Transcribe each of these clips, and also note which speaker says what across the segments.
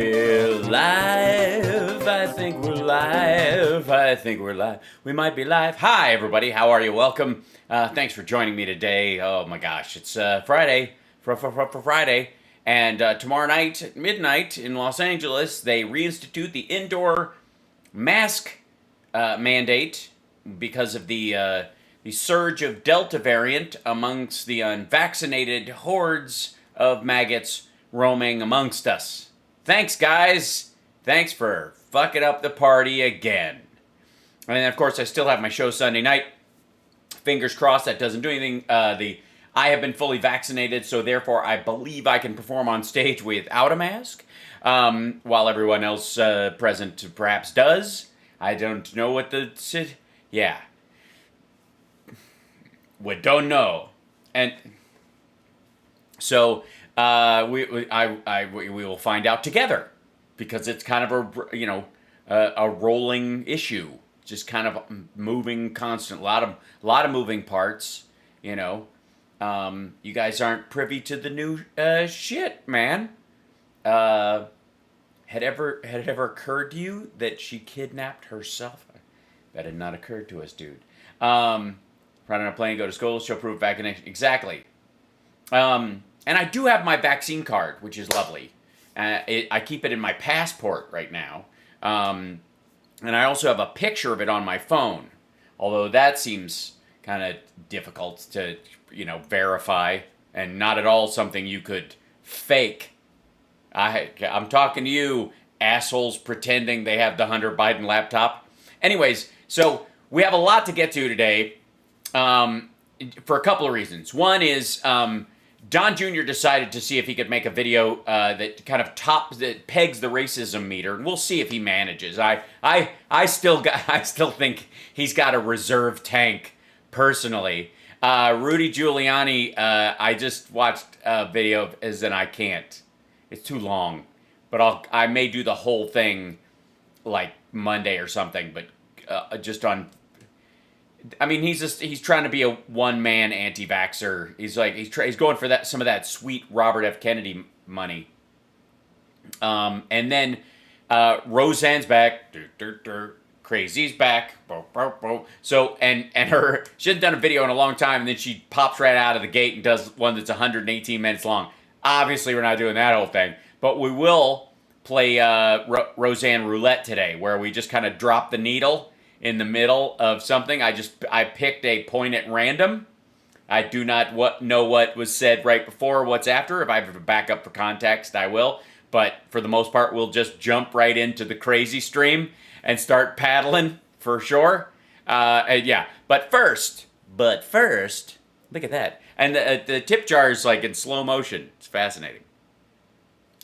Speaker 1: We're live. I think we're live. I think we're live. We might be live. Hi, everybody. How are you? Welcome. Thanks for joining me today. Oh my gosh, it's Friday. Friday. And tomorrow night at midnight in Los Angeles, they reinstitute the indoor mask mandate because of the surge of Delta variant amongst the unvaccinated hordes of maggots roaming amongst us. Thanks, guys. Thanks for fucking up the party again. And of course, I still have my show Sunday night. Fingers crossed that doesn't do anything. I have been fully vaccinated, so therefore I believe I can perform on stage without a mask, while everyone else present perhaps does. I don't know what the... Yeah. We don't know. And so... we will find out together, because it's kind of a rolling issue, just kind of moving constant, a lot of moving parts. You guys aren't privy to the new shit, man. Had it ever occurred to you that she kidnapped herself? That had not occurred to us, dude. Run on a plane, go to school, show proof of vaccination. Exactly. And I do have my vaccine card, which is lovely. I keep it in my passport right now. And I also have a picture of it on my phone. Although that seems kind of difficult to, verify. And not at all something you could fake. I'm talking to you, assholes pretending they have the Hunter Biden laptop. Anyways, so we have a lot to get to today. For a couple of reasons. One is... Don Jr. decided to see if he could make a video that kind of that pegs the racism meter, and we'll see if he manages. I still think he's got a reserve tank, personally. Rudy Giuliani, I just watched a video of his, and I can't. It's too long, but I may do the whole thing like Monday or something, but just on. I mean, he's trying to be a one-man anti-vaxxer. He's going for some of that sweet Robert F. Kennedy money. And then Roseanne's back. Crazy's back. So and she hasn't done a video in a long time, and then she pops right out of the gate and does one that's 118 minutes long. Obviously, we're not doing that whole thing, but we will play Roseanne Roulette today, where we just kind of drop the needle in the middle of something. I picked a point at random. I do not know what was said right before or what's after. If I have to back up for context, I will. But for the most part, we'll just jump right into the crazy stream and start paddling for sure. Yeah. But first, look at that. And the tip jar is like in slow motion. It's fascinating.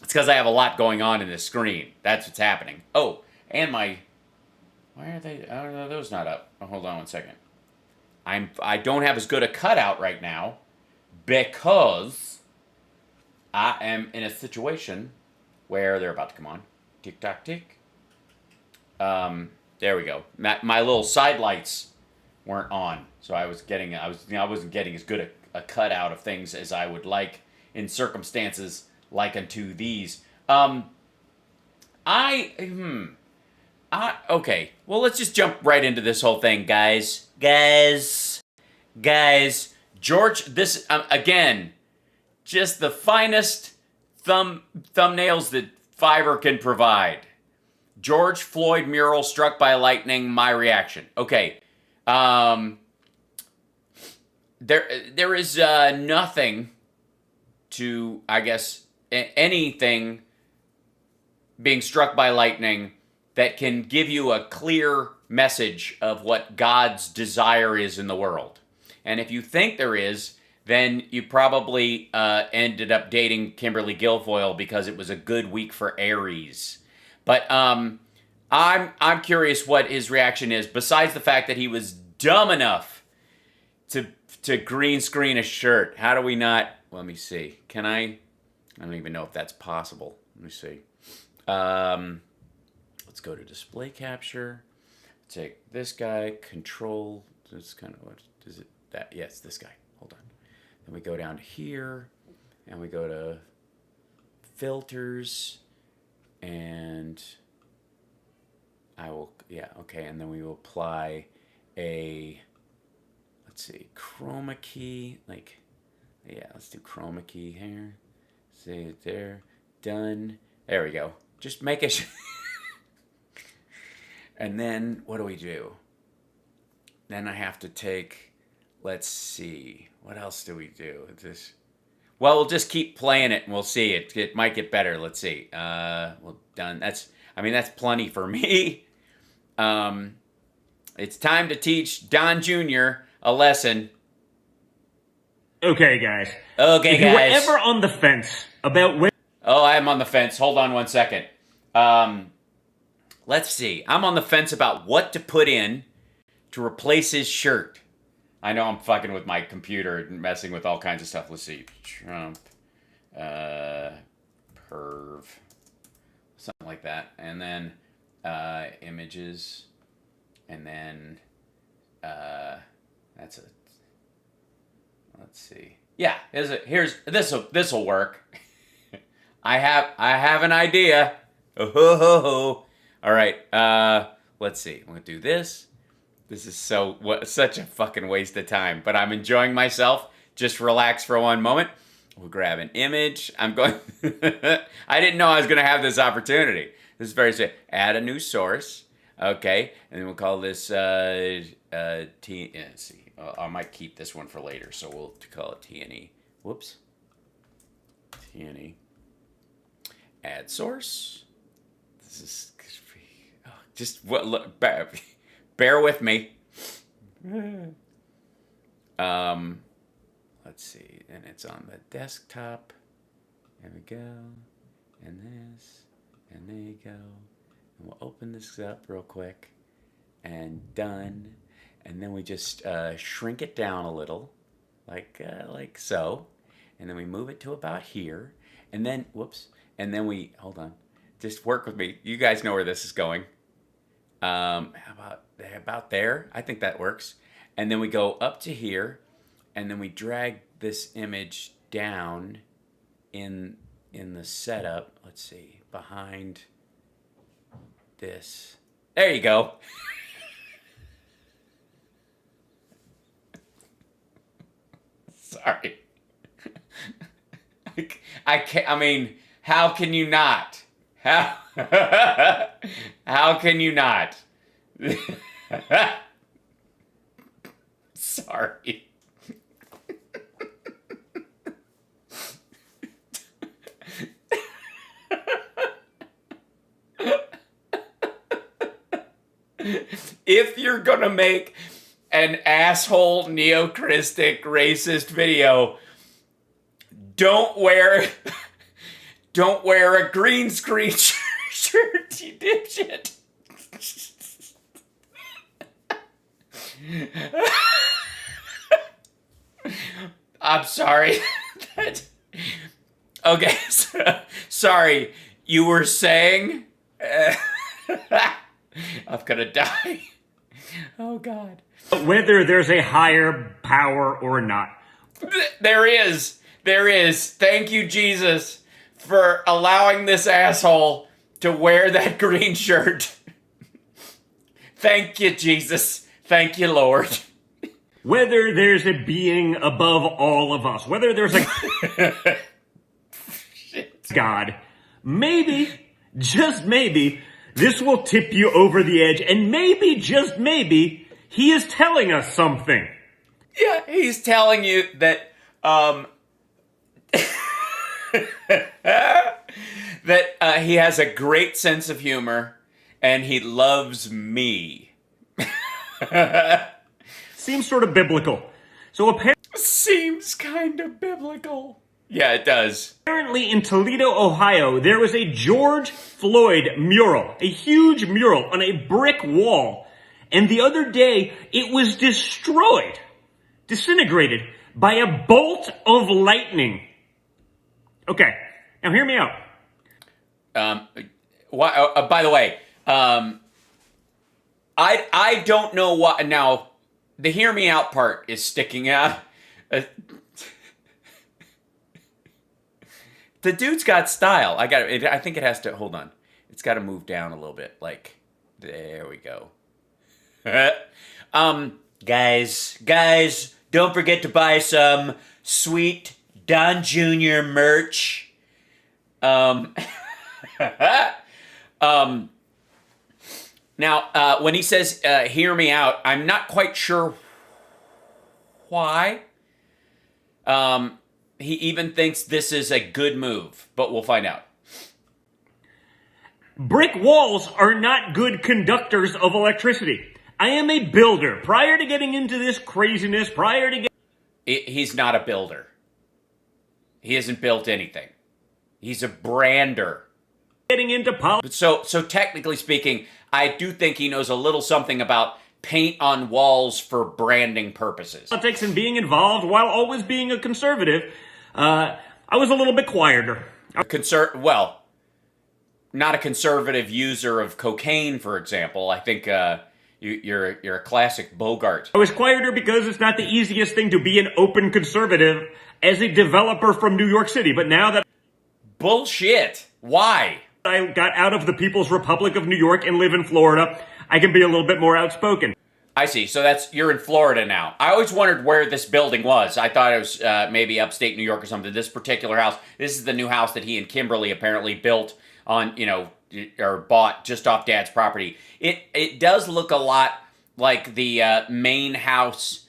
Speaker 1: It's because I have a lot going on in this screen. That's what's happening. Oh, and my... Why are they? Oh, no, those not up. Oh, hold on one second. I don't have as good a cutout right now because I am in a situation where they're about to come on. Tick tock tick. There we go. My little side lights weren't on, so I wasn't getting as good a cutout of things as I would like in circumstances like unto these. Okay, well, let's just jump right into this whole thing, guys. George, this, again, just the finest thumbnails that Fiverr can provide. George Floyd mural struck by lightning, my reaction. Okay, there is nothing to, I guess, anything being struck by lightning that can give you a clear message of what God's desire is in the world. And if you think there is, then you probably ended up dating Kimberly Guilfoyle because it was a good week for Aries. But I'm curious what his reaction is, besides the fact that he was dumb enough to green screen a shirt. How do we not? Let me see. Can I? I don't even know if that's possible. Let me see. Let's go to display capture. Take this guy, control. This kind of what is it? That yes, this guy. Hold on. Then we go down to here, and we go to filters, And I will, yeah, okay. And then we will apply a, let's see, chroma key. Like, yeah, let's do chroma key here. See it there. Done. There we go. Just make it. And then what do we do? Then I have to take, let's see, what else do we do? This, well, we'll just keep playing it and we'll see. It might get better. Let's see. Well, done. That's plenty for me. It's time to teach Don Jr. a lesson.
Speaker 2: Okay, guys.
Speaker 1: Okay,
Speaker 2: if you were ever on the fence about when...
Speaker 1: Oh, I'm on the fence. Hold on one second. Let's see. I'm on the fence about what to put in to replace his shirt. I know I'm fucking with my computer and messing with all kinds of stuff. Let's see. Trump. Perv. Something like that. And then images. And then that's a... Let's see. Yeah, here's this'll work. I have an idea. Oh, ho, ho, ho. All right. Let's see. I'm gonna do this. This is such a fucking waste of time, but I'm enjoying myself. Just relax for one moment. We'll grab an image. I'm going. I didn't know I was gonna have this opportunity. This is very simple. Add a new source. Okay, and then we'll call this T. Let's see. I might keep this one for later, so we'll call it TNE. Whoops. TNE. Add source. This is just what. Look, bear with me. Let's see. And it's on the desktop. There we go. And this. And there you go. And we'll open this up real quick. And done. And then we just shrink it down a little, like so. And then we move it to about here. And then, whoops. And then we, hold on. Just work with me. You guys know where this is going. How about there? I think that works. And then we go up to here. And then we drag this image down in the setup. Let's see. Behind this. There you go. Sorry. I can't, I mean, how can you not? How can you not? Sorry. If you're gonna make an asshole neochristic racist video, don't wear a green screen shirt, you dipshit. I'm sorry. Okay, sorry. You were saying? I'm gonna die. Oh, God.
Speaker 2: Whether there's a higher power or not.
Speaker 1: There is. Thank you, Jesus, for allowing this asshole to wear that green shirt. Thank you, Jesus. Thank you, Lord.
Speaker 2: Whether there's a being above all of us, whether there's a God, maybe, just maybe, this will tip you over the edge, and maybe, just maybe, he is telling us something.
Speaker 1: Yeah, he's telling you that, that he has a great sense of humor, and he loves me.
Speaker 2: Seems sort of biblical. So apparently...
Speaker 1: Seems kind of biblical. Yeah, it does.
Speaker 2: Apparently in Toledo, Ohio, there was a George Floyd mural. A huge mural on a brick wall. And the other day, it was destroyed, disintegrated, by a bolt of lightning. Okay, now hear me out.
Speaker 1: By the way, I don't know what, now, the hear me out part is sticking out. The dude's got style. I think it has to, hold on. It's got to move down a little bit. Like, there we go. Guys, don't forget to buy some sweet Don Jr. merch. Now, when he says, hear me out, I'm not quite sure why. He even thinks this is a good move, but we'll find out.
Speaker 2: Brick walls are not good conductors of electricity. I am a builder. Prior to getting into this craziness,
Speaker 1: He's not a builder. He hasn't built anything. He's a brander.
Speaker 2: Getting into politics.
Speaker 1: So technically speaking, I do think he knows a little something about paint on walls for branding purposes.
Speaker 2: Politics and being involved while always being a conservative, I was a little bit quieter.
Speaker 1: Well, not a conservative user of cocaine, for example. I think you're a classic Bogart.
Speaker 2: I was quieter because it's not the easiest thing to be an open conservative as a developer from New York City. But now that
Speaker 1: bullshit, why?
Speaker 2: I got out of the People's Republic of New York and live in Florida, I can be a little bit more outspoken.
Speaker 1: I see. So you're in Florida now. I always wondered where this building was. I thought it was maybe upstate New York or something. This particular house, this is the new house that he and Kimberly apparently built on, or bought just off Dad's property. It does look a lot like the main house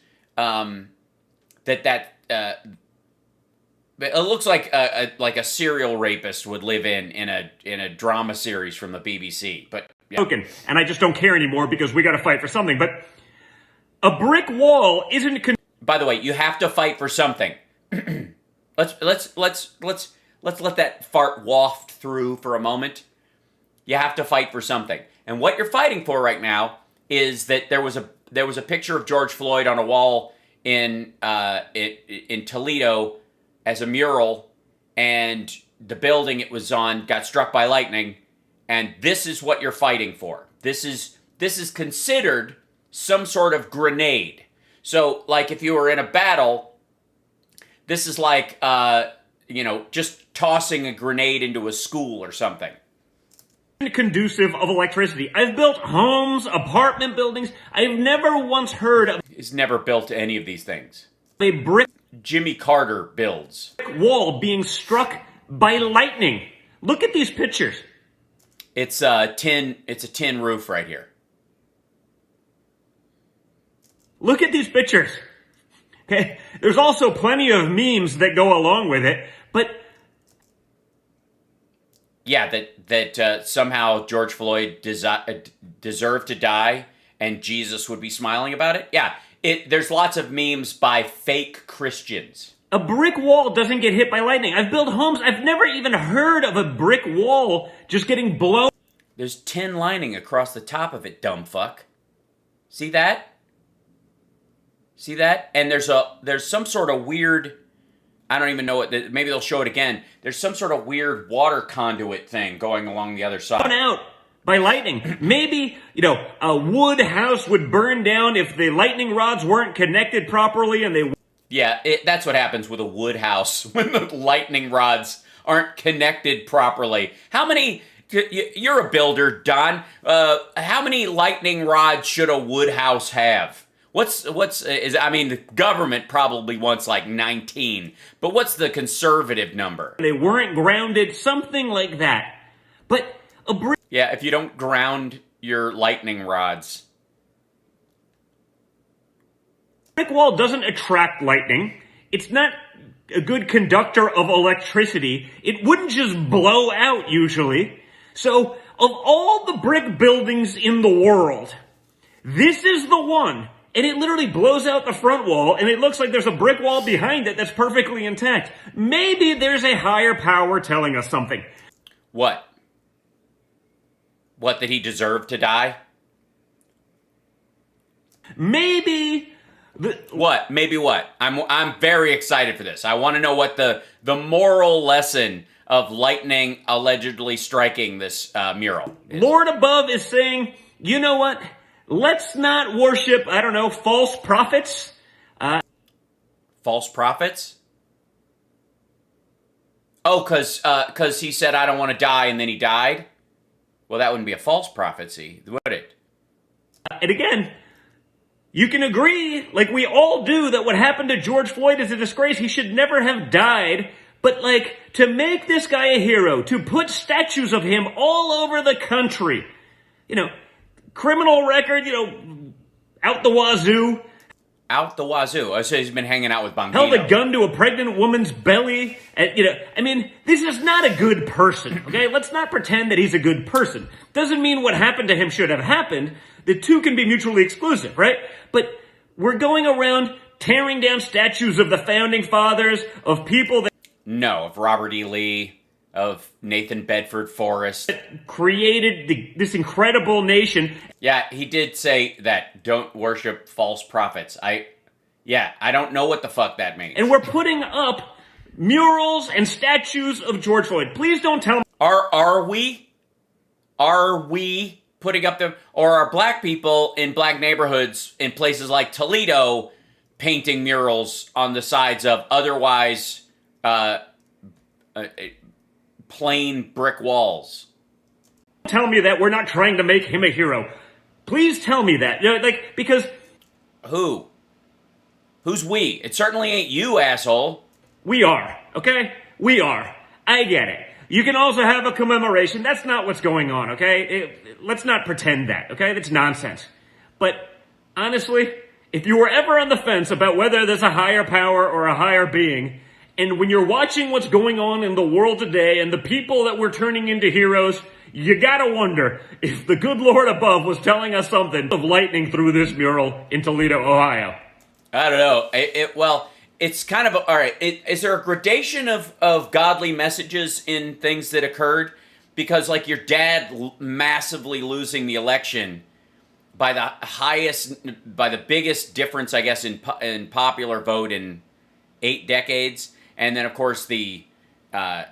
Speaker 1: it looks like a serial rapist would live in a drama series from the BBC. But yeah.
Speaker 2: And I just don't care anymore because we got to fight for something. But a brick wall isn't.
Speaker 1: By the way, you have to fight for something. Let's let that fart waft through for a moment. You have to fight for something, and what you're fighting for right now is that there was a picture of George Floyd on a wall in Toledo as a mural, and the building it was on got struck by lightning, and this is what you're fighting for. This is considered some sort of grenade. So, like if you were in a battle, this is like just tossing a grenade into a school or something.
Speaker 2: Conducive of electricity. I've built homes, apartment buildings. I've never once heard of.
Speaker 1: He's never built any of these things.
Speaker 2: A brick
Speaker 1: Jimmy Carter builds.
Speaker 2: Wall being struck by lightning. Look at these pictures.
Speaker 1: It's a tin roof right here.
Speaker 2: Look at these pictures. Okay, there's also plenty of memes that go along with it, but
Speaker 1: yeah, that somehow George Floyd deserved to die and Jesus would be smiling about it. Yeah. There's lots of memes by fake Christians.
Speaker 2: A brick wall doesn't get hit by lightning. I've built homes. I've never even heard of a brick wall just getting blown.
Speaker 1: There's tin lining across the top of it, dumb fuck. See that? See that? And there's some sort of weird, I don't even know what, maybe they'll show it again. There's some sort of weird water conduit thing going along the other side.
Speaker 2: Out by lightning. Maybe, a wood house would burn down if the lightning rods weren't connected properly and they...
Speaker 1: Yeah, that's what happens with a wood house when the lightning rods aren't connected properly. How many... You're a builder, Don. How many lightning rods should a wood house have? The government probably wants like 19, but what's the conservative number?
Speaker 2: They weren't grounded, something like that. But a brick...
Speaker 1: Yeah, if you don't ground your lightning rods.
Speaker 2: Brick wall doesn't attract lightning. It's not a good conductor of electricity. It wouldn't just blow out usually. So, of all the brick buildings in the world, this is the one. And it literally blows out the front wall, and it looks like there's a brick wall behind it that's perfectly intact. Maybe there's a higher power telling us something.
Speaker 1: What? What, that he deserved to die?
Speaker 2: Maybe...
Speaker 1: What? Maybe what? I'm very excited for this. I want to know what the moral lesson of lightning allegedly striking this mural is.
Speaker 2: Lord above is saying, you know what? Let's not worship, false prophets.
Speaker 1: False prophets? Oh, because he said, I don't want to die, and then he died? Well, that wouldn't be a false prophecy, would it?
Speaker 2: And again, you can agree, like we all do, that what happened to George Floyd is a disgrace. He should never have died. But like, to make this guy a hero, to put statues of him all over the country, criminal record, out the wazoo.
Speaker 1: Out the wazoo. I say he's been hanging out with Bongino.
Speaker 2: Held a gun to a pregnant woman's belly. And, this is not a good person, okay? Let's not pretend that he's a good person. Doesn't mean what happened to him should have happened. The two can be mutually exclusive, right? But we're going around tearing down statues of the founding fathers, of people that...
Speaker 1: No, of Robert E. Lee, of Nathan Bedford Forrest.
Speaker 2: Created this incredible nation.
Speaker 1: Yeah, he did say that, don't worship false prophets. I don't know what the fuck that means.
Speaker 2: And we're putting up murals and statues of George Floyd. Please don't tell me.
Speaker 1: Are we? Are we putting up them? Or are black people in black neighborhoods in places like Toledo painting murals on the sides of otherwise plain brick walls?
Speaker 2: Tell me that we're not trying to make him a hero. Please tell me that. Because...
Speaker 1: Who? Who's we? It certainly ain't you, asshole.
Speaker 2: We are, okay? We are. I get it. You can also have a commemoration. That's not what's going on, okay? Let's not pretend that, okay? That's nonsense. But honestly, if you were ever on the fence about whether there's a higher power or a higher being, and when you're watching what's going on in the world today and the people that we're turning into heroes, you gotta wonder if the good Lord above was telling us something of lightning through this mural in Toledo, Ohio.
Speaker 1: I don't know. Well, it's kind of all right. Is there a gradation of godly messages in things that occurred? Because like your dad massively losing the election by the biggest difference, I guess, in popular vote in 8 decades, and then of course there's a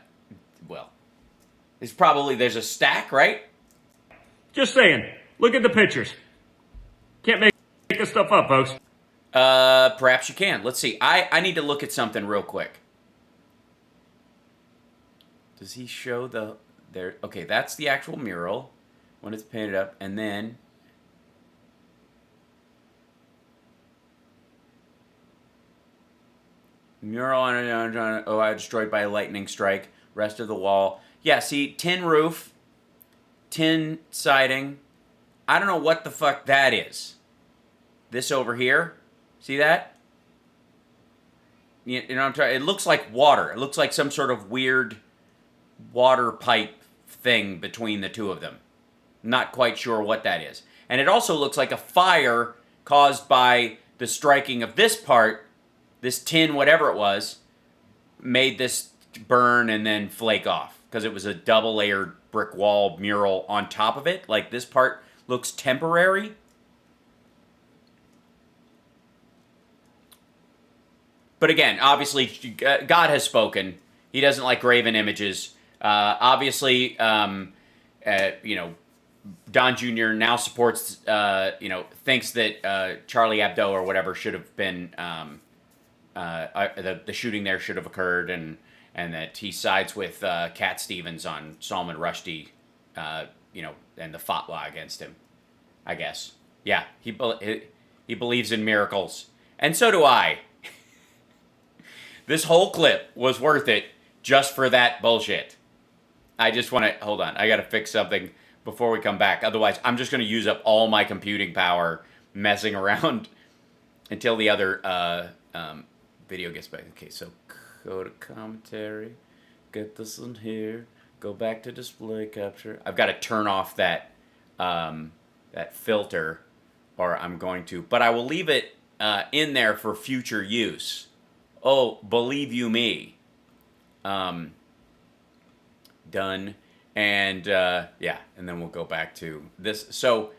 Speaker 1: stack, right?
Speaker 2: Just saying. Look at the pictures. Can't make this stuff up, folks.
Speaker 1: Perhaps you can. Let's see. I need to look at something real quick. Does he show there? Okay, that's the actual mural when it's painted up, and then mural on Ohio destroyed by a lightning strike. Rest of the wall. Yeah, see, tin roof, tin siding. I don't know what the fuck that is. This over here. See that? You know what I'm trying. It looks like water. It looks like some sort of weird water pipe thing between the two of them. Not quite sure what that is. And it also looks like a fire caused by the striking of this part, this tin, whatever it was, made this burn and then flake off. Because it was a double-layered brick wall mural on top of it. Like, this part looks temporary. But again, obviously, God has spoken. He doesn't like graven images. Obviously, Don Jr. now supports, thinks that Charlie Hebdo or whatever should have been, the shooting there should have occurred, and that he sides with Cat Stevens on Salman Rushdie, and the fatwa against him, I guess. Yeah, he believes in miracles. And so do I. This whole clip was worth it just for that bullshit. I just want to... Hold on. I got to fix something before we come back. Otherwise, I'm just going to use up all my computing power messing around until the other video gets back. Okay, so go to commentary. Get this in here. Go back to display capture. I've got to turn off that filter, or I'm going to... But I will leave it in there for future use. Oh, believe you me. Done. And, and then we'll go back to this. So,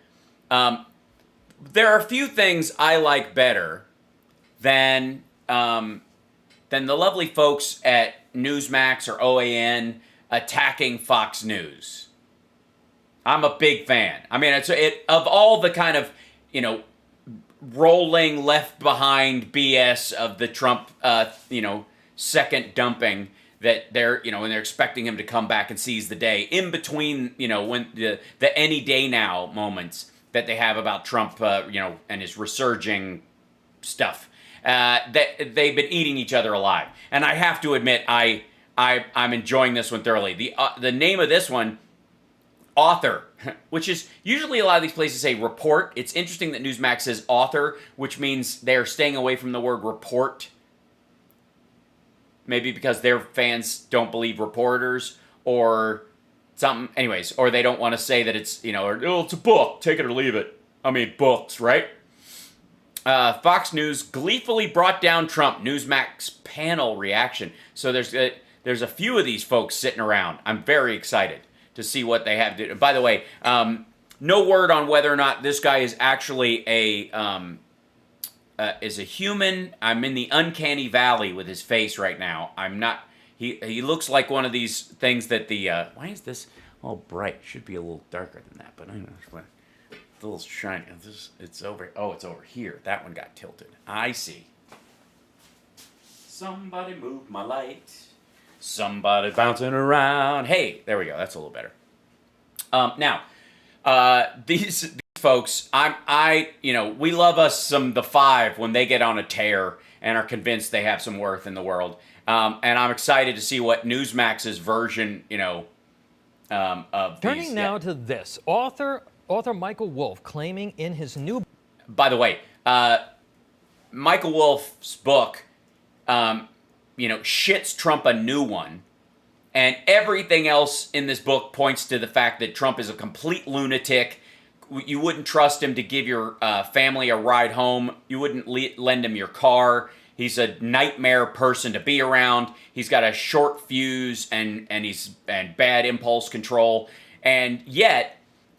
Speaker 1: there are a few things I like better than the lovely folks at Newsmax or OAN attacking Fox News. I'm a big fan. I mean, of all the kind of, rolling left behind BS of the Trump, second dumping, that they're, when they're expecting him to come back and seize the day, in between, when the any day now moments that they have about Trump, and his resurging stuff, that they've been eating each other alive. And I have to admit, I'm enjoying this one thoroughly. The name of this one, author, which is usually a lot of these places say report. It's interesting that Newsmax says author, which means they're staying away from the word report. Maybe because their fans don't believe reporters or something. Anyways, or they don't want to say that it's, it's a book, take it or leave it. I mean, books, right? Fox News gleefully brought down Trump. Newsmax panel reaction. So there's a few of these folks sitting around. I'm very excited to see what they have to do. By the way, no word on whether or not this guy is actually is a human. I'm in the uncanny valley with his face right now. I'm not. He looks like one of these things that the. Why is this all bright? Should be a little darker than that, but I don't know. A little shiny. It's over. Oh, it's over here. That one got tilted. I see. Somebody move my light. Somebody bouncing around. Hey, there we go. That's a little better. Now, these folks, we love us some the five when they get on a tear and are convinced they have some worth in the world. And I'm excited to see what Newsmax's version, of
Speaker 3: Turning
Speaker 1: these.
Speaker 3: now to this, author Michael Wolff claiming in his new.
Speaker 1: By the way, Michael Wolff's book, shits Trump a new one. And everything else in this book points to the fact that Trump is a complete lunatic. You wouldn't trust him to give your family a ride home. You wouldn't lend him your car. He's a nightmare person to be around. He's got a short fuse and bad impulse control. And yet,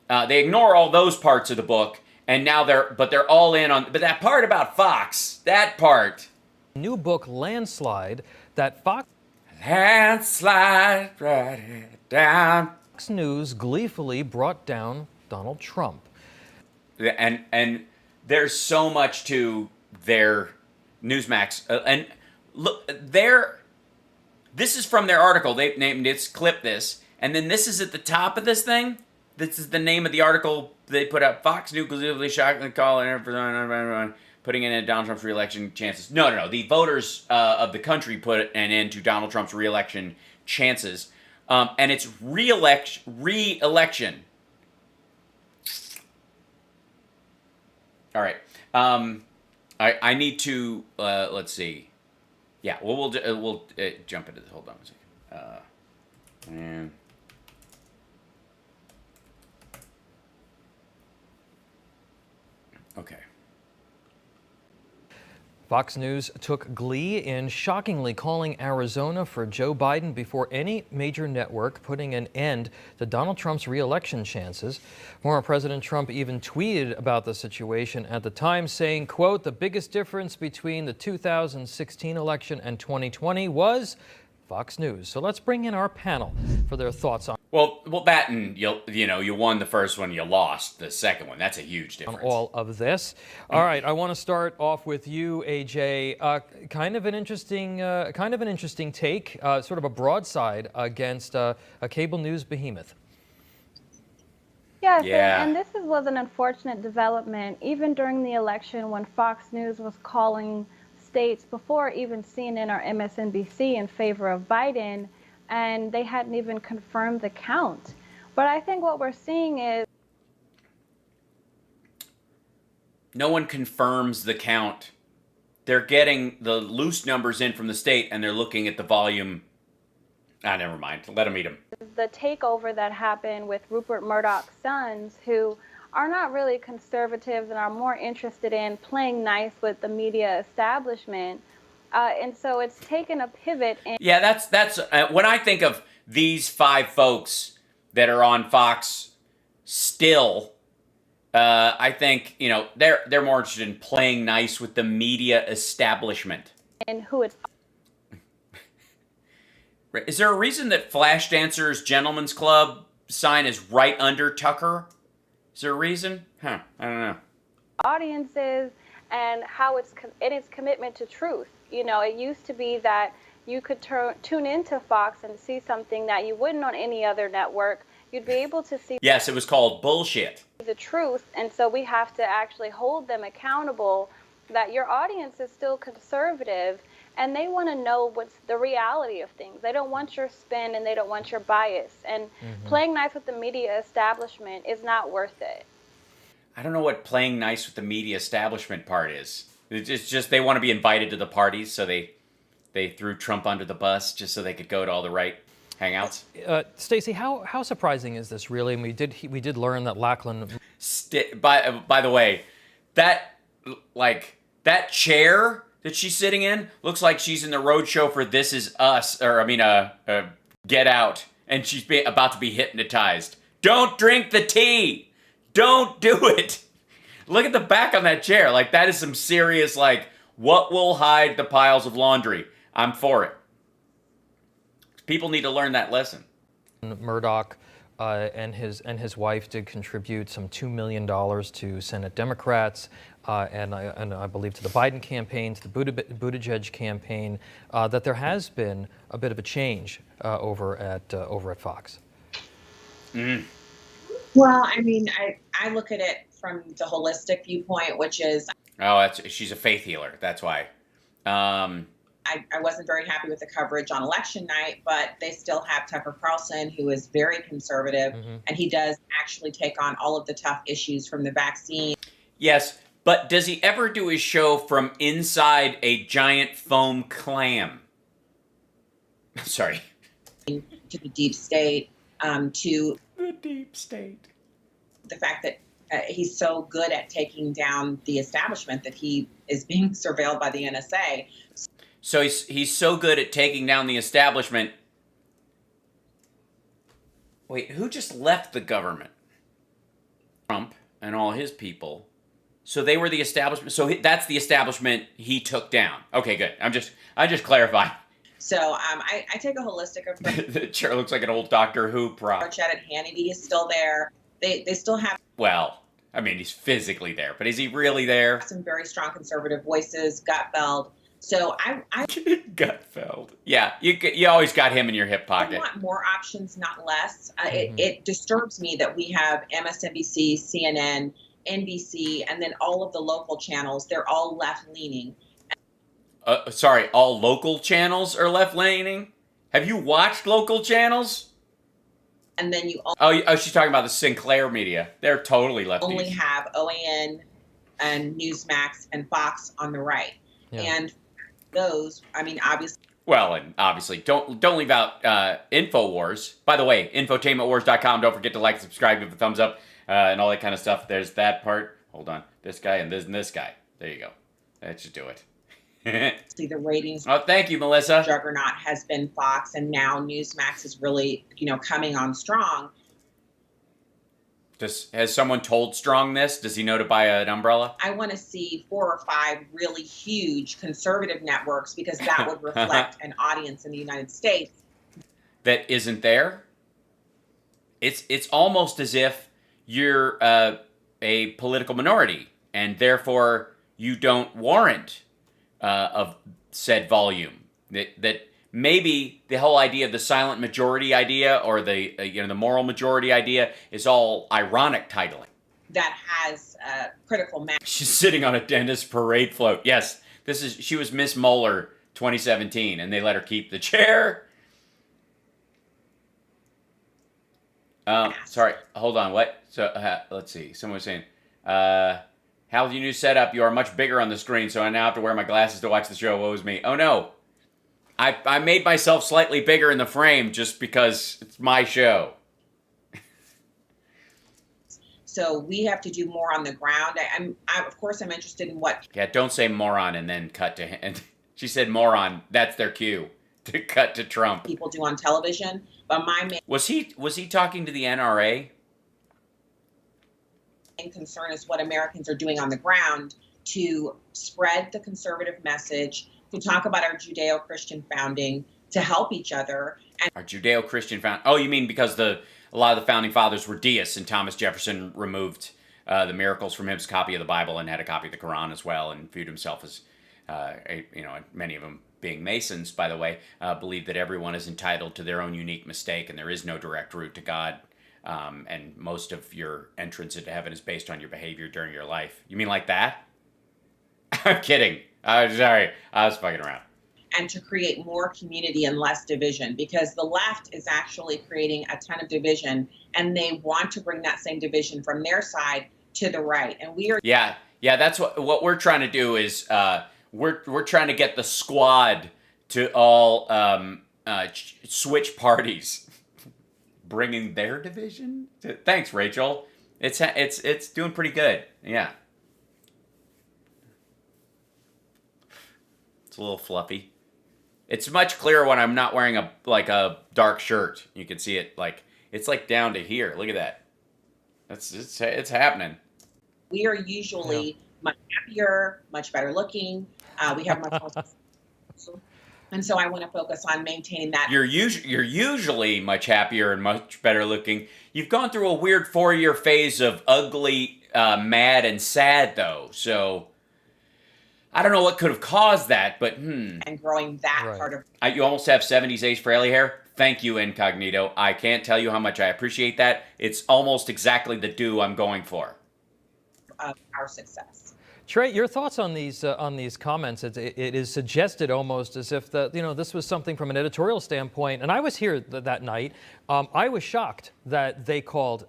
Speaker 1: they ignore all those parts of the book. And now they're all in on, but that part about Fox, that part.
Speaker 3: New book, Landslide, that Fox
Speaker 1: Landslide, write it down.
Speaker 3: News gleefully brought down Donald Trump.
Speaker 1: And there's so much to their Newsmax. And look, this is from their article. They named it, clip this. And then this is at the top of this thing. This is the name of the article they put up. Fox News gleefully shockingly calling putting in Donald Trump's re-election chances. No. The voters of the country put an end to Donald Trump's re-election chances. And it's re-election. All right. I need to, let's see. Yeah, we'll jump into this. Hold on a second. Okay.
Speaker 3: Fox News took glee in shockingly calling Arizona for Joe Biden before any major network putting an end to Donald Trump's re-election chances. Former President Trump even tweeted about the situation at the time, saying, quote, "The biggest difference between the 2016 election and 2020 was Fox News." So let's bring in our panel for their thoughts on
Speaker 1: Well, that and you won the first one, you lost the second one. That's a huge difference.
Speaker 3: all of this. All right, I want to start off with you, AJ. Kind of an interesting take, sort of a broadside against a cable news behemoth.
Speaker 4: Yes,
Speaker 1: Yeah.
Speaker 4: and this was an unfortunate development, even during the election when Fox News was calling states before even CNN or MSNBC in favor of Biden, and they hadn't even confirmed the count. But I think what we're seeing is
Speaker 1: No one confirms the count. They're getting the loose numbers in from the state, and they're looking at the volume. Never mind. Let them eat them.
Speaker 4: the takeover that happened with Rupert Murdoch's sons, who are not really conservatives and are more interested in playing nice with the media establishment. And so it's taken a pivot.
Speaker 1: Yeah, that's when I think of these five folks that are on Fox still. I think they're more interested in playing nice with the media establishment.
Speaker 4: And who it's
Speaker 1: Is there a reason that Flashdance Gentlemen's Club sign is right under Tucker? Is there a reason? I don't know.
Speaker 4: audience is and how it's in its commitment to truth. It used to be that you could tune into Fox and see something that you wouldn't on any other network. You'd be able to see
Speaker 1: Yes, it was called bullshit.
Speaker 4: the truth, and so we have to actually hold them accountable that your audience is still conservative and they want to know what's the reality of things. They don't want your spin and they don't want your bias. And playing nice with the media establishment is not worth it.
Speaker 1: I don't know what playing nice with the media establishment part is. It's just they want to be invited to the parties, so they threw Trump under the bus just so they could go to all the right hangouts.
Speaker 3: Stacey, how surprising is this really? And we did learn that Lackland.
Speaker 1: By the way, that chair that she's sitting in looks like she's in the roadshow for This Is Us, or Get Out, and she's about to be hypnotized. Don't drink the tea. Don't do it. Look at the back on that chair. Like, that is some serious, what will hide the piles of laundry? I'm for it. People need to learn that lesson.
Speaker 3: Murdoch and his wife did contribute some $2 million to Senate Democrats, and I believe to the Biden campaign, to the Buttigieg campaign, that there has been a bit of a change over at Fox.
Speaker 1: Mm.
Speaker 5: Well, I mean, I look at it from the holistic viewpoint, which is...
Speaker 1: Oh, she's a faith healer. That's why.
Speaker 5: I wasn't very happy with the coverage on election night, but they still have Tucker Carlson, who is very conservative, and he does actually take on all of the tough issues from the vaccine.
Speaker 1: Yes, but does he ever do his show from inside a giant foam clam? Sorry.
Speaker 5: To the deep state, to...
Speaker 1: The deep state.
Speaker 5: The fact that he's so good at taking down the establishment that he is being surveilled by the NSA.
Speaker 1: So he's so good at taking down the establishment. Wait, who just left the government? Trump and all his people. So they were the establishment. So that's the establishment he took down. Okay, good. I just clarifying.
Speaker 5: So I take a holistic approach.
Speaker 1: The chair looks like an old Doctor Who prop.
Speaker 5: Hannity is still there. They still have...
Speaker 1: Well, I mean, he's physically there, but is he really there?
Speaker 5: Some very strong conservative voices, Gutfeld. So I
Speaker 1: Gutfeld. Yeah, you always got him in your hip pocket.
Speaker 5: I want more options, not less. It disturbs me that we have MSNBC, CNN, NBC, and then all of the local channels. They're all left-leaning.
Speaker 1: Sorry, all local channels are left-leaning? Have you watched local channels?
Speaker 5: And then you
Speaker 1: she's talking about the Sinclair media. They're totally lefties.
Speaker 5: only have OAN and Newsmax and Fox on the right.
Speaker 3: Yeah.
Speaker 5: And those, I mean, obviously.
Speaker 1: Well, and obviously, don't leave out InfoWars. By the way, infotainmentwars.com. Don't forget to like, subscribe, give a thumbs up, and all that kind of stuff. There's that part. Hold on. This guy and this guy. There you go. That should do it.
Speaker 5: See the ratings.
Speaker 1: Oh, thank you, Melissa.
Speaker 5: Juggernaut has been Fox, and now Newsmax is really, coming on strong.
Speaker 1: Has someone told Strong this? Does he know to buy an umbrella?
Speaker 5: I want to see 4 or 5 really huge conservative networks, because that would reflect an audience in the United States
Speaker 1: that isn't there. It's almost as if you're a political minority, and therefore you don't warrant of said volume. That maybe the whole idea of the silent majority idea, or the the moral majority idea, is all ironic titling.
Speaker 5: That has critical mass.
Speaker 1: She's sitting on a dentist parade float. Yes, she was Miss Mueller 2017, and they let her keep the chair. Sorry, hold on. What? So let's see. Someone was saying, how the new setup? You are much bigger on the screen, so I now have to wear my glasses to watch the show. Woe is me. Oh no. I made myself slightly bigger in the frame just because it's my show.
Speaker 5: So we have to do more on the ground. Of course, I'm interested in what...
Speaker 1: Yeah, don't say moron and then cut to him. She said moron. That's their cue to cut to Trump.
Speaker 5: People do on television, but my main...
Speaker 1: Was he talking to the NRA?
Speaker 5: Concern is what Americans are doing on the ground to spread the conservative message, to talk about our Judeo-Christian founding, to help each other. And
Speaker 1: our Judeo-Christian founding. Oh, you mean because a lot of the founding fathers were deists, and Thomas Jefferson removed the miracles from his copy of the Bible and had a copy of the Quran as well, and viewed himself as, many of them being Masons, by the way, believe that everyone is entitled to their own unique mistake and there is no direct route to God. And most of your entrance into heaven is based on your behavior during your life. You mean like that? I'm kidding. I'm sorry. I was fucking around.
Speaker 5: And to create more community and less division, because the left is actually creating a ton of division, and they want to bring that same division from their side to the right. And we are...
Speaker 1: Yeah, that's what we're trying to do is we're trying to get the squad to all switch parties. Bringing their division? Thanks, Rachel. It's doing pretty good. Yeah. It's a little fluffy. It's much clearer when I'm not wearing a dark shirt. You can see it it's down to here. Look at that. It's happening.
Speaker 5: We are usually much happier, much better looking. We have much more. And so I want to focus on maintaining that.
Speaker 1: You're usually much happier and much better looking. You've gone through a weird 4-year phase of ugly, mad, and sad, though. So I don't know what could have caused that, but
Speaker 5: And growing that part of...
Speaker 1: You almost have 70s Ace Frehley hair. Thank you, Incognito. I can't tell you how much I appreciate that. It's almost exactly the do I'm going for.
Speaker 5: Of our success.
Speaker 3: Trey, your thoughts on these comments? It is suggested almost as if this was something from an editorial standpoint. And I was here that night. I was shocked that they called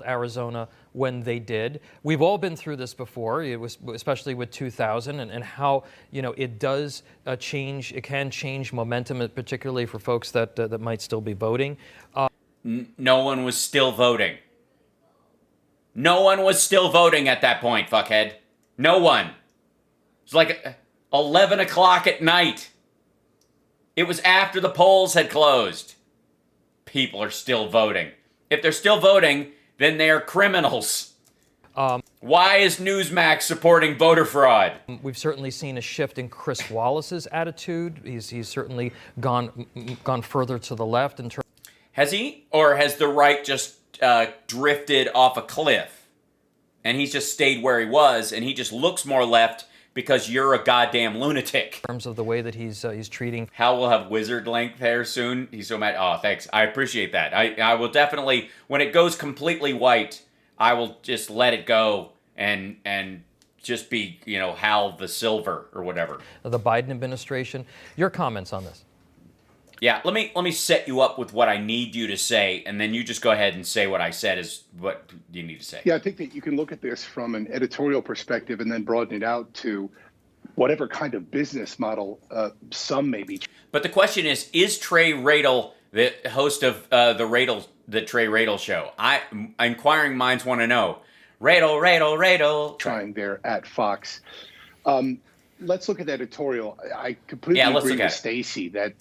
Speaker 3: Arizona when they did. We've all been through this before. It was especially with 2000 and how it does change. It can change momentum, particularly for folks that might still be voting.
Speaker 1: No one was still voting. No one was still voting at that point, fuckhead. No one. It was like 11 o'clock at night. It was after the polls had closed. People are still voting. If they're still voting, then they are criminals. Why is Newsmax supporting voter fraud?
Speaker 3: We've certainly seen a shift in Chris Wallace's attitude. He's certainly gone further to the left in terms.
Speaker 1: Has he? Or has the right just drifted off a cliff? And he's just stayed where he was, and he just looks more left because you're a goddamn lunatic.
Speaker 3: In terms of the way that he's treating.
Speaker 1: Hal will have wizard length hair soon. He's so mad. Oh, thanks. I appreciate that. I will definitely, when it goes completely white, I will just let it go and just be, Hal the Silver or whatever.
Speaker 3: The Biden administration. Your comments on this?
Speaker 1: Yeah, let me set you up with what I need you to say, and then you just go ahead and say what I said is what you need to say.
Speaker 6: Yeah, I think that you can look at this from an editorial perspective and then broaden it out to whatever kind of business model some may be.
Speaker 1: But the question is Trey Radel the host of the Trey Radel Show? Inquiring minds want to know. Radel.
Speaker 6: Trying there at Fox. Let's look at that editorial. I completely agree with Stacey that.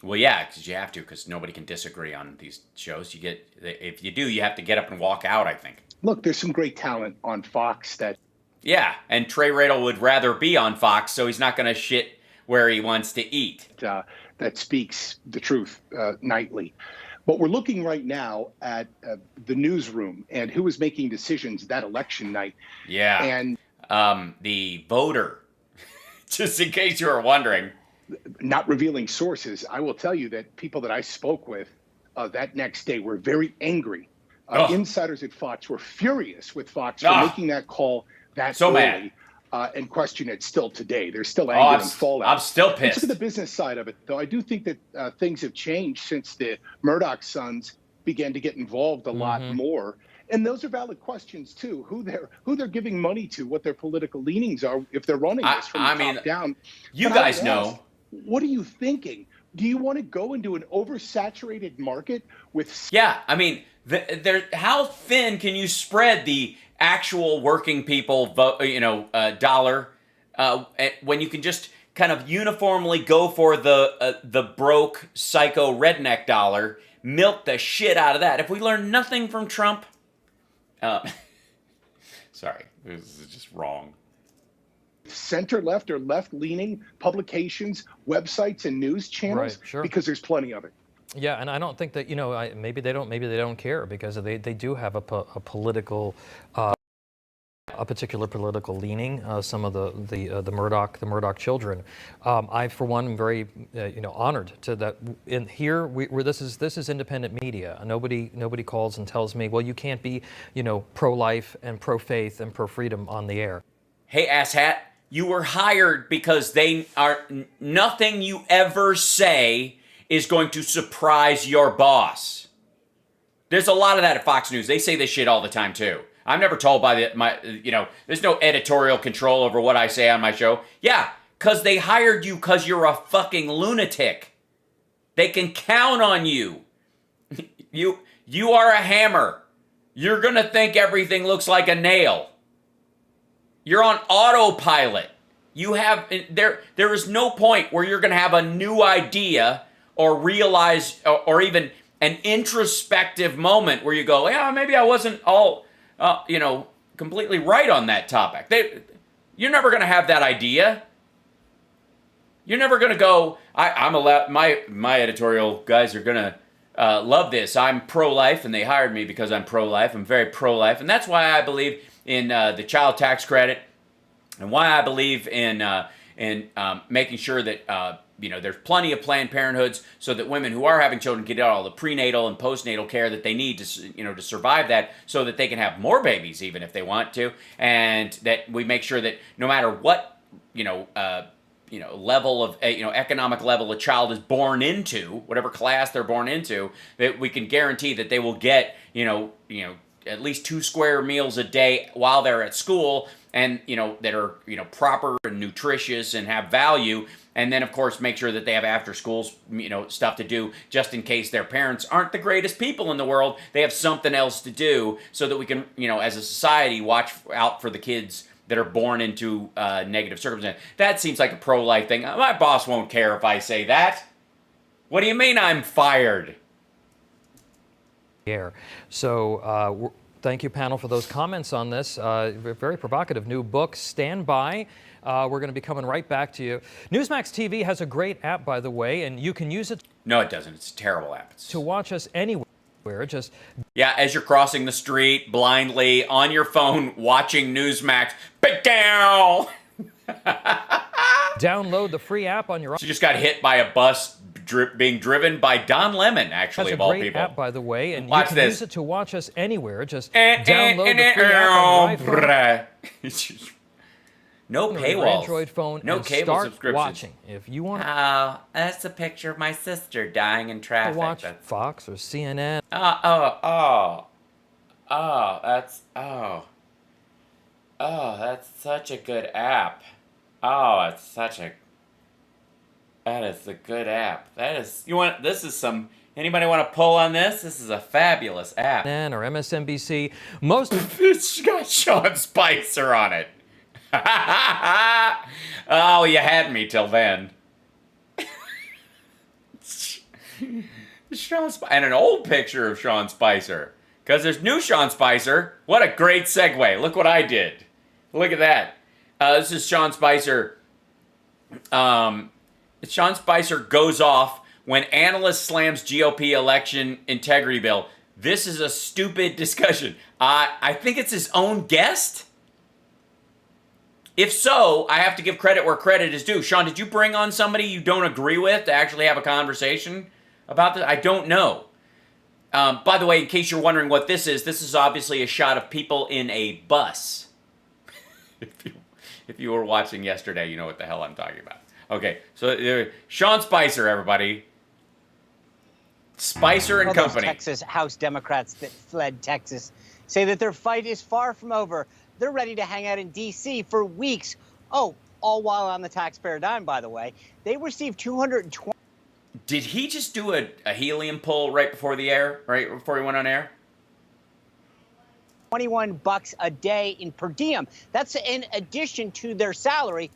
Speaker 1: Well, yeah, because you have to, because nobody can disagree on these shows. If you do, you have to get up and walk out, I think.
Speaker 6: Look, there's some great talent on Fox that...
Speaker 1: Yeah, and Trey Radel would rather be on Fox, so he's not going to shit where he wants to eat.
Speaker 6: That speaks the truth nightly. But we're looking right now at the newsroom and who is making decisions that election night.
Speaker 1: Yeah,
Speaker 6: and
Speaker 1: the voter, just in case you were wondering.
Speaker 6: Not revealing sources, I will tell you that people that I spoke with that next day were very angry. Insiders at Fox were furious with Fox for making that call that early and question it still today. There's still anger and fallout.
Speaker 1: I'm still pissed.
Speaker 6: Let's look at the business side of it, though. I do think that things have changed since the Murdoch sons began to get involved a lot more. And those are valid questions, too, who they're giving money to, what their political leanings are if they're running this from the top down.
Speaker 1: You guys know.
Speaker 6: What are you thinking? Do you want to go into an oversaturated market with...
Speaker 1: Yeah, I mean, how thin can you spread the actual working people dollar when you can just kind of uniformly go for the broke, psycho, redneck dollar, milk the shit out of that? If we learn nothing from Trump... sorry, this is just wrong.
Speaker 6: Center left or left leaning publications, websites, and news channels,
Speaker 3: right, sure.
Speaker 6: Because there's plenty of it.
Speaker 3: Yeah, and I don't think that maybe they don't care because they do have a political a particular political leaning. Some of the Murdoch children. I, for one, am very honored to that. In here, this is independent media. Nobody calls and tells me, well, you can't be pro-life and pro-faith and pro-freedom on the air.
Speaker 1: Hey, asshat, you were hired because nothing you ever say is going to surprise your boss. There's a lot of that at Fox News. They say this shit all the time too. I'm never told by there's no editorial control over what I say on my show. Yeah, because they hired you because you're a fucking lunatic. They can count on you. You are a hammer. You're going to think everything looks like a nail. You're on autopilot. There is no point where you're going to have a new idea or realize or even an introspective moment where you go, yeah, maybe I wasn't all, completely right on that topic. You're never going to have that idea. You're never going to go, I'm allowed, my editorial guys are going to love this. I'm pro-life, and they hired me because I'm pro-life. I'm very pro-life, and that's why I believe in the child tax credit, and why I believe in making sure that there's plenty of Planned Parenthoods so that women who are having children get all the prenatal and postnatal care that they need to survive that, so that they can have more babies even if they want to, and that we make sure that no matter what level of economic level a child is born into, whatever class they're born into, that we can guarantee that they will get at least 2 square meals a day while they're at school, and that are proper and nutritious and have value. And then, of course, make sure that they have after school, stuff to do just in case their parents aren't the greatest people in the world. They have something else to do, so that we can, as a society, watch out for the kids that are born into negative circumstances. That seems like a pro-life thing. My boss won't care if I say that. What do you mean I'm fired?
Speaker 3: So thank you, panel, for those comments on this. Very provocative new book. Stand by. We're going to be coming right back to you. Newsmax TV has a great app, by the way, and you can use it.
Speaker 1: No, it doesn't. It's a terrible app.
Speaker 3: To watch us anywhere. Just
Speaker 1: as you're crossing the street blindly on your phone watching Newsmax.
Speaker 3: Download the free app on your.
Speaker 1: She just got hit by a bus being driven by Don Lemon, actually, of all people.
Speaker 3: That's a great app, by the way, and
Speaker 1: watch
Speaker 3: you can
Speaker 1: this.
Speaker 3: use it to watch us anywhere. Just download the free app on your iPhone.
Speaker 1: No paywall.
Speaker 3: Your Android phone.
Speaker 1: No
Speaker 3: and
Speaker 1: cable
Speaker 3: start
Speaker 1: subscriptions.
Speaker 3: Watching. If you want
Speaker 1: that's a picture of my sister dying in traffic.
Speaker 3: to watch Fox or CNN.
Speaker 1: That's such a good app. That is a good app. Anybody want to pull on this? This is a fabulous app.
Speaker 3: CNN or MSNBC. Most
Speaker 1: It's got Sean Spicer on it. Oh, you had me till then. Sean Spicer, and an old picture of Sean Spicer, because there's new Sean Spicer. What a great segue. Look what I did. Look at that. This is Sean Spicer. Sean Spicer goes off when analyst slams GOP election integrity bill. This is a stupid discussion. I think it's his own guest. If so, I have to give credit where credit is due. Sean, did you bring on somebody you don't agree with to actually have a conversation about this? I don't know. By the way, in case you're wondering what this is obviously a shot of people in a bus. If you were watching yesterday, you know what the hell I'm talking about. Okay, so Sean Spicer, everybody. Spicer and Company.
Speaker 7: Those Texas House Democrats that fled Texas say that their fight is far from over. They're ready to hang out in D.C. for weeks. Oh, all while on the taxpayer dime, by the way. They received $220.
Speaker 1: Did he just do a helium pull right before he went on air?
Speaker 7: $21 a day in per diem. That's in addition to their salary.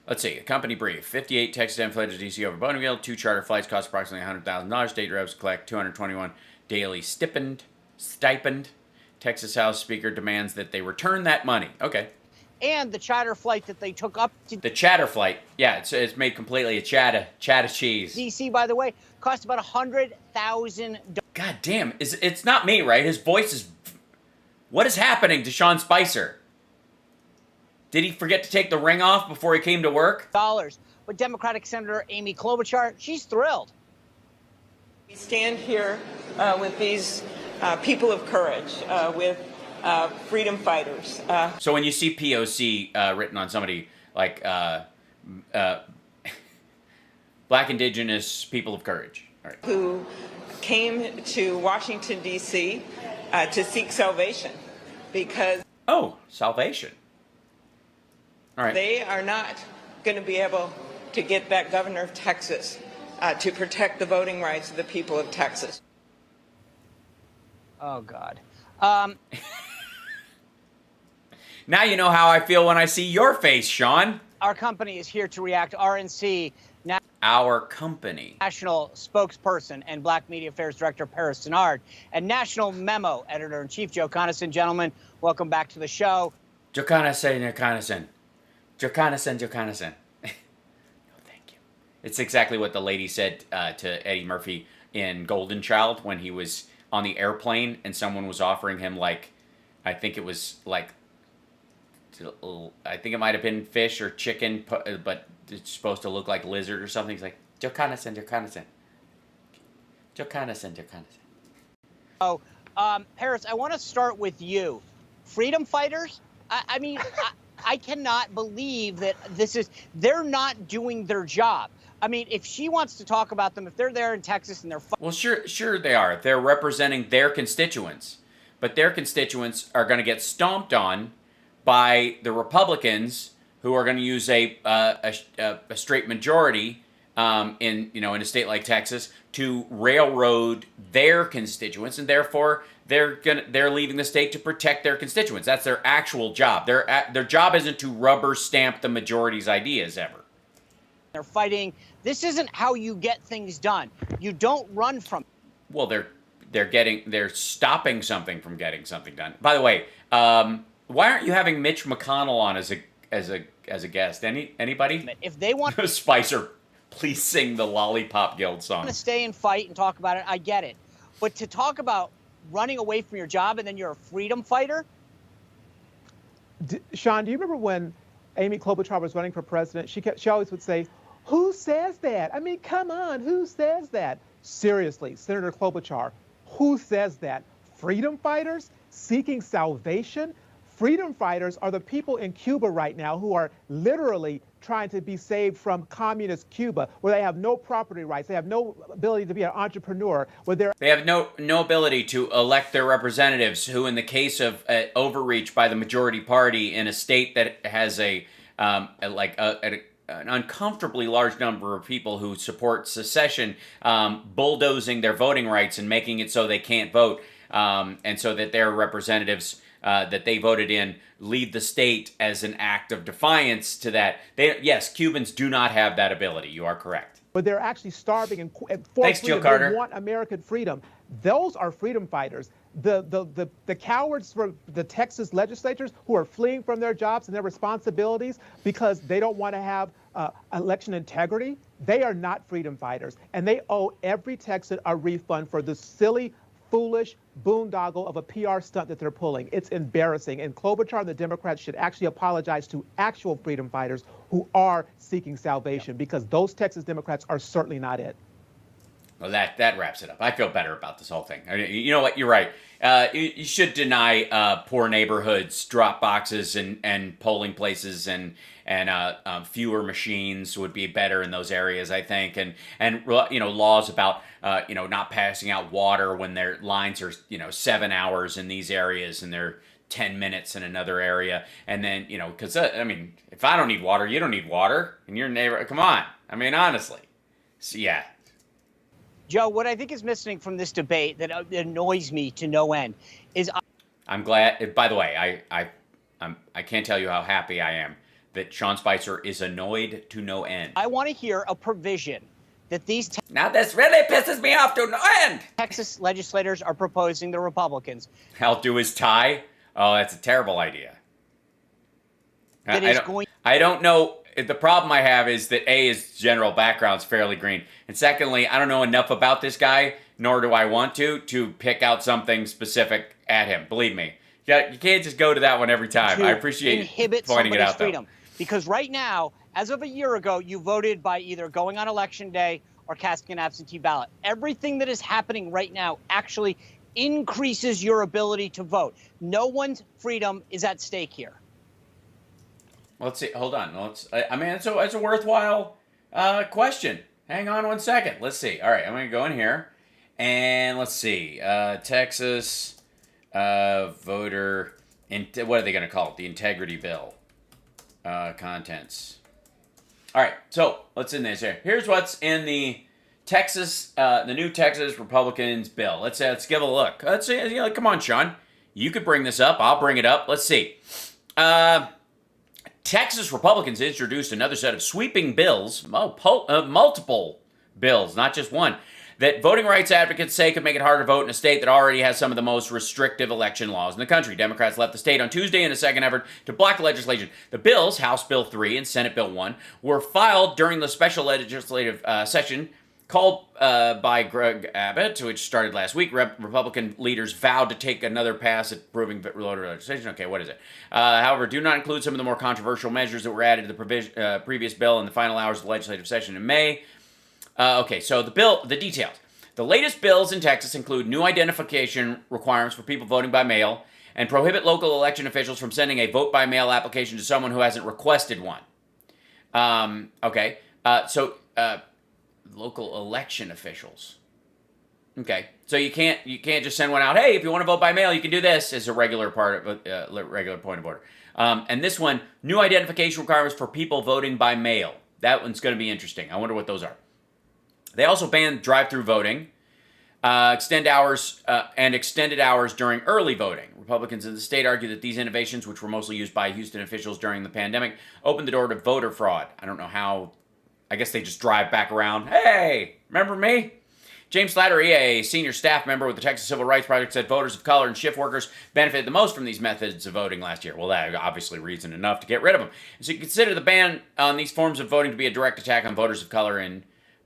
Speaker 1: Let's see. A company brief. 58 Texas M fled to D.C. over Bonneville. 2 charter flights cost approximately $100,000. State reps collect $221 daily stipend. Texas House Speaker demands that they return that money. Okay.
Speaker 7: And the charter flight that they took up to...
Speaker 1: The chatter flight. Yeah, it's made completely a chatter cheese.
Speaker 7: D.C., by the way, cost about $100,000.
Speaker 1: God damn. It's not me, right? His voice is... What is happening to Sean Spicer? Did he forget to take the ring off before he came to work?
Speaker 7: But Democratic Senator Amy Klobuchar, she's thrilled.
Speaker 8: We stand here with these people of courage, with freedom fighters.
Speaker 1: So when you see POC written on somebody like Black Indigenous People of Courage, all right,
Speaker 8: who came to Washington, D.C. To seek salvation because
Speaker 1: salvation. All right.
Speaker 8: They are not going to be able to get that governor of Texas to protect the voting rights of the people of Texas.
Speaker 7: Oh, God.
Speaker 1: Now you know how I feel when I see your face, Sean.
Speaker 7: Our company is here to react. RNC,
Speaker 1: Our company.
Speaker 7: National spokesperson and Black Media Affairs Director Paris Denard, and National Memo Editor-in-Chief Joe Conason. Gentlemen, welcome back to the show.
Speaker 1: Joe Conason. No, thank you. It's exactly what the lady said to Eddie Murphy in Golden Child when he was on the airplane and someone was offering him, like, I think it might have been fish or chicken, but it's supposed to look like lizard or something. He's like, Joe Conason.
Speaker 7: Oh, Paris, I want to start with you. Freedom fighters? I mean, I cannot believe that they're not doing their job. I mean, if she wants to talk about them, if they're there in Texas and they're...
Speaker 1: Well, sure they are. They're representing their constituents. But their constituents are going to get stomped on by the Republicans, who are going to use a straight majority in a state like Texas to railroad their constituents, and therefore they're leaving the state to protect their constituents. That's their actual job. Their job isn't to rubber stamp the majority's ideas ever.
Speaker 7: They're fighting. This isn't how you get things done. You don't run from.
Speaker 1: Well, they're stopping something from getting something done. By the way, why aren't you having Mitch McConnell on as a guest? Anybody?
Speaker 7: If they want
Speaker 1: Spicer, please sing the Lollipop Guild song.
Speaker 7: To stay and fight and talk about it, I get it. But to talk about running away from your job and then you're a freedom fighter?
Speaker 9: Sean, do you remember when Amy Klobuchar was running for president? She always would say, "Who says that? I mean, come on, who says that?" Seriously, Senator Klobuchar, who says that? Freedom fighters seeking salvation? Freedom fighters are the people in Cuba right now who are literally trying to be saved from communist Cuba, where they have no property rights, they have no ability to be an entrepreneur, where
Speaker 1: they have no ability to elect their representatives, who, in the case of overreach by the majority party in a state that has an uncomfortably large number of people who support secession, bulldozing their voting rights and making it so they can't vote, and so that their representatives that they voted in lead the state as an act of defiance to that. Yes, Cubans do not have that ability. You are correct.
Speaker 9: But they're actually starving and
Speaker 1: Thanks, Jill Carter.
Speaker 9: They want American freedom. Those are freedom fighters. The cowards from the Texas legislators who are fleeing from their jobs and their responsibilities because they don't want to have election integrity, they are not freedom fighters. And they owe every Texan a refund for the silly, foolish boondoggle of a PR stunt that they're pulling. It's embarrassing. And Klobuchar and the Democrats should actually apologize to actual freedom fighters who are seeking salvation, because those Texas Democrats are certainly not it.
Speaker 1: Well, that wraps it up. I feel better about this whole thing. I mean, you know what? You're right. You should deny poor neighborhoods drop boxes and polling places, and fewer machines would be better in those areas, I think. And laws about not passing out water when their lines are 7 hours in these areas and they're 10 minutes in another area. And then because if I don't need water, you don't need water, and your neighbor. Come on. I mean, honestly. So, yeah.
Speaker 7: Joe, what I think is missing from this debate that annoys me to no end is...
Speaker 1: I'm glad, by the way, I can't tell you how happy I am that Sean Spicer is annoyed to no end.
Speaker 7: I want to hear a provision that these...
Speaker 1: Now this really pisses me off to no end!
Speaker 7: Texas legislators are proposing, the Republicans.
Speaker 1: I'll do his tie? Oh, that's a terrible idea. I don't know. The problem I have is that A, his general background's fairly green. And secondly, I don't know enough about this guy, nor do I want to pick out something specific at him. Believe me, You can't just go to that one every time. I appreciate
Speaker 7: inhibit
Speaker 1: pointing it
Speaker 7: somebody's
Speaker 1: out, though.
Speaker 7: freedom. Because right now, as of a year ago, you voted by either going on election day or casting an absentee ballot. Everything that is happening right now actually increases your ability to vote. No one's freedom is at stake here.
Speaker 1: Let's see. Hold on. I mean, it's a worthwhile question. Hang on one second. Let's see. All right, I'm going to go in here, and let's see. Texas voter. What are they going to call it? The integrity bill. Contents. All right. So what's in this here? Here's what's in the Texas, the new Texas Republicans bill. Let's give a look. Let's see. Come on, Sean. You could bring this up. I'll bring it up. Let's see. Texas Republicans introduced another set of sweeping bills, multiple bills, not just one, that voting rights advocates say could make it harder to vote in a state that already has some of the most restrictive election laws in the country. Democrats left the state on Tuesday in a second effort to block legislation. The bills, House Bill 3 and Senate Bill 1, were filed during the special legislative session called by Greg Abbott, which started last week. Republican leaders vowed to take another pass at approving voter legislation. Okay, what is it? However, do not include some of the more controversial measures that were added to the previous bill in the final hours of the legislative session in May. Okay, so the details. The latest bills in Texas include new identification requirements for people voting by mail and prohibit local election officials from sending a vote-by-mail application to someone who hasn't requested one. Local election officials. Okay, so you can't just send one out. Hey, if you want to vote by mail, you can do this. As a regular part of regular point of order. And this one, new identification requirements for people voting by mail. That one's going to be interesting. I wonder what those are. They also banned drive-through voting, extended hours during early voting. Republicans in the state argue that these innovations, which were mostly used by Houston officials during the pandemic, opened the door to voter fraud. I don't know how. I guess they just drive back around. Hey, remember me? James Slattery, a senior staff member with the Texas Civil Rights Project, said voters of color and shift workers benefited the most from these methods of voting last year. Well, that obviously reason enough to get rid of them. So you consider the ban on these forms of voting to be a direct attack on voters of color in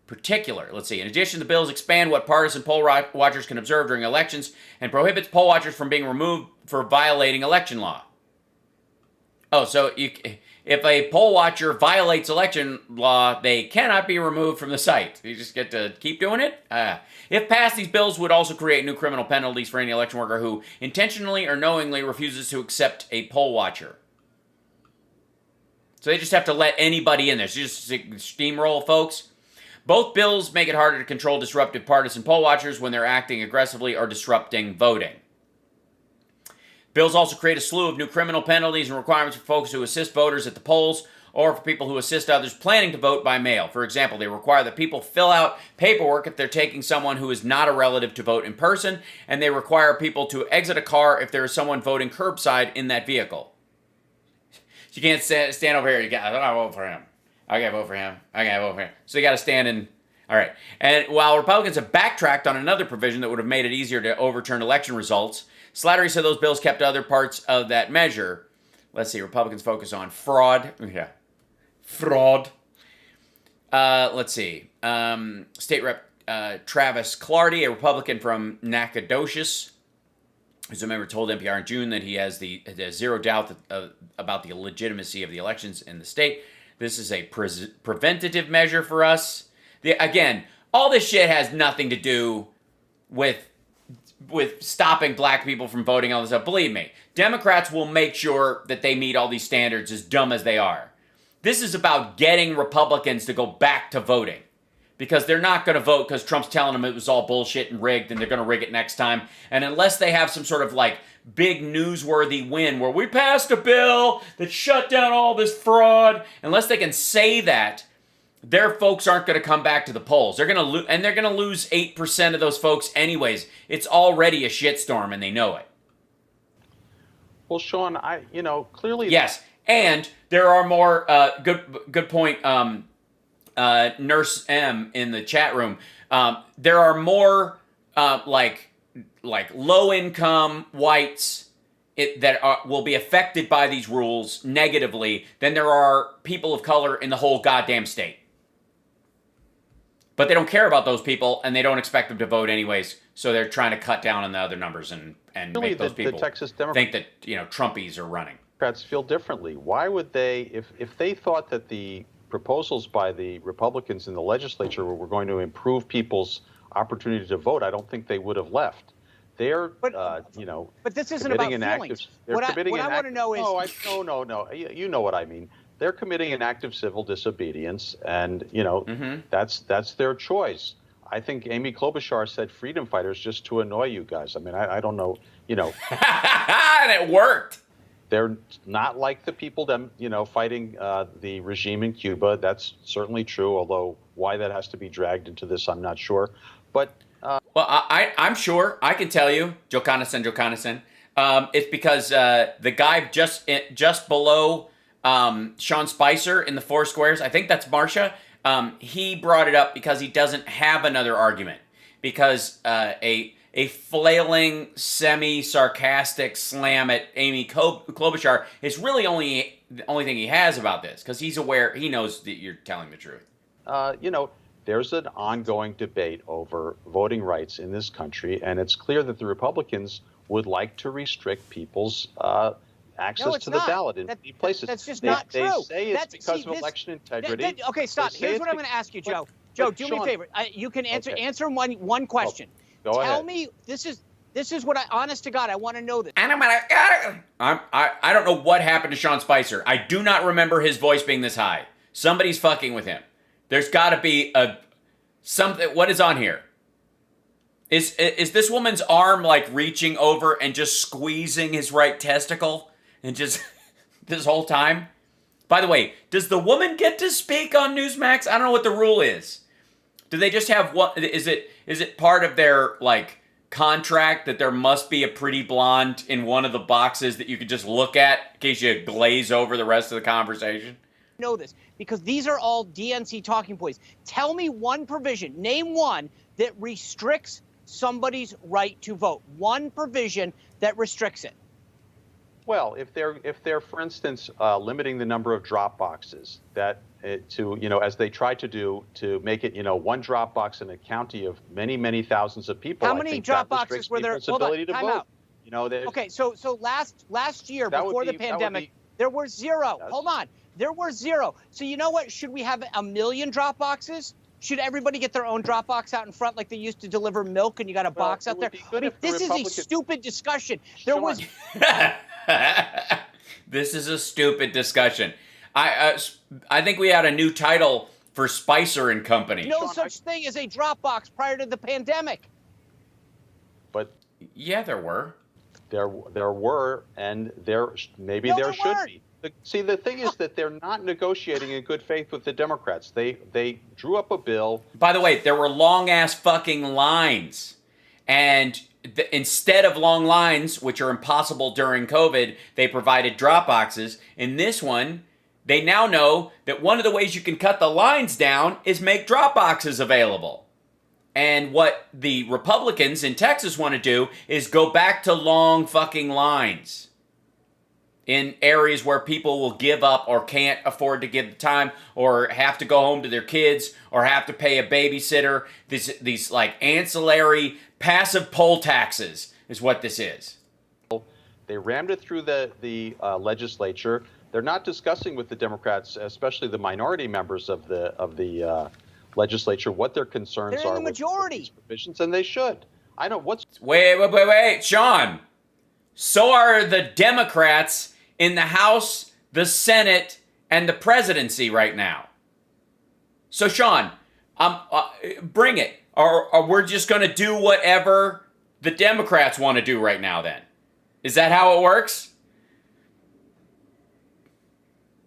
Speaker 1: particular. Let's see. In addition, the bills expand what partisan poll watchers can observe during elections and prohibits poll watchers from being removed for violating election law. Oh, so if a poll watcher violates election law, they cannot be removed from the site. You just get to keep doing it? If passed, these bills would also create new criminal penalties for any election worker who intentionally or knowingly refuses to accept a poll watcher. So they just have to let anybody in there. So just steamroll, folks. Both bills make it harder to control disruptive partisan poll watchers when they're acting aggressively or disrupting voting. Bills also create a slew of new criminal penalties and requirements for folks who assist voters at the polls or for people who assist others planning to vote by mail. For example, they require that people fill out paperwork if they're taking someone who is not a relative to vote in person, and they require people to exit a car if there is someone voting curbside in that vehicle. You can't stand over here. I gotta vote for him. I gotta vote for him. I gotta vote for him. So you gotta stand in. All right. And while Republicans have backtracked on another provision that would have made it easier to overturn election results, Slattery said those bills kept other parts of that measure. Let's see. Republicans focus on fraud. Yeah. Fraud. Let's see. State Rep Travis Clardy, a Republican from Nacogdoches, who's a member, told NPR in June that he has zero doubt about the legitimacy of the elections in the state. This is a preventative measure for us. Again, all this shit has nothing to do with stopping black people from voting on this stuff. Believe me, Democrats will make sure that they meet all these standards, as dumb as they are. This is about getting Republicans to go back to voting, because they're not going to vote because Trump's telling them it was all bullshit and rigged, and they're going to rig it next time. And unless they have some sort of big newsworthy win where we passed a bill that shut down all this fraud, unless they can say that, their folks aren't going to come back to the polls. They're going to they're going to lose 8% of those folks anyways. It's already a shitstorm, and they know it.
Speaker 10: Well, Sean, clearly.
Speaker 1: Yes, and there are more. Good point. Nurse M in the chat room. There are more low income whites that will be affected by these rules negatively than there are people of color in the whole goddamn state. But they don't care about those people, and they don't expect them to vote anyways. So they're trying to cut down on the other numbers and
Speaker 10: Really,
Speaker 1: make those
Speaker 10: the
Speaker 1: people
Speaker 10: Texas
Speaker 1: think that Trumpies are running.
Speaker 10: Democrats feel differently. Why would they, if they thought that the proposals by the Republicans in the legislature were going to improve people's opportunity to vote, I don't think they would have left. They're,
Speaker 7: But this isn't about feelings. What I want to know is...
Speaker 10: No. You know what I mean. They're committing an act of civil disobedience, and, that's their choice. I think Amy Klobuchar said freedom fighters just to annoy you guys. I mean, I don't know,
Speaker 1: And it worked.
Speaker 10: They're not like the people fighting the regime in Cuba. That's certainly true, although why that has to be dragged into this, I'm not sure. But
Speaker 1: well, I'm sure. I can tell you, Joe Conason. It's because the guy just below Sean Spicer in the Four Squares, I think that's Marsha, he brought it up because he doesn't have another argument. Because a flailing, semi-sarcastic slam at Amy Klobuchar is really the only thing he has about this, because he's aware, he knows that you're telling the truth.
Speaker 10: There's an ongoing debate over voting rights in this country, and it's clear that the Republicans would like to restrict people's access to the ballot in many places.
Speaker 7: That's just not true.
Speaker 10: They say it's because of election integrity.
Speaker 7: Okay, stop. Here's what I'm going to ask you, Joe. Joe, do me a favor. You can answer one question.
Speaker 10: Go ahead.
Speaker 7: Tell me, this is what honest to God, I want to know this.
Speaker 1: And I don't know what happened to Sean Spicer. I do not remember his voice being this high. Somebody's fucking with him. There's got to be something. What is on here? Is this woman's arm like reaching over and just squeezing his right testicle and just this whole time? By the way, does the woman get to speak on Newsmax? I don't know what the rule is. Do they just have what? Is it part of their contract that there must be a pretty blonde in one of the boxes that you could just look at in case you glaze over the rest of the conversation?
Speaker 7: Know this because these are all DNC talking points. Tell me one provision, name one that restricts somebody's right to vote. One provision that restricts it.
Speaker 10: Well, if they're for instance limiting the number of drop boxes as they try to do to make it one drop box in a county of many thousands of people.
Speaker 7: How many drop boxes were there? Hold on, time out. Okay, so last year before the pandemic, there were zero. Yes. Hold on. There were zero. So you know what? Should we have 1 million drop boxes? Should everybody get their own drop box out in front like they used to deliver milk and you got a box out there? I mean, this is a stupid discussion. There was...
Speaker 1: This is a stupid discussion. I think we had a new title for Spicer and Company.
Speaker 7: No such thing as a drop box prior to the pandemic.
Speaker 10: But...
Speaker 1: Yeah, there were.
Speaker 10: There were, and there should be. See, the thing is that they're not negotiating in good faith with the Democrats. They drew up a bill.
Speaker 1: By the way, there were long-ass fucking lines. And instead of long lines, which are impossible during COVID, they provided drop boxes. In this one, they now know that one of the ways you can cut the lines down is make drop boxes available. And what the Republicans in Texas want to do is go back to long fucking lines in areas where people will give up or can't afford to give the time or have to go home to their kids or have to pay a babysitter. These like ancillary passive poll taxes is what this is.
Speaker 10: They rammed it through the legislature. They're not discussing with the Democrats, especially the minority members of the legislature, what their concerns are with these provisions, and they should. I know what's...
Speaker 1: Wait, Sean. So are the Democrats in the House, the Senate, and the presidency right now. So, Sean, bring it. Or we're just going to do whatever the Democrats want to do right now then. Is that how it works?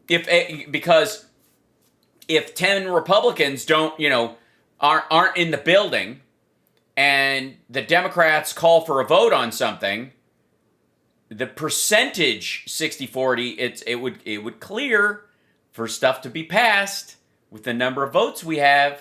Speaker 1: Because if 10 Republicans aren't in the building and the Democrats call for a vote on something, the percentage 60-40, it would clear for stuff to be passed with the number of votes we have.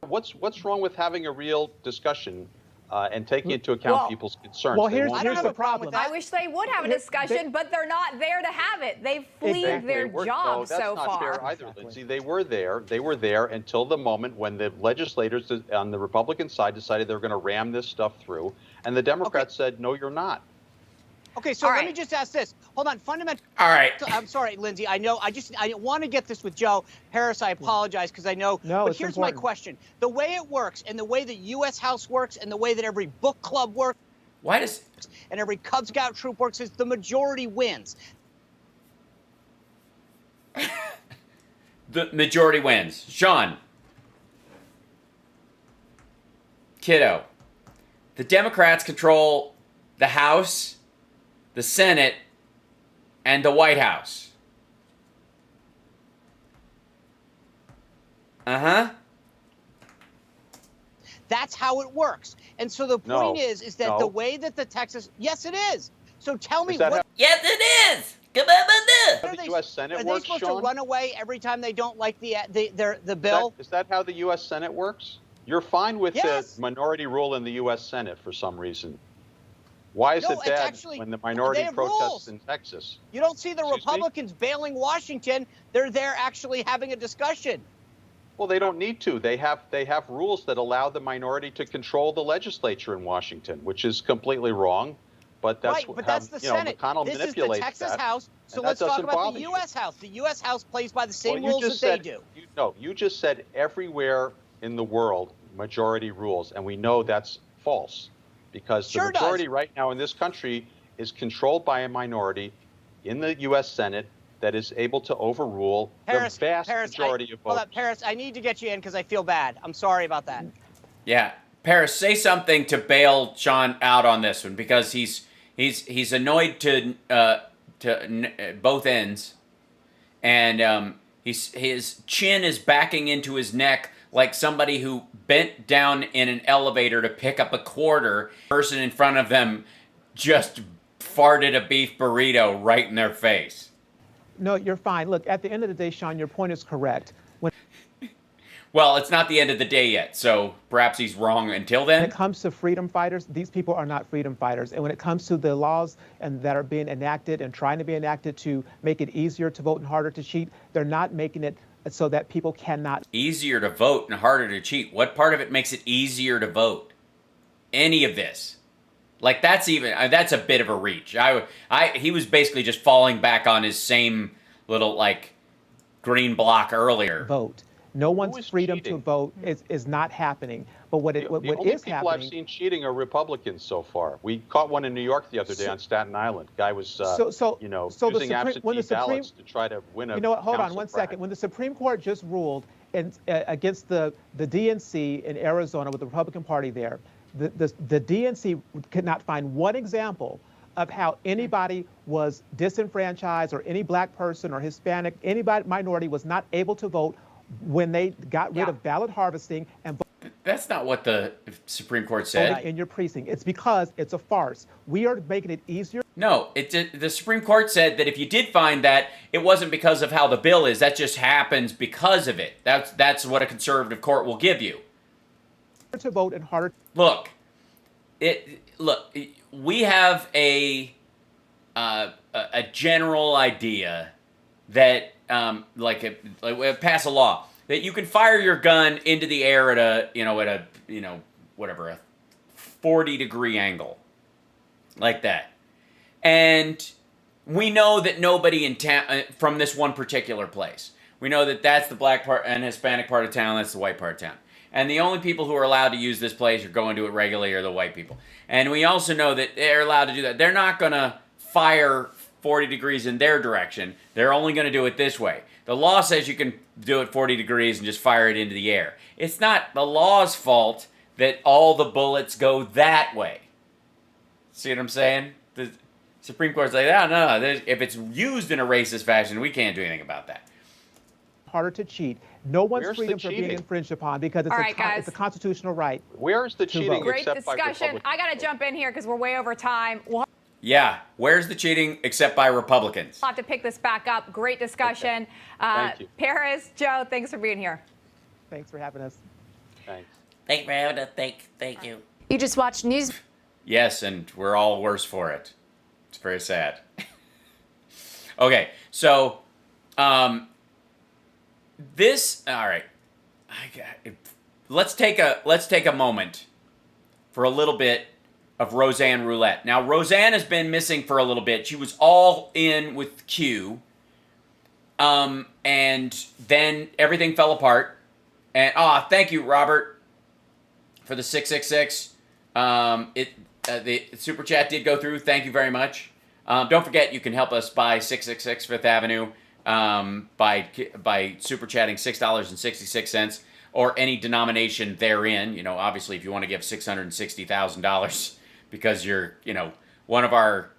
Speaker 10: What's wrong with having a real discussion and taking into account people's concerns.
Speaker 9: Well, here's the problem.
Speaker 11: I wish they would have a discussion, but they're not there to have it. They've fled their jobs so far.
Speaker 10: That's not fair either, Lindsay. They were there until the moment when the legislators on the Republican side decided they were going to ram this stuff through, and the Democrats said, no, you're not.
Speaker 7: Okay, so let me just ask this. Hold on, fundamental.
Speaker 1: All right.
Speaker 7: I'm sorry, Lindsay. I want to get this with Joe. Paris, I apologize because I know.
Speaker 9: No,
Speaker 7: but here's my question. The way it works and the way the U.S. House works and the way that every book club works and every Cub Scout troop works is the majority wins.
Speaker 1: The majority wins. Sean. Kiddo. The Democrats control the House, the Senate, and the White House. Uh-huh.
Speaker 7: That's how it works. And so the point is that the way that the Texas, yes, it is. So tell me what.
Speaker 1: Yes, it is.
Speaker 10: How the U.S. Senate
Speaker 7: are
Speaker 10: works,
Speaker 7: they supposed
Speaker 10: Sean?
Speaker 7: to run away every time they don't like the bill?
Speaker 10: Is that how the U.S. Senate works? You're fine with the minority rule in the U.S. Senate for some reason. Why is it bad when the minority protests in Texas?
Speaker 7: You don't see the Republicans bailing Washington. They're there actually having a discussion.
Speaker 10: Well, they don't need to. They have rules that allow the minority to control the legislature in Washington, which is completely wrong. But that's
Speaker 7: that's the Senate.
Speaker 10: McConnell
Speaker 7: this is
Speaker 10: manipulates
Speaker 7: the Texas
Speaker 10: that,
Speaker 7: House. So
Speaker 10: and
Speaker 7: let's
Speaker 10: that
Speaker 7: talk
Speaker 10: doesn't
Speaker 7: about the
Speaker 10: bother
Speaker 7: U.S. House. The U.S. House plays by the same
Speaker 10: Well,
Speaker 7: rules that they do.
Speaker 10: You just said everywhere in the world majority rules, and we know that's false because the majority right now in this country is controlled by a minority in the U.S. Senate that is able to overrule the vast majority of votes.
Speaker 7: Hold up, Paris, I need to get you in because I feel bad. I'm sorry about that.
Speaker 1: Yeah. Paris, say something to bail Sean out on this one because he's annoyed to both ends, and his chin is backing into his neck like somebody who bent down in an elevator to pick up a quarter. The person in front of them just farted a beef burrito right in their face.
Speaker 9: No, you're fine. Look, at the end of the day, Sean, your point is correct.
Speaker 1: Well, it's not the end of the day yet, so perhaps he's wrong until then.
Speaker 9: When it comes to freedom fighters, these people are not freedom fighters. And when it comes to the laws that are being enacted and trying to be enacted to make it easier to vote and harder to cheat, they're not making it so that people cannot.
Speaker 1: Easier to vote and harder to cheat. What part of it makes it easier to vote? Any of this? Like that's a bit of a reach. He was basically just falling back on his same little green block earlier.
Speaker 9: Vote. No one's freedom to vote is not happening. But what is
Speaker 10: happening? The only people I've seen cheating are Republicans so far. We caught one in New York the other day on Staten Island. Guy was, using absentee ballots to try to win a.
Speaker 9: You know what? Hold on one second. When the Supreme Court just ruled against the DNC in Arizona with the Republican Party there, the DNC could not find one example of how anybody was disenfranchised or any black person or Hispanic, anybody minority was not able to vote when they got rid of ballot harvesting and.
Speaker 1: That's not what the Supreme Court said.
Speaker 9: In your precinct. It's because it's a farce. We are making it easier.
Speaker 1: No, the Supreme Court said that if you did find that, it wasn't because of how the bill is. That just happens because of it. That's what a conservative court will give you.
Speaker 9: To vote and harder.
Speaker 1: Look, we have a general idea that pass a law that you can fire your gun into the air at a 40-degree angle, like that. And we know that nobody in town from this one particular place. We know that that's the black part and Hispanic part of town. That's the white part of town. And the only people who are allowed to use this place or go into it regularly are the white people. And we also know that they're allowed to do that. They're not going to fire 40 degrees in their direction. They're only going to do it this way. The law says you can do it 40 degrees and just fire it into the air. It's not the law's fault that all the bullets go that way. See what I'm saying? The Supreme Court's like, no. If it's used in a racist fashion, we can't do anything about that.
Speaker 9: Harder to cheat. No one's freedom from being infringed upon because it's a constitutional right.
Speaker 10: Where's the cheating?
Speaker 11: Great discussion. I got to jump in here because we're way over time.
Speaker 1: Yeah, where's the cheating except by Republicans?
Speaker 11: I'll have to pick this back up. Great discussion.
Speaker 10: Okay. Thank you.
Speaker 11: Paris, Joe, thanks for being here.
Speaker 9: Thanks for having us.
Speaker 10: Thanks.
Speaker 1: Thanks for having us. Thank you.
Speaker 11: You just watched news.
Speaker 1: Yes, and we're all worse for it. It's very sad. Okay, so this. All right, let's take a moment for a little bit of Roseanne Roulette. Now, Roseanne has been missing for a little bit. She was all in with Q, and then everything fell apart. And thank you, Robert, for the 666. The super chat did go through. Thank you very much. Don't forget, you can help us buy 666 Fifth Avenue by super chatting $6.66 or any denomination therein. You know, obviously, if you want to give $660,000 because you're, one of our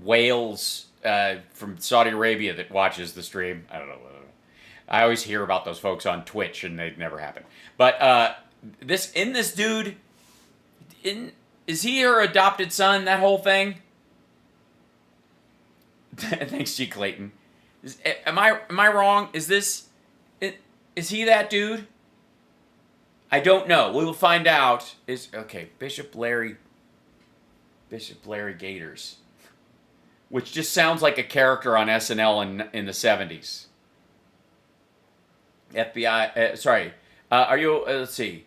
Speaker 1: whales from Saudi Arabia that watches the stream. I don't know. I always hear about those folks on Twitch, and they never happen. But this dude, is he her adopted son? That whole thing. Thanks, G. Clayton. Am I wrong? Is he that dude? I don't know. We will find out. Bishop Larry Gators, which just sounds like a character on SNL in the 70s. FBI. Are you? Let's see.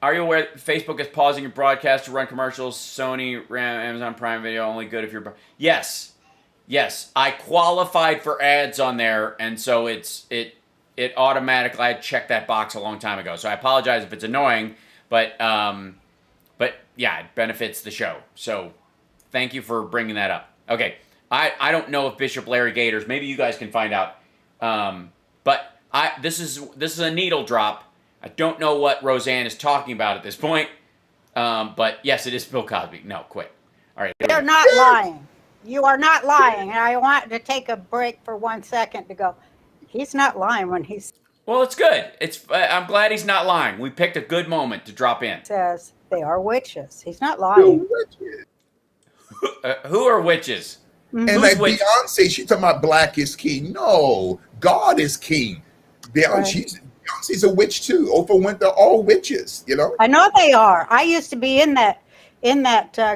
Speaker 1: Are you aware that Facebook is pausing your broadcast to run commercials? Sony, RAM, Amazon Prime Video only good if you're. Yes. I qualified for ads on there, and so it automatically. I checked that box a long time ago, so I apologize if it's annoying, but yeah, it benefits the show. So thank you for bringing that up. Okay, I don't know if Bishop Larry Gators. Maybe you guys can find out. But this is a needle drop. I don't know what Roseanne is talking about at this point. But yes, it is Bill Cosby. No, quit. All right.
Speaker 12: You're not lying. You are not lying. And I want to take a break for 1 second to go. He's not lying when he's.
Speaker 1: Well, it's good. I'm glad he's not lying. We picked a good moment to drop in.
Speaker 12: Says they are witches. He's not lying.
Speaker 1: Who are witches?
Speaker 13: Mm-hmm. And like Beyonce, she's talking about black is king. No, God is king. Beyonce's a witch too. Oprah Winfrey, all witches.
Speaker 12: I know they are. I used to be in that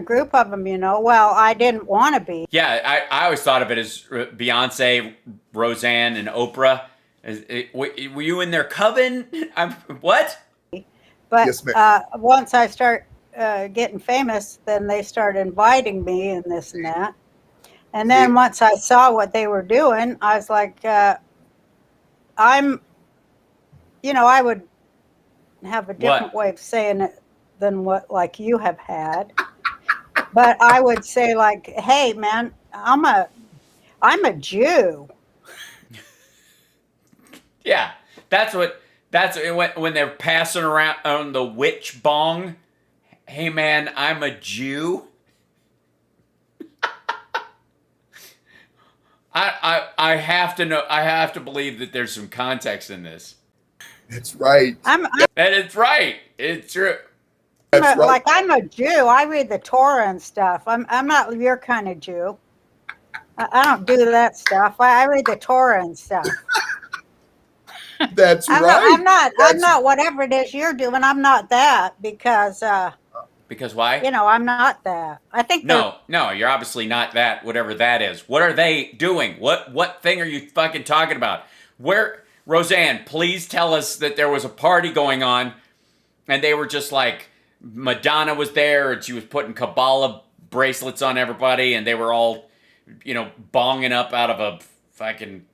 Speaker 12: group of them. Well, I didn't want to be.
Speaker 1: Yeah, I always thought of it as Beyonce, Roseanne, and Oprah. Were you in their coven? What?
Speaker 12: But yes, once I start getting famous, then they start inviting me and this and that. And then once I saw what they were doing, I was like, I would have a different way of saying it than what like you have had. But I would say like, hey man, I'm a Jew.
Speaker 1: Yeah, that's when they're passing around on the witch bong. Hey man, I'm a Jew. I have to know. I have to believe that there's some context in this.
Speaker 13: That's right.
Speaker 1: It's right. It's true.
Speaker 12: Like I'm a Jew. I read the Torah and stuff. I'm not your kind of Jew. I don't do that stuff. I read the Torah and stuff.
Speaker 13: That's right.
Speaker 12: I'm not whatever it is you're doing. I'm not that because.
Speaker 1: Because why?
Speaker 12: I'm not that. I think
Speaker 1: No, you're obviously not that, whatever that is. What are they doing? What thing are you fucking talking about? Roseanne, please tell us that there was a party going on and they were just like, Madonna was there and she was putting Kabbalah bracelets on everybody and they were all, bonging up out of a fucking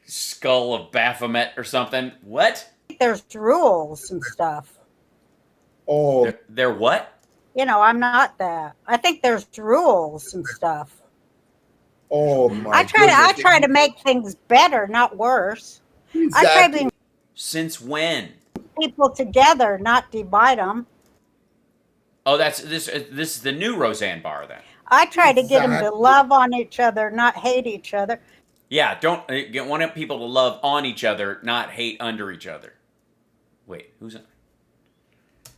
Speaker 1: skull of Baphomet or something. What?
Speaker 12: There's rules and stuff.
Speaker 13: Oh,
Speaker 1: they're what?
Speaker 12: I'm not that. I think there's rules and stuff.
Speaker 13: Oh my!
Speaker 12: I try to make things better, not worse.
Speaker 13: Exactly.
Speaker 12: I try to bring
Speaker 1: Since when?
Speaker 12: People together, not divide them.
Speaker 1: Oh, this is the new Roseanne bar then.
Speaker 12: I try to get them to love on each other, not hate each other.
Speaker 1: Yeah, want people to love on each other, not hate under each other. Wait, who's that?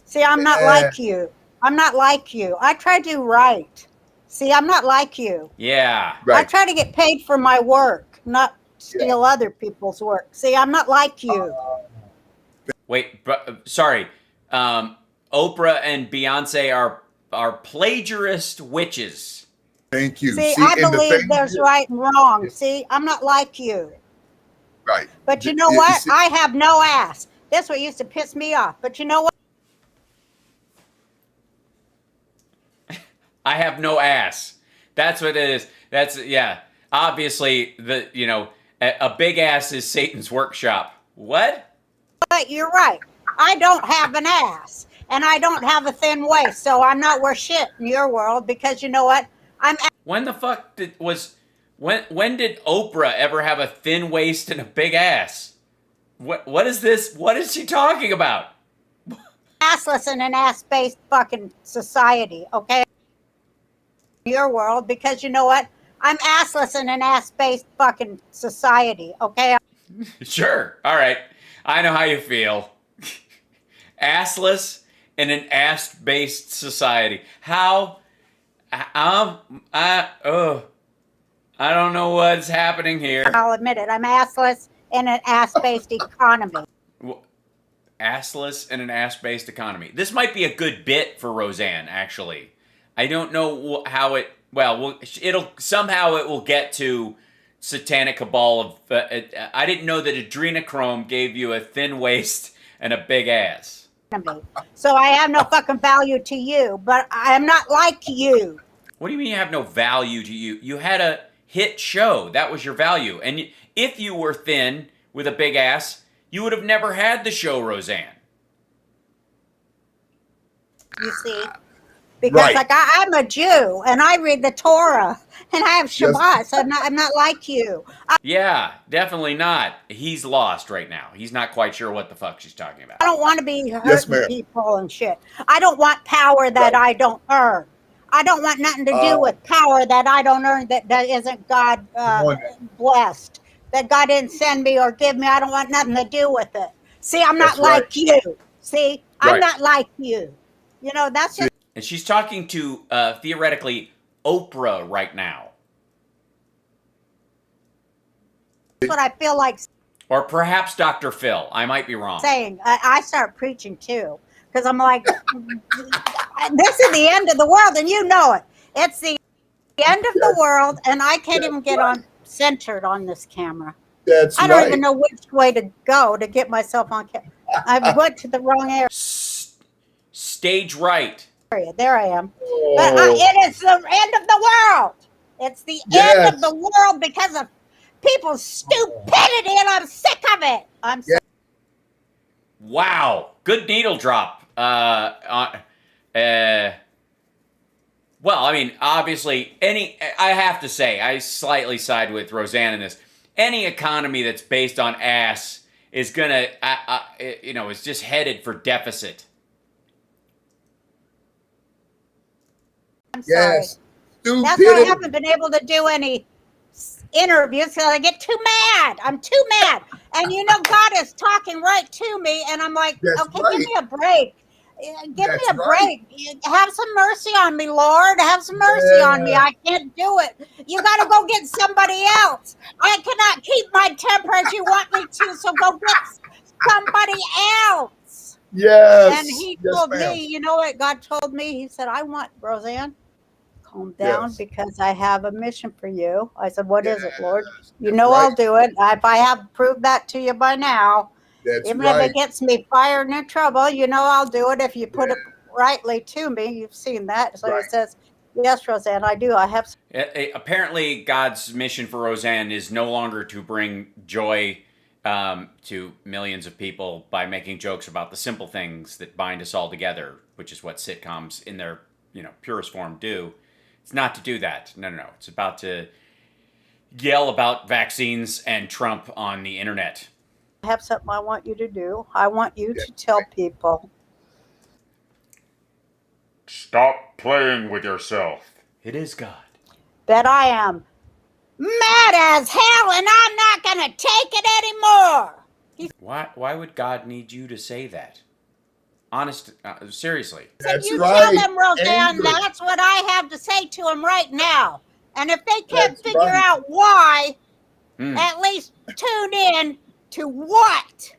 Speaker 12: See, I'm not like you. I'm not like you. I try to do right. See, I'm not like you.
Speaker 1: Yeah.
Speaker 12: Right. I try to get paid for my work, not steal other people's work. See, I'm not like you.
Speaker 1: Wait, sorry. Oprah and Beyonce are plagiarist witches.
Speaker 13: Thank you.
Speaker 12: See, I believe there's right and wrong. See, I'm not like you.
Speaker 13: Right.
Speaker 12: But you know what? I have no ass. That's what used to piss me off. But you know what?
Speaker 1: I have no ass. That's what it is. That's, yeah. Obviously, a big ass is Satan's workshop. What?
Speaker 12: But you're right. I don't have an ass. And I don't have a thin waist. So I'm not worth shit in your world because you know what?
Speaker 1: When the fuck when did Oprah ever have a thin waist and a big ass? What is this? What is she talking about?
Speaker 12: Assless in an ass-based fucking society, okay? Your world, because you know what? I'm assless in an ass-based fucking society, okay?
Speaker 1: Sure. All right. I know how you feel. Assless in an ass-based society. How? I don't know what's happening here.
Speaker 12: I'll admit it. I'm assless in an ass-based economy.
Speaker 1: Assless in an ass-based economy. This might be a good bit for Roseanne, actually. I don't know how it. Well, it will get to satanic cabal of. I didn't know that adrenochrome gave you a thin waist and a big ass.
Speaker 12: So I have no fucking value to you, but I am not like you.
Speaker 1: What do you mean you have no value to you? You had a hit show. That was your value. And if you were thin with a big ass, you would have never had the show, Roseanne.
Speaker 12: You see? Because I'm a Jew and I read the Torah and I have Shabbat. Yes. So I'm not like you.
Speaker 1: Yeah, definitely not. He's lost right now. He's not quite sure what the fuck she's talking about.
Speaker 12: I don't want to be hurting people and shit. I don't want power that I don't earn. I don't want nothing to do with power that I don't earn that isn't God blessed. That God didn't send me or give me. I don't want nothing to do with it. See, I'm not like you. See, I'm not like you. You know, that's just.
Speaker 1: And she's talking to, theoretically, Oprah right now.
Speaker 12: That's what I feel like.
Speaker 1: Or perhaps Dr. Phil. I might be wrong.
Speaker 12: Saying, I start preaching too. Because I'm like, this is the end of the world, and you know it. It's the end of the world, and I can't even get centered on this camera. I don't even know which way to go to get myself on camera. I went to the wrong area.
Speaker 1: Stage right.
Speaker 12: There I am. Oh. But it is the end of the world. It's the end of the world because of people's stupidity, and I'm sick of it. I'm sick.
Speaker 1: Wow. Good needle drop. Well, I mean, obviously, I have to say, I slightly side with Roseanne in this. Any economy that's based on ass is gonna, is just headed for deficit.
Speaker 12: I'm sorry. Yes. That's why I haven't been able to do any interviews because I get too mad. I'm too mad. And God is talking right to me. And I'm like, give me a break. Give me a break. Have some mercy on me, Lord. Have some mercy on me. I can't do it. You got to go get somebody else. I cannot keep my temper as you want me to. So go get somebody else.
Speaker 13: Yes.
Speaker 12: And he told me, you know what God told me? He said, I want Roseanne. Calm down because I have a mission for you. I said, what is it, Lord? You know I'll do it. If I have proved that to you by now, even if it gets me fired and in trouble, I'll do it if you put it rightly to me. You've seen that. So he says, yes, Roseanne, I do. I have.
Speaker 1: Apparently, God's mission for Roseanne is no longer to bring joy to millions of people by making jokes about the simple things that bind us all together, which is what sitcoms in their purest form do. It's not to do that. No. It's about to yell about vaccines and Trump on the internet.
Speaker 12: I have something I want you to do. I want you to tell people.
Speaker 1: Stop playing with yourself. It is God.
Speaker 12: That I am mad as hell and I'm not going to take it anymore.
Speaker 1: Why would God need you to say that? Honest, seriously.
Speaker 12: So you tell them, Roseanne, that's what I have to say to them right now. And if they can't figure out why, at least tune in to what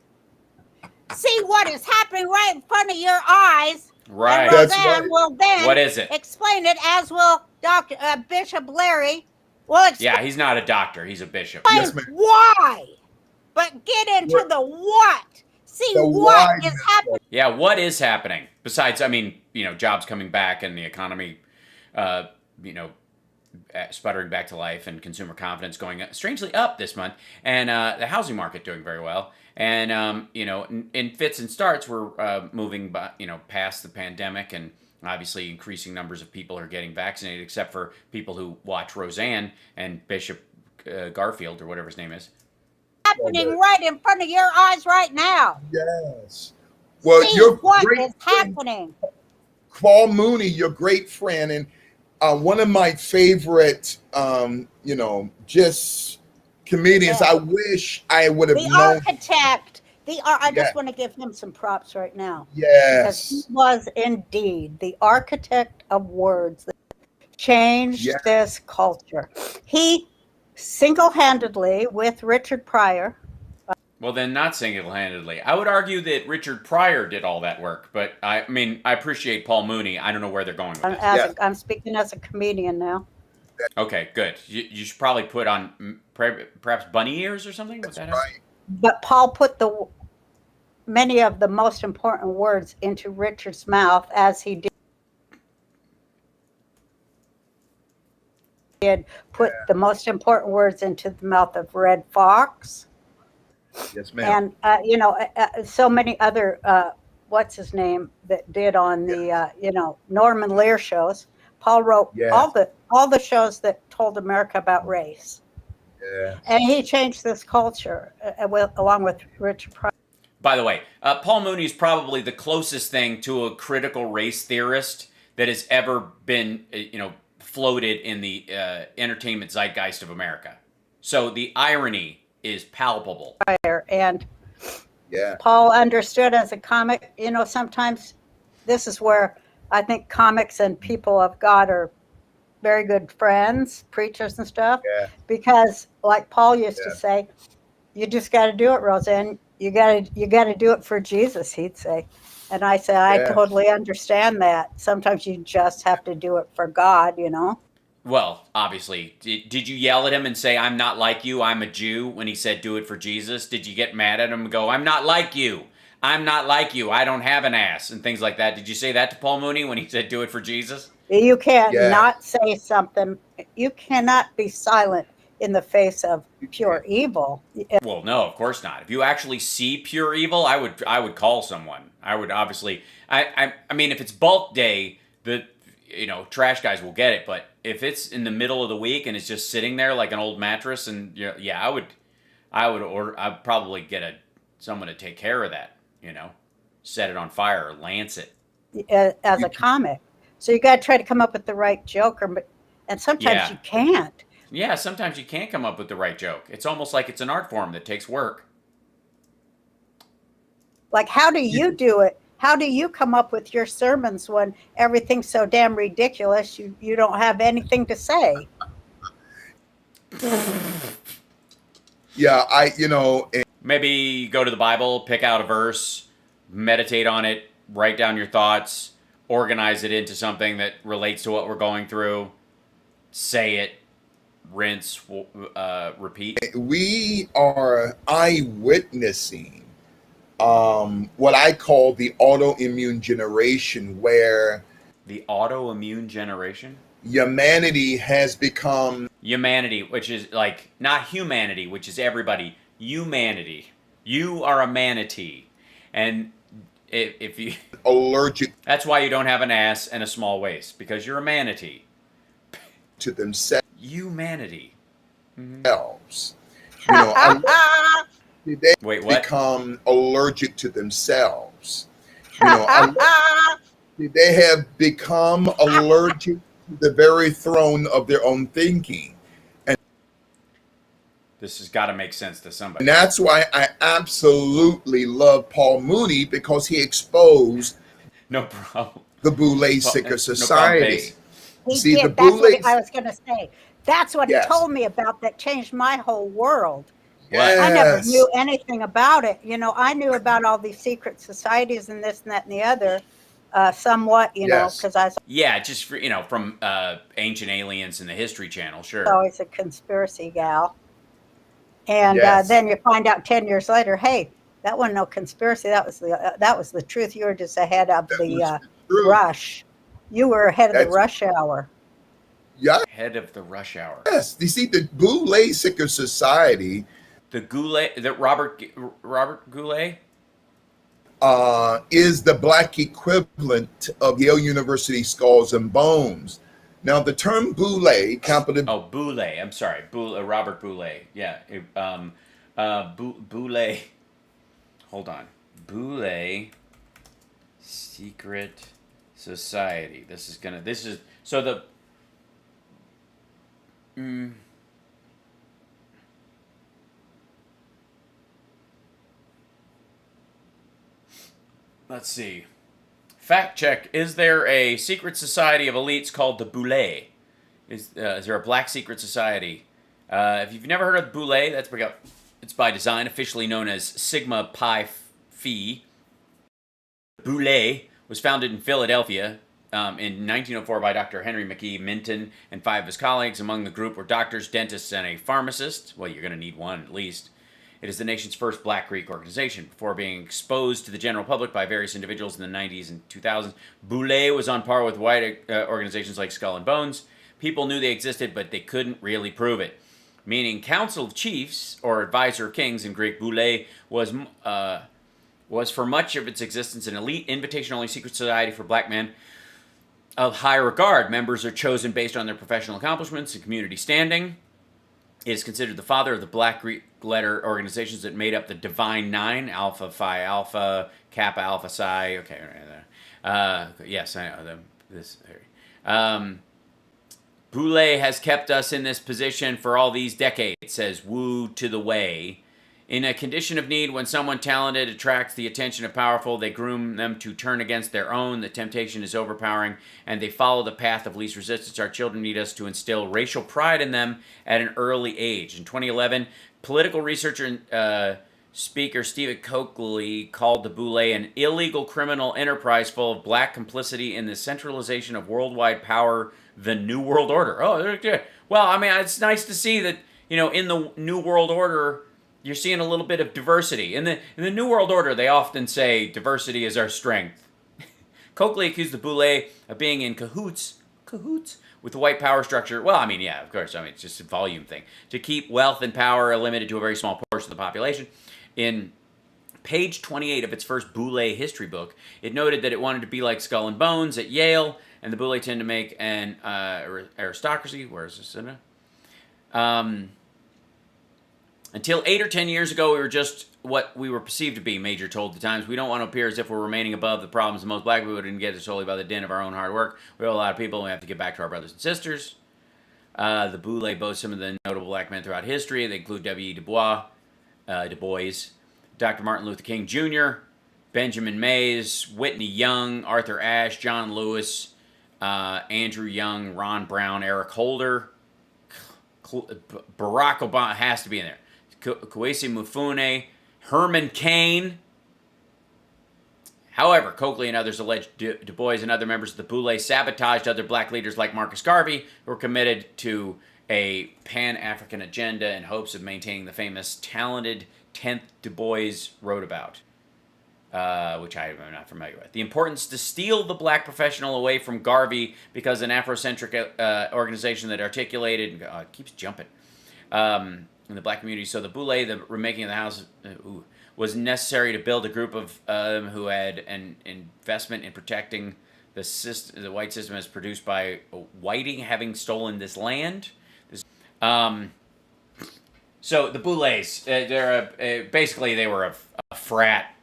Speaker 12: see what is happening right in front of your eyes.
Speaker 1: Right.
Speaker 12: And Roseanne will then
Speaker 1: what is it?
Speaker 12: explain it, as will Dr. Bishop Larry.
Speaker 1: Yeah, he's not a doctor. He's a bishop.
Speaker 12: Yes, why? But get into the what. See what is happening.
Speaker 1: Yeah, what is happening? Besides, I mean, jobs coming back and the economy, sputtering back to life, and consumer confidence going strangely up this month, and the housing market doing very well. And, in fits and starts, we're moving past the pandemic, and obviously increasing numbers of people are getting vaccinated, except for people who watch Roseanne and Bishop Garfield, or whatever his name is.
Speaker 12: Happening right in front of your eyes right now.
Speaker 13: Yes. Well,
Speaker 12: what is happening?
Speaker 13: Paul Mooney, your great friend, and one of my favorite, just comedians. I wish I would have known.
Speaker 12: Architect. I just want to give him some props right now.
Speaker 13: Yes.
Speaker 12: Because he was indeed the architect of words that changed this culture. He single-handedly, with Richard Pryor.
Speaker 1: Well, then not single-handedly. I would argue that Richard Pryor did all that work, but I appreciate Paul Mooney. I don't know where they're going with this.
Speaker 12: I'm speaking as a comedian now.
Speaker 1: Okay, good. You should probably put on perhaps bunny ears or something.
Speaker 13: That's right.
Speaker 12: But Paul put many of the most important words into Richard's mouth, as he did put the most important words into the mouth of Red Fox.
Speaker 13: Yes, ma'am.
Speaker 12: And so many other what's his name that did on the Norman Lear shows. Paul wrote all the shows that told America about race.
Speaker 13: Yeah.
Speaker 12: And he changed this culture along with Richard Pryor.
Speaker 1: By the way, Paul Mooney is probably the closest thing to a critical race theorist that has ever been, floated in the entertainment zeitgeist of America. So the irony is palpable.
Speaker 12: And Paul understood as a comic, sometimes this is where I think comics and people of God are very good friends, preachers and stuff, because like Paul used to say, you just got to do it, Roseanne. You got to do it for Jesus, he'd say. And I say, I totally understand that. Sometimes you just have to do it for God,
Speaker 1: Well, obviously. Did you yell at him and say, I'm not like you, I'm a Jew, when he said do it for Jesus? Did you get mad at him and go, I'm not like you, I don't have an ass, and things like that? Did you say that to Paul Mooney when he said do it for Jesus?
Speaker 12: You can't not say something. You cannot be silent in the face of pure evil.
Speaker 1: Well, no, of course not. If you actually see pure evil, I would call someone. I would obviously. I mean, if it's bulk day, the trash guys will get it. But if it's in the middle of the week and it's just sitting there like an old mattress, and I'd probably get someone to take care of that. Set it on fire or lance it.
Speaker 12: As a comic, so you got to try to come up with the right joke, and sometimes you can't.
Speaker 1: Yeah, sometimes you can't come up with the right joke. It's almost like it's an art form that takes work.
Speaker 12: Like, how do you do it? How do you come up with your sermons when everything's so damn ridiculous you don't have anything to say?
Speaker 1: Maybe go to the Bible, pick out a verse, meditate on it, write down your thoughts, organize it into something that relates to what we're going through, say it, rinse, repeat.
Speaker 13: We are eyewitnessing what I call the autoimmune generation, where
Speaker 1: the autoimmune generation?
Speaker 13: Humanity has become
Speaker 1: humanity, which is like not humanity, which is everybody. Humanity. You are a manatee, and if you
Speaker 13: allergic,
Speaker 1: that's why you don't have an ass and a small waist, because you're a manatee.
Speaker 13: To themselves.
Speaker 1: Humanity.
Speaker 13: Themselves.
Speaker 1: Wait, what?
Speaker 13: Become allergic to themselves. They have become allergic to the very throne of their own thinking. And
Speaker 1: this has got to make sense to somebody.
Speaker 13: And that's why I absolutely love Paul Mooney, because he exposed
Speaker 1: no problem
Speaker 13: the Boule-Sicker Society.
Speaker 12: See, that's what I was going to say. That's what he told me about that changed my whole world.
Speaker 13: Yes.
Speaker 12: I never knew anything about it. You know, I knew about all these secret societies and this and that and the other, somewhat, you know, because I was
Speaker 1: just from Ancient Aliens and the History Channel, sure.
Speaker 12: always a conspiracy gal. And then you find out 10 years later, hey, that wasn't no conspiracy. That was the truth. You were just ahead of the rush. You were ahead of the rush hour.
Speaker 13: Yeah.
Speaker 1: Head of the rush hour.
Speaker 13: Yes. You see, the Boulay Secret Society.
Speaker 1: The Goulet, Robert Goulet?
Speaker 13: Is the black equivalent of Yale University Skulls and Bones. Now, the term Boulay, capital...
Speaker 1: Oh, Boulay. I'm sorry. Robert Boulay. Yeah. Boulay. Hold on. Boulay Secret Society. So the... Let's see. Fact check. Is there a secret society of elites called the Boulay? Is there a black secret society? If you've never heard of the Boulay, it's by design, officially known as Sigma Pi Phi. Boulay was founded in Philadelphia in 1904 by Dr. Henry McKee Minton and 5 of his colleagues. Among the group were doctors, dentists, and a pharmacist. Well, you're going to need one at least. It is the nation's first Black Greek organization. Before being exposed to the general public by various individuals in the 90s and 2000s, Boulay was on par with white organizations like Skull and Bones. People knew they existed, but they couldn't really prove it. Meaning Council of Chiefs, or Advisor of Kings in Greek, Boulay was for much of its existence an elite, invitation-only secret society for black men of high regard. Members are chosen based on their professional accomplishments and community standing. It is considered the father of the Black Greek letter organizations that made up the Divine Nine, Alpha Phi Alpha, Kappa Alpha Psi. Okay, yes, I know this. Boulay has kept us in this position for all these decades, says Wu to the Way. In a condition of need, when someone talented attracts the attention of powerful, they groom them to turn against their own. The temptation is overpowering, and they follow the path of least resistance. Our children need us to instill racial pride in them at an early age. In 2011, political researcher and speaker Stephen Coakley called the Boulay an illegal criminal enterprise full of black complicity in the centralization of worldwide power, the New World Order. Oh, well, I mean, it's nice to see that, in the New World Order, you're seeing a little bit of diversity. In the New World Order, they often say diversity is our strength. Coakley accused the Boulay of being in cahoots with the white power structure. Well, I mean, yeah, of course. I mean, it's just a volume thing. To keep wealth and power limited to a very small portion of the population. In page 28 of its first Boulay history book, it noted that it wanted to be like Skull and Bones at Yale, and the Boulay tend to make an aristocracy. Where is this? Until 8 or 10 years ago, we were just what we were perceived to be, Major told the Times. We don't want to appear as if we're remaining above the problems of most black people. We didn't get it solely by the dint of our own hard work. We owe a lot of people, and we have to get back to our brothers and sisters. The Boulay boasts some of the notable black men throughout history. They include W.E. Du Bois, Dr. Martin Luther King Jr., Benjamin Mays, Whitney Young, Arthur Ashe, John Lewis, Andrew Young, Ron Brown, Eric Holder. Barack Obama has to be in there. Kwesi Mufune, Herman Cain. However, Coakley and others allege Du Bois and other members of the Boulay sabotaged other black leaders like Marcus Garvey, who were committed to a Pan-African agenda in hopes of maintaining the famous talented 10th Du Bois wrote about, which I am not familiar with. The importance to steal the black professional away from Garvey because an Afrocentric organization that articulated, keeps jumping, in the black community. So the Boulay, the remaking of the house, was necessary to build a group of who had an investment in protecting the system, the white system as produced by whiting having stolen this land. So the Boulays, basically they were a frat,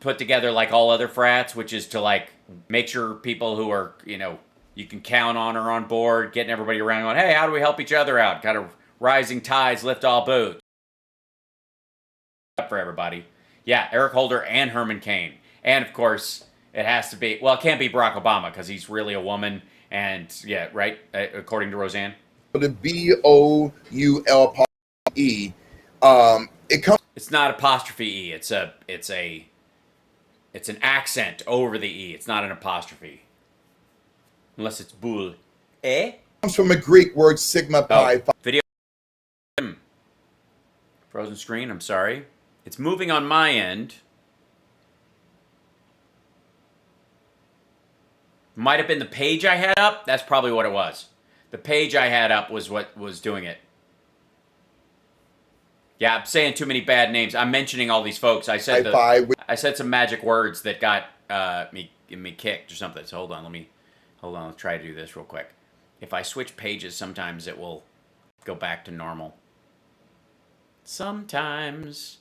Speaker 1: put together like all other frats, which is to make sure people who are, you can count on or on board, getting everybody around going, hey, how do we help each other out? Kind of rising tides lift all boats. For everybody. Yeah, Eric Holder and Herman Cain. And of course, it has to be, well, it can't be Barack Obama because he's really a woman. And yeah, right? According to Roseanne.
Speaker 13: the BOULE. It comes.
Speaker 1: It's not apostrophe E. It's an accent over the E. It's not an apostrophe. Unless it's boule.
Speaker 13: Comes from a Greek word sigma pi.
Speaker 1: Video. Frozen screen, I'm sorry. It's moving on my end. Might have been the page I had up. That's probably what it was. The page I had up was what was doing it. Yeah, I'm saying too many bad names. I'm mentioning all these folks. I said some magic words that got me kicked or something. So hold on, let's try to do this real quick. If I switch pages, sometimes it will go back to normal. Sometimes.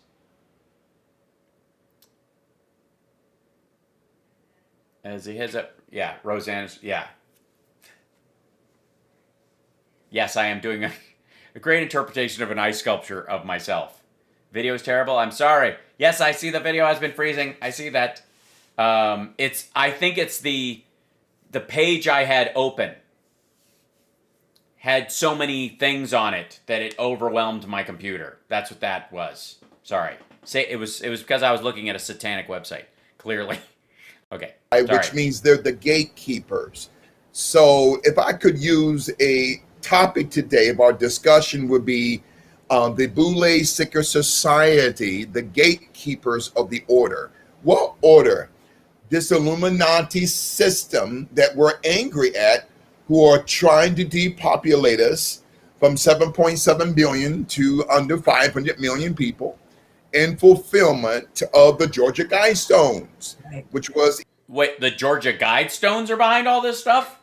Speaker 1: As he heads up, yeah, Roseanne's, yeah. Yes, I am doing a great interpretation of an ice sculpture of myself. Video is terrible. I'm sorry. Yes, I see the video has been freezing. I see that. I think it's the page I had open had so many things on it that it overwhelmed my computer. That's what that was. Sorry. It was because I was looking at a satanic website. Clearly. Okay.
Speaker 13: Which means they're the gatekeepers. So if I could use a topic today of our discussion would be the Boule Seeker Society, the gatekeepers of the order. What order? This Illuminati system that we're angry at, who are trying to depopulate us from 7.7 billion to under 500 million people in fulfillment of the Georgia Guidestones, which was...
Speaker 1: Wait, the Georgia Guidestones are behind all this stuff?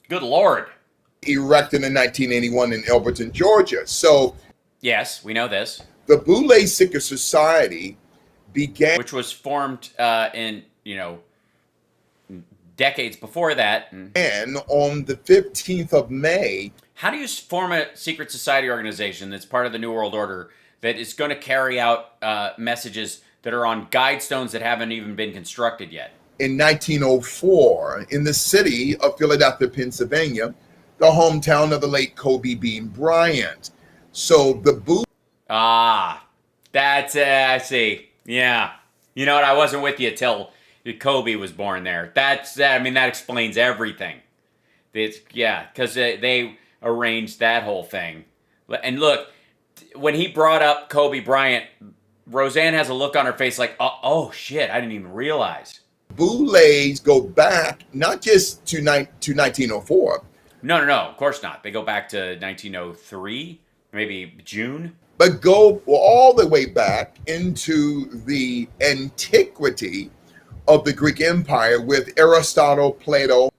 Speaker 1: Good Lord.
Speaker 13: Erected in 1981 in Elberton, Georgia. So...
Speaker 1: Yes, we know this.
Speaker 13: The Boule Seeker Society began...
Speaker 1: Which was formed in, decades before that.
Speaker 13: And on the 15th of May...
Speaker 1: How do you form a secret society organization that's part of the New World Order that is going to carry out messages that are on guidestones that haven't even been constructed yet?
Speaker 13: In 1904, in the city of Philadelphia, Pennsylvania, the hometown of the late Kobe Bean Bryant. So the Boule...
Speaker 1: That's I see. Yeah. You know what? I wasn't with you till Kobe was born there. That explains everything. Because they arranged that whole thing. And look, when he brought up Kobe Bryant, Roseanne has a look on her face like, oh shit, I didn't even realize.
Speaker 13: Boules go back not just to 1904.
Speaker 1: No, of course not. They go back to 1903, maybe June.
Speaker 13: But go all the way back into the antiquity of the Greek Empire with Aristotle, Plato,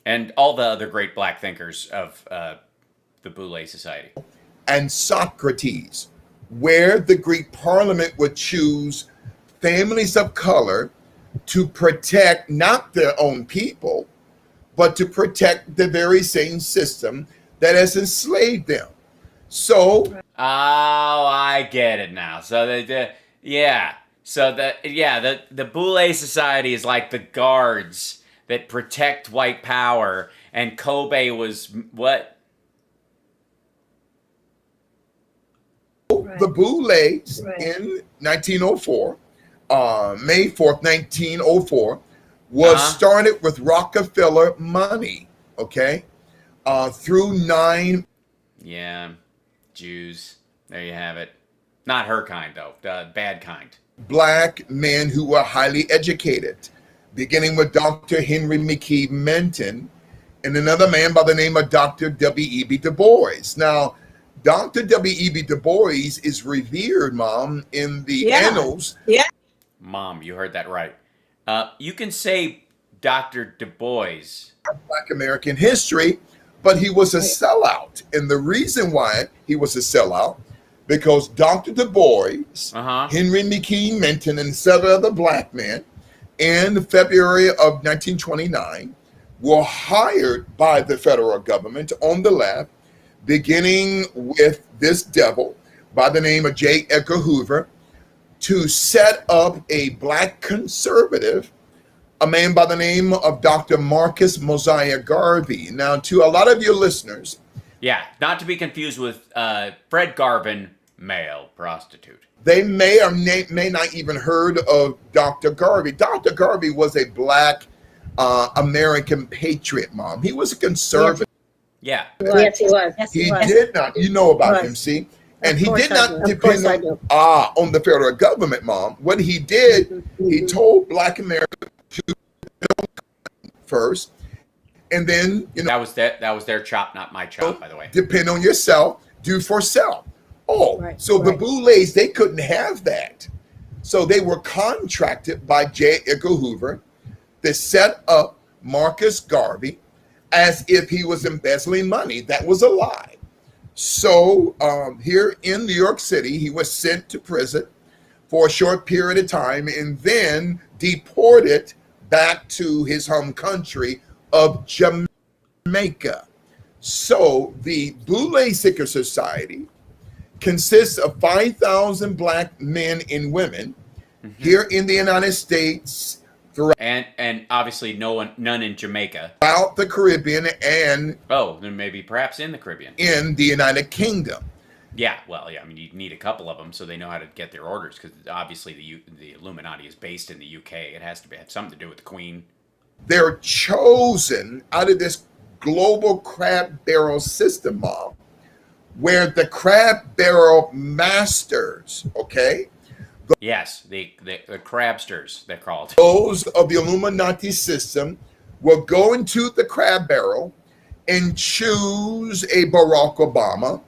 Speaker 1: and all the other great black thinkers of the Boule Society.
Speaker 13: And Socrates, where the Greek Parliament would choose families of color to protect not their own people, but to protect the very same system that has enslaved them. So,
Speaker 1: I get it now. So the Boule Society is like the guards that protect white power, and Kobe was what?
Speaker 13: The Boules in 1904, May 4th, 1904, was started with Rockefeller money, okay? Through 9...
Speaker 1: Yeah, Jews. There you have it. Not her kind, though. The bad kind.
Speaker 13: Black men who were highly educated, beginning with Dr. Henry McKee Menton and another man by the name of Dr. W.E.B. Du Bois. Now, Dr. W.E.B. Du Bois is revered, Mom, in the annals.
Speaker 5: Yeah.
Speaker 1: Mom, you heard that right. You can say Dr. Du Bois.
Speaker 13: Black American history, but he was a sellout. And the reason why he was a sellout, because Dr. Du Bois, Henry McKee Menton, and several other black men in February of 1929 were hired by the federal government on the left, beginning with this devil by the name of J. Edgar Hoover, to set up a black conservative, a man by the name of Dr. Marcus Mosiah Garvey. Now, to a lot of your listeners,
Speaker 1: Yeah, not to be confused with Fred Garvin, male prostitute.
Speaker 13: They may or may not even heard of Dr. Garvey. Dr. Garvey was a black American patriot, Mom. He was a conservative.
Speaker 1: Yeah.
Speaker 12: Yes, he was. Yes,
Speaker 13: he did not. You know about him, see? And he did not depend on the federal government, Mom. What he did, he told black Americans to first, and then, you know.
Speaker 1: That was their chop, not my chop, by the way.
Speaker 13: Depend on yourself, do for self. Oh, the Boulets, they couldn't have that. So they were contracted by J. Edgar Hoover to set up Marcus Garvey as if he was embezzling money. That was a lie. So here in New York City, he was sent to prison for a short period of time and then deported back to his home country of Jamaica. So the Boule Secret Society consists of 5,000 black men and women here in the United States,
Speaker 1: and obviously none in Jamaica,
Speaker 13: throughout the Caribbean, and
Speaker 1: then maybe perhaps in the Caribbean,
Speaker 13: in the United Kingdom.
Speaker 1: Yeah, well, yeah, I mean, you need a couple of them so they know how to get their orders, because obviously the Illuminati is based in the UK. It has to have something to do with the Queen.
Speaker 13: They're chosen out of this global crab barrel system, Mom, where the crab barrel masters, okay?
Speaker 1: Yes, the crabsters, they're called.
Speaker 13: Those of the Illuminati system will go into the crab barrel and choose a Barack Obama,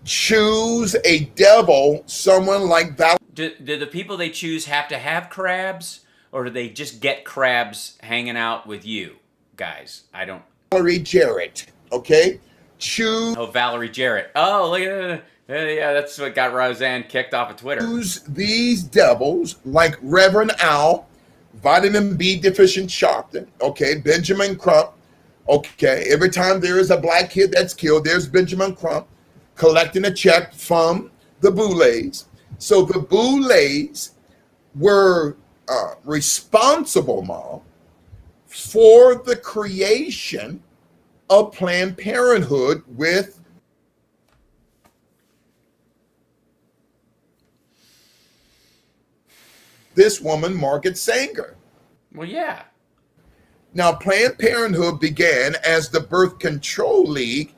Speaker 13: choose a devil, someone like that.
Speaker 1: Do the people they choose have to have crabs, or do they just get crabs hanging out with you guys? I don't.
Speaker 13: Valerie Jarrett, okay?
Speaker 1: Valerie Jarrett. Oh, look at that. Yeah, that's what got Roseanne kicked off of Twitter.
Speaker 13: Choose these devils like Reverend Al, vitamin B deficient Sharpton, okay? Benjamin Crump, okay? Every time there is a black kid that's killed, there's Benjamin Crump collecting a check from the Boulets. So the Boulets were responsible, Mom, for the creation of Planned Parenthood with this woman, Margaret Sanger.
Speaker 1: Well, yeah.
Speaker 13: Now, Planned Parenthood began as the Birth Control League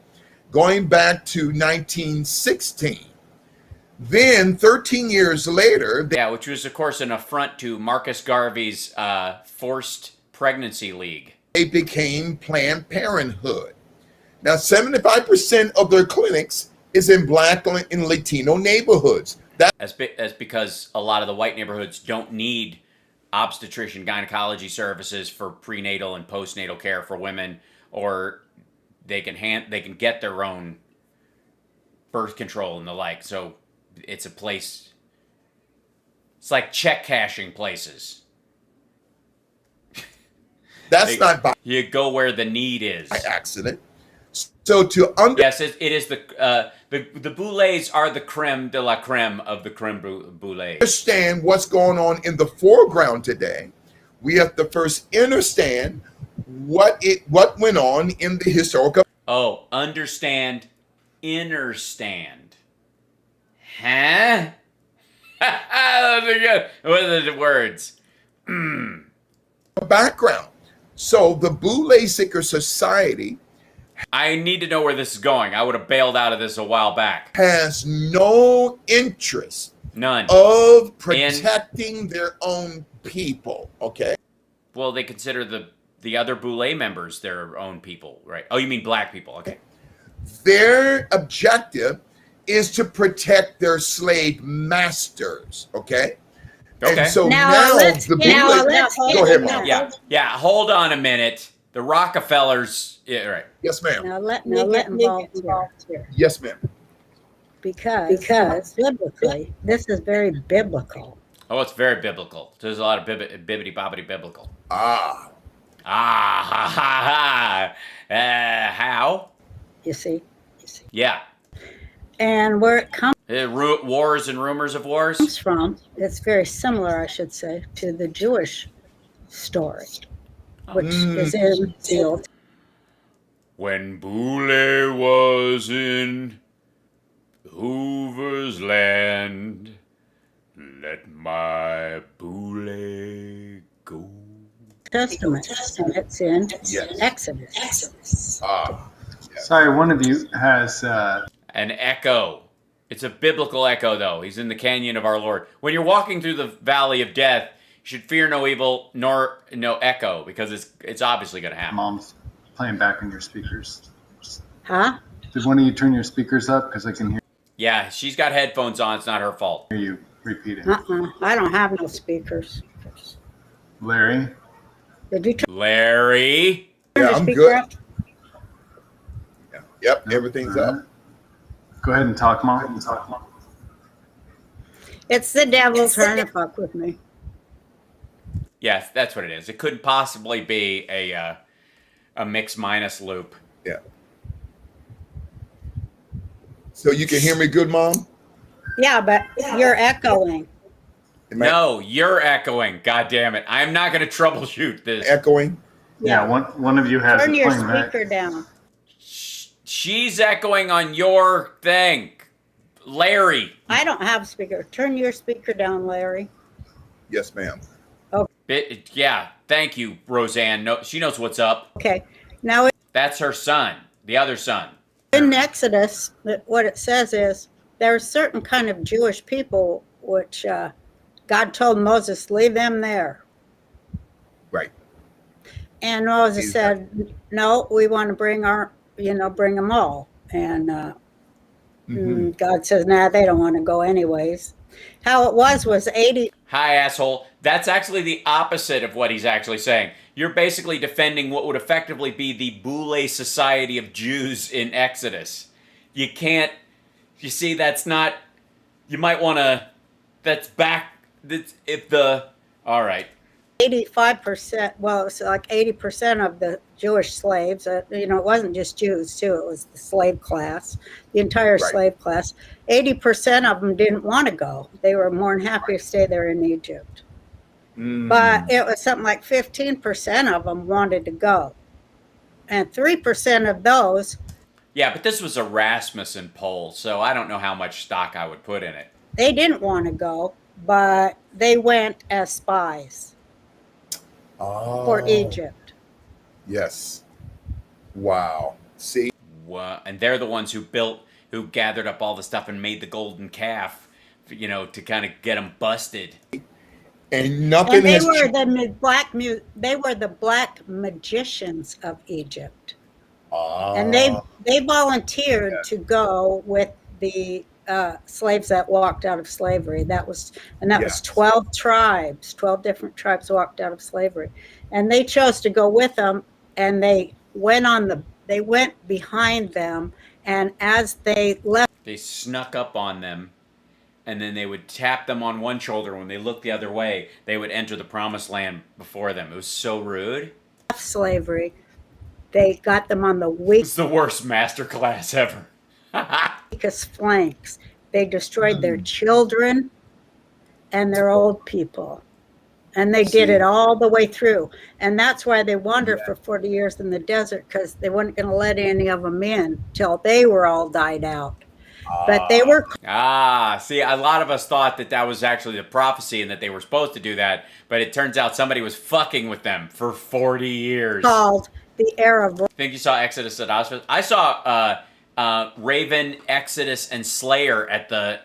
Speaker 13: going back to 1916. Then, 13 years later...
Speaker 1: which was, of course, an affront to Marcus Garvey's Forced Pregnancy League.
Speaker 13: They became Planned Parenthood. Now, 75% of their clinics is in black and Latino neighborhoods.
Speaker 1: That's because a lot of the white neighborhoods don't need obstetrician gynecology services for prenatal and postnatal care for women, or they can get their own birth control and the like. So it's a place. It's like check cashing places.
Speaker 13: That's not by
Speaker 1: you go where the need is.
Speaker 13: By accident. So
Speaker 1: yes, it is the Boulets are the creme de la creme of the creme brulee.
Speaker 13: Understand what's going on in the foreground today. We have to first understand what went on in the historical.
Speaker 1: Oh, understand, understand. Huh? Those are good. What are the words?
Speaker 13: Background. So the Boule Secret Society.
Speaker 1: I need to know where this is going. I would have bailed out of this a while back.
Speaker 13: Has no interest.
Speaker 1: None.
Speaker 13: Of protecting their own people, okay?
Speaker 1: Well, they consider the other Boule members their own people, right? Oh, you mean black people, okay.
Speaker 13: Their objective is to protect their slave masters, okay?
Speaker 1: Okay.
Speaker 13: And so now the Boule... Go ahead, Mom.
Speaker 1: Yeah, hold on a minute. The Rockefellers... Yeah, right.
Speaker 13: Yes, ma'am.
Speaker 12: Now let me get involved here.
Speaker 13: Yes, ma'am.
Speaker 12: Because biblically, this is very biblical.
Speaker 1: Oh, it's very biblical. There's a lot of bibbity-bobbity biblical.
Speaker 13: Ah.
Speaker 1: Ah, ha, ha, ha. How?
Speaker 12: You see?
Speaker 1: Yeah.
Speaker 12: And where it comes
Speaker 1: wars and rumors of wars?
Speaker 12: Comes from, it's very similar, I should say, to the Jewish story, which is in the Old
Speaker 1: When Boule was in Hoover's land, let my Boule go.
Speaker 12: Testament, and it's in Exodus.
Speaker 14: Sorry, one of you has
Speaker 1: an echo. It's a biblical echo, though. He's in the canyon of our Lord. When you're walking through the valley of death, you should fear no evil nor no echo, because it's obviously going to happen.
Speaker 14: Mom's playing back on your speakers.
Speaker 12: Huh?
Speaker 14: Did one of you turn your speakers up? Because I can hear.
Speaker 1: Yeah, she's got headphones on. It's not her fault.
Speaker 14: Hear you repeating.
Speaker 12: I don't have no speakers.
Speaker 14: Larry?
Speaker 12: Did you
Speaker 1: Larry?
Speaker 13: Yeah, I'm good. Yep, everything's up.
Speaker 14: Go ahead and talk, Mom.
Speaker 12: It's the devil trying to fuck with me.
Speaker 1: Yes, that's what it is. It couldn't possibly be a mix minus loop.
Speaker 13: Yeah. So you can hear me good, Mom?
Speaker 12: Yeah, but you're echoing.
Speaker 1: No, you're echoing. God damn it. I'm not going to troubleshoot this.
Speaker 13: Echoing?
Speaker 14: Yeah, one of you has
Speaker 12: Turn your
Speaker 14: playing back.
Speaker 12: speaker down.
Speaker 1: She's echoing on your thing. Larry.
Speaker 12: I don't have speaker. Turn your speaker down, Larry.
Speaker 13: Yes, ma'am.
Speaker 1: Yeah, thank you, Roseanne. No, she knows what's up.
Speaker 12: Okay. Now
Speaker 1: that's her son, the other son.
Speaker 12: In Exodus, what it says is there are certain kind of Jewish people which God told Moses, leave them there.
Speaker 13: Right.
Speaker 12: And Moses said, no, we want to bring bring them all. And God says, nah, they don't want to go anyways. How it was 80.
Speaker 1: Hi, asshole. That's actually the opposite of what he's actually saying. You're basically defending what would effectively be the Boule Society of Jews in Exodus. You can't, you see, that's not, you might want to, that's back, that's, if the, all right.
Speaker 12: 85%, well, it's like 80% of the Jewish slaves, it wasn't just Jews too, it was the slave class, the entire slave class. 80% of them didn't want to go. They were more than happy to stay there in Egypt. But it was something like 15% of them wanted to go. And 3% of those.
Speaker 1: Yeah, but this was a Rasmussen poll, so I don't know how much stock I would put in it.
Speaker 12: They didn't want to go, but they went as spies. For Egypt.
Speaker 13: Yes. Wow. See?
Speaker 1: And they're the ones who gathered up all the stuff and made the golden calf, to kind of get them busted.
Speaker 13: And nothing.
Speaker 12: And they were the black magicians of Egypt. And they volunteered to go with the slaves that walked out of slavery. That was 12 tribes, 12 different tribes walked out of slavery. And they chose to go with them, and they went behind them, and as they left,
Speaker 1: they snuck up on them, and then they would tap them on one shoulder. When they looked the other way, they would enter the promised land before them. It was so rude.
Speaker 12: Slavery, they got them on the weak.
Speaker 1: It's the worst master class ever.
Speaker 12: Weakest flanks. They destroyed their children and their old people. And they did it all the way through. And that's why they wandered for 40 years in the desert, because they weren't going to let any of them in till they were all died out. But they were.
Speaker 1: See, a lot of us thought that was actually the prophecy and that they were supposed to do that. But it turns out somebody was fucking with them for 40 years.
Speaker 12: Called the Arab.
Speaker 1: I think you saw Exodus at Auschwitz. I saw Raven, Exodus, and Slayer at the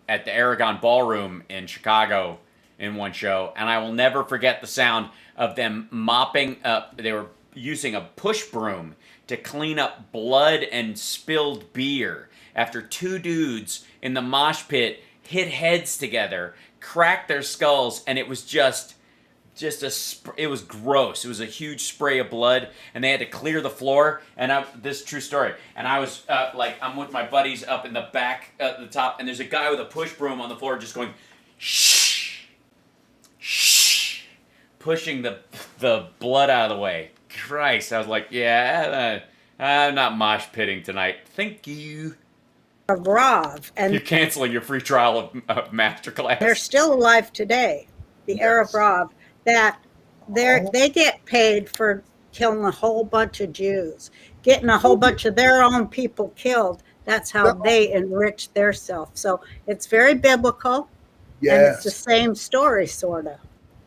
Speaker 1: Aragon Ballroom in Chicago in one show, and I will never forget the sound of them mopping up. They were using a push broom to clean up blood and spilled beer after two dudes in the mosh pit hit heads together, cracked their skulls, and it was it was gross. It was a huge spray of blood, and they had to clear the floor. And this is a true story. And I was I'm with my buddies up in the back at the top, and there's a guy with a push broom on the floor just going, shh, shh, pushing the blood out of the way. Christ, I was like, yeah, I'm not mosh pitting tonight. Thank you.
Speaker 12: Rav, and
Speaker 1: you're canceling your free trial of Masterclass.
Speaker 12: They're still alive today. The Arab Rav. That they get paid for killing a whole bunch of Jews. getting a whole bunch of their own people killed. That's how they enrich their self. So it's very biblical.
Speaker 13: Yes.
Speaker 12: And it's the same story, sort of.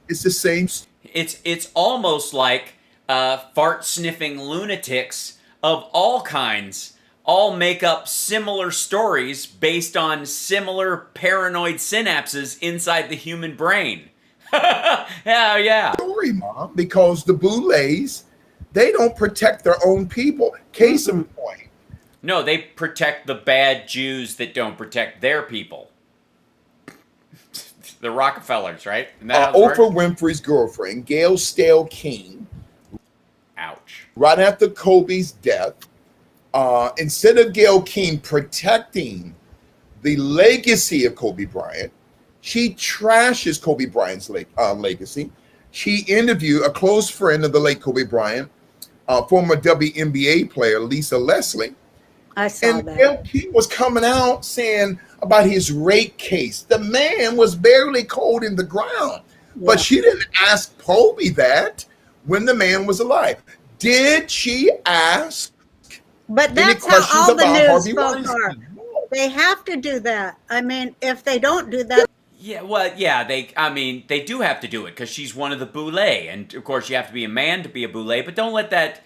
Speaker 13: It's the same.
Speaker 1: It's almost like fart sniffing lunatics of all kinds all make up similar stories based on similar paranoid synapses inside the human brain. Yeah.
Speaker 13: Story, Mom, because the Boulets, they don't protect their own people. Case in point.
Speaker 1: No, they protect the bad Jews that don't protect their people. The Rockefellers, right?
Speaker 13: Oprah Winfrey's girlfriend, Gail Stale King.
Speaker 1: Ouch.
Speaker 13: Right after Kobe's death, instead of Gail King protecting the legacy of Kobe Bryant, she trashes Kobe Bryant's legacy. She interviewed a close friend of the late Kobe Bryant, former WNBA player Lisa Leslie.
Speaker 12: I saw that.
Speaker 13: Gail King was coming out saying about his rape case. The man was barely cold in the ground. Yeah. But she didn't ask Kobe that when the man was alive. Did she ask?
Speaker 12: But that's how all the news folks are. They have to do that. I mean, if they don't do that.
Speaker 1: Yeah, well, yeah, they do have to do it because she's one of the Boulets. And, of course, you have to be a man to be a Boulet, but don't let that...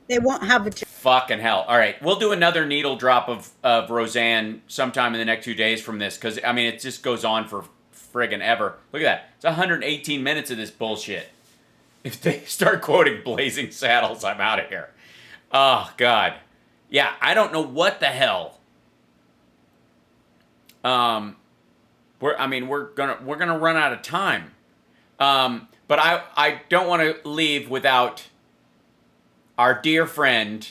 Speaker 12: They won't have a...
Speaker 1: Fucking hell. All right, we'll do another needle drop of Roseanne sometime in the next 2 days from this because, I mean, it just goes on for friggin' ever. Look at that. It's 118 minutes of this bullshit. If they start quoting Blazing Saddles, I'm out of here. Oh, God. Yeah, I don't know what the hell. We're gonna run out of time. But I don't want to leave without our dear friend,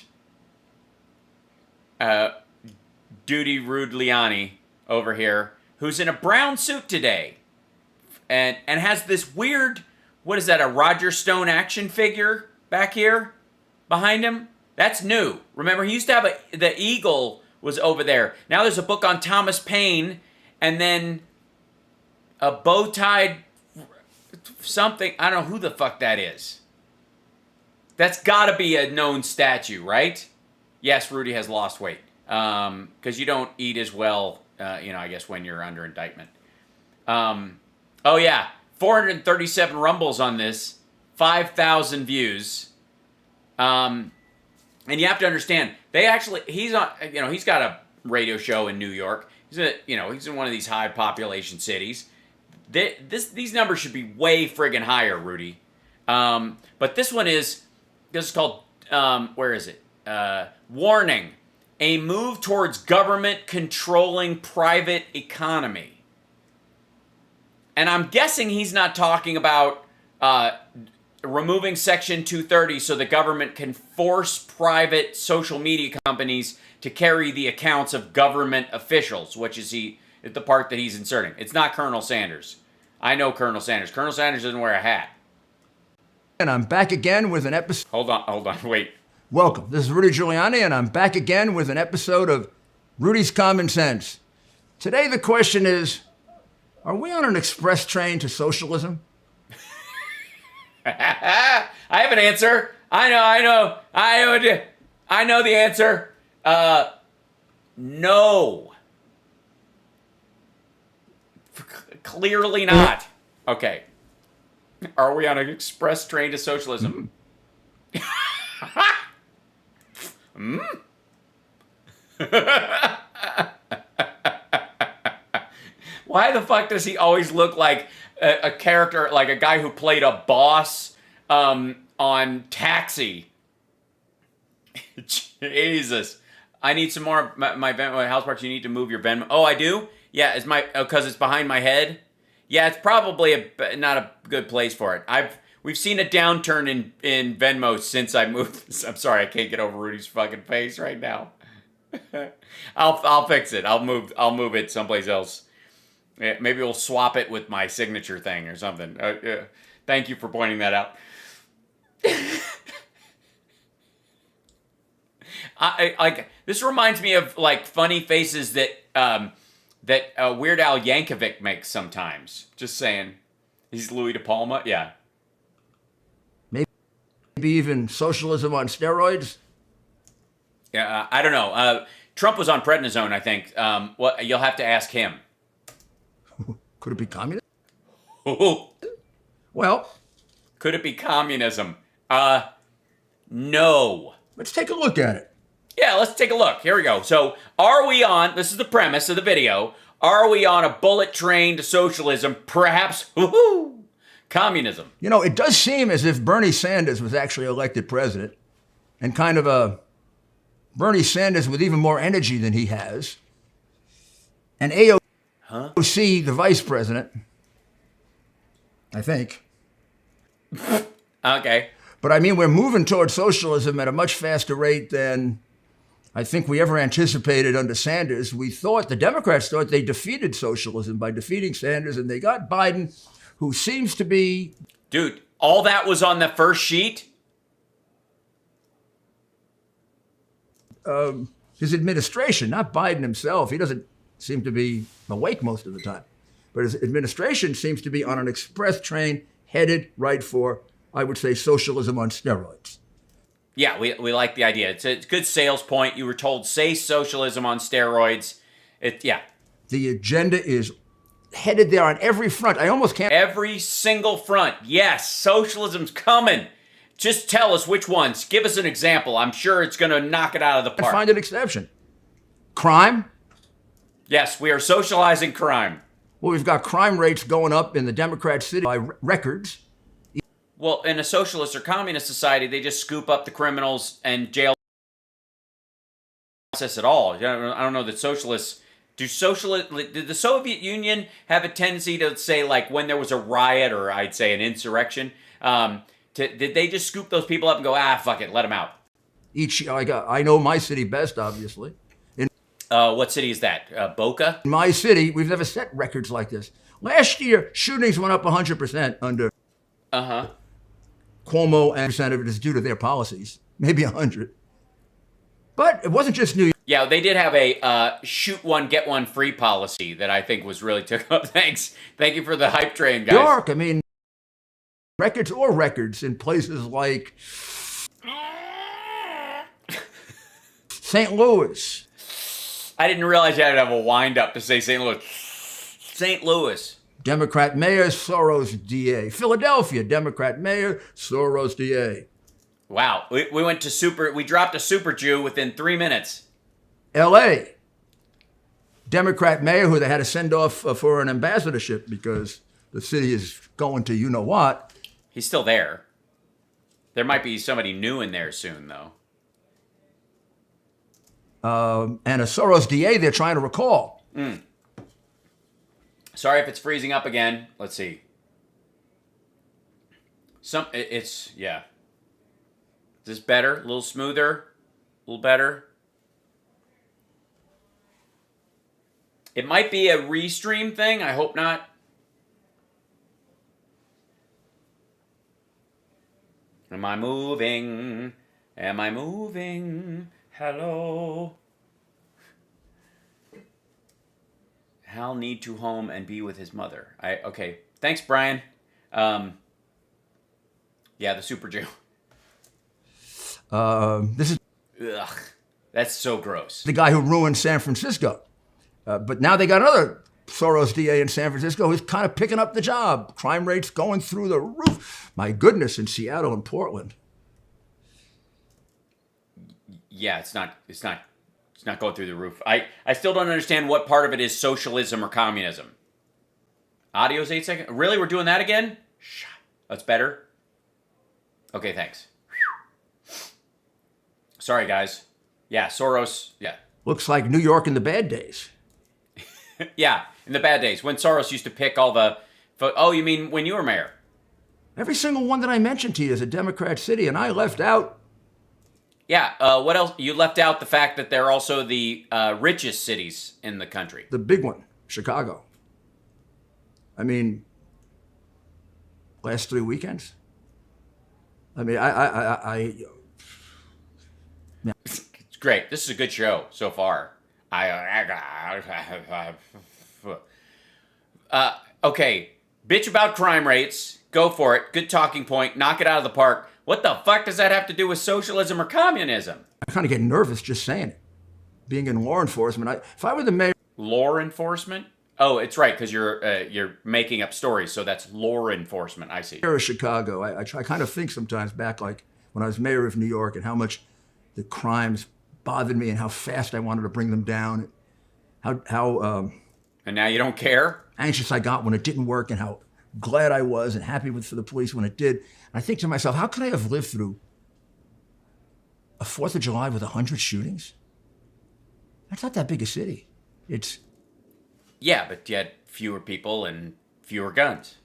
Speaker 1: Duty Rugliani over here, who's in a brown suit today, and has this weird, what is that, a Roger Stone action figure back here behind him? That's new. Remember, he used to have the Eagle was over there. Now there's a book on Thomas Paine, and then a bow-tied something. I don't know who the fuck that is. That's got to be a known statue, right? Yes, Rudy has lost weight. Because you don't eat as well, I guess when you're under indictment. Oh, yeah. 437 rumbles on this. 5,000 views. And you have to understand, he's on, he's got a radio show in New York. He's in one of these high population cities. These numbers should be way friggin' higher, Rudy. But this is called, where is it? Warning, a move towards government controlling private economy. And I'm guessing he's not talking about removing Section 230 so the government can force private social media companies to carry the accounts of government officials, which is the part that he's inserting. It's not Colonel Sanders. I know Colonel Sanders. Colonel Sanders doesn't wear a hat.
Speaker 15: And I'm back again with an episode.
Speaker 1: Hold on, wait.
Speaker 15: Welcome. This is Rudy Giuliani, and I'm back again with an episode of Rudy's Common Sense. Today the question is, are we on an express train to socialism?
Speaker 1: I have an answer. I know the answer. No. Clearly not. Okay. Are we on an express train to socialism? Why the fuck does he always look like a character, like a guy who played a boss on Taxi? Jesus. I need some more, my house parts, you need to move your Venmo. Oh, I do? Yeah, because it's behind my head? Yeah, it's probably not a good place for it. We've seen a downturn in Venmo since I moved. I'm sorry, I can't get over Rudy's fucking face right now. I'll fix it. I'll move it someplace else. Yeah, maybe we'll swap it with my signature thing or something. Thank you for pointing that out. This reminds me of like funny faces that Weird Al Yankovic makes sometimes. Just saying. He's Louis De Palma. Yeah.
Speaker 15: Maybe even socialism on steroids?
Speaker 1: Yeah, I don't know. Trump was on prednisone, I think. What you'll have to ask him.
Speaker 15: Could it be communism?
Speaker 1: Well, could it be communism? No.
Speaker 15: Let's take a look at it.
Speaker 1: Yeah, let's take a look. Here we go. So, are we on, this is the premise of the video, are we on a bullet train to socialism, perhaps, communism?
Speaker 15: You know, it does seem as if Bernie Sanders was actually elected president, and kind of a Bernie Sanders with even more energy than he has, and AOC, the vice president, I think.
Speaker 1: Okay.
Speaker 15: But I mean, we're moving towards socialism at a much faster rate than I think we ever anticipated under Sanders. The Democrats thought they defeated socialism by defeating Sanders, and they got Biden, who seems to be...
Speaker 1: Dude, all that was on the first sheet?
Speaker 15: His administration, not Biden himself. He doesn't seem to be awake most of the time. But his administration seems to be on an express train headed right for, I would say, socialism on steroids.
Speaker 1: Yeah, we like the idea. It's a good sales point. You were told, say socialism on steroids. Yeah.
Speaker 15: The agenda is headed there on every front. I almost can't...
Speaker 1: Every single front. Yes, socialism's coming. Just tell us which ones. Give us an example. I'm sure it's going to knock it out of the park.
Speaker 15: Find an exception. Crime?
Speaker 1: Yes, we are socializing crime.
Speaker 15: Well, we've got crime rates going up in the Democrat city by records.
Speaker 1: Well, in a socialist or communist society, they just scoop up the criminals and jail process at all. I don't know that socialists... Did the Soviet Union have a tendency to say, like, when there was a riot or I'd say an insurrection, did they just scoop those people up and go, fuck it, let them out?
Speaker 15: I know my city best, obviously.
Speaker 1: What city is that? Boca?
Speaker 15: In my city, we've never set records like this. Last year, shootings went up 100% under Cuomo, and percent of it is due to their policies, maybe 100. But it wasn't just New York.
Speaker 1: Yeah, they did have a shoot one, get one free policy that I think was really took up. Thanks. Thank you for the hype train, guys.
Speaker 15: New York, I mean, records in places like St. Louis.
Speaker 1: I didn't realize you had to have a wind up to say St. Louis. St. Louis.
Speaker 15: Democrat mayor, Soros DA. Philadelphia, Democrat mayor, Soros DA.
Speaker 1: Wow, we dropped a super Jew within 3 minutes.
Speaker 15: L.A., Democrat mayor who they had to send off for an ambassadorship because the city is going to you-know-what.
Speaker 1: He's still there. There might be somebody new in there soon, though.
Speaker 15: And a Soros DA they're trying to recall.
Speaker 1: Sorry if it's freezing up again. Let's see. Yeah. Is this better? A little smoother? A little better? It might be a restream thing. I hope not. Am I moving? Am I moving? Hello? Hal need to home and be with his mother. Okay. Thanks, Brian. Yeah, the Super Jew.
Speaker 15: This is...
Speaker 1: Ugh. That's so gross.
Speaker 15: The guy who ruined San Francisco. But now they got another Soros DA in San Francisco who's kind of picking up the job. Crime rates going through the roof. My goodness, in Seattle and Portland.
Speaker 1: Yeah, it's not going through the roof. I still don't understand what part of it is socialism or communism. Audio's 8 seconds. Really? We're doing that again? That's better. Okay, thanks. Sorry, guys. Yeah, Soros. Yeah.
Speaker 15: Looks like New York in the bad days.
Speaker 1: Yeah, in the bad days. When Soros used to pick all the... Oh, you mean when you were mayor?
Speaker 15: Every single one that I mentioned to you is a Democrat city, and I left out...
Speaker 1: Yeah, what else? You left out the fact that they're also the richest cities in the country.
Speaker 15: The big one, Chicago. I mean, last 3 weekends. I mean,
Speaker 1: yeah. It's great. This is a good show so far. Okay, bitch about crime rates. Go for it. Good talking point. Knock it out of the park. What the fuck does that have to do with socialism or communism?
Speaker 15: I kind of get nervous just saying it. Being in law enforcement, if I were the mayor...
Speaker 1: Law enforcement? Oh, it's right, because you're making up stories, so that's law enforcement. I see.
Speaker 15: Mayor of Chicago, I kind of think sometimes back like when I was mayor of New York and how much the crimes bothered me and how fast I wanted to bring them down. How
Speaker 1: and now you don't care?
Speaker 15: Anxious I got when it didn't work and how glad I was and happy for the police when it did. And I think to myself, how could I have lived through a 4th of July with 100 shootings? That's not that big a city. It's...
Speaker 1: Yeah, but you had fewer people and fewer guns.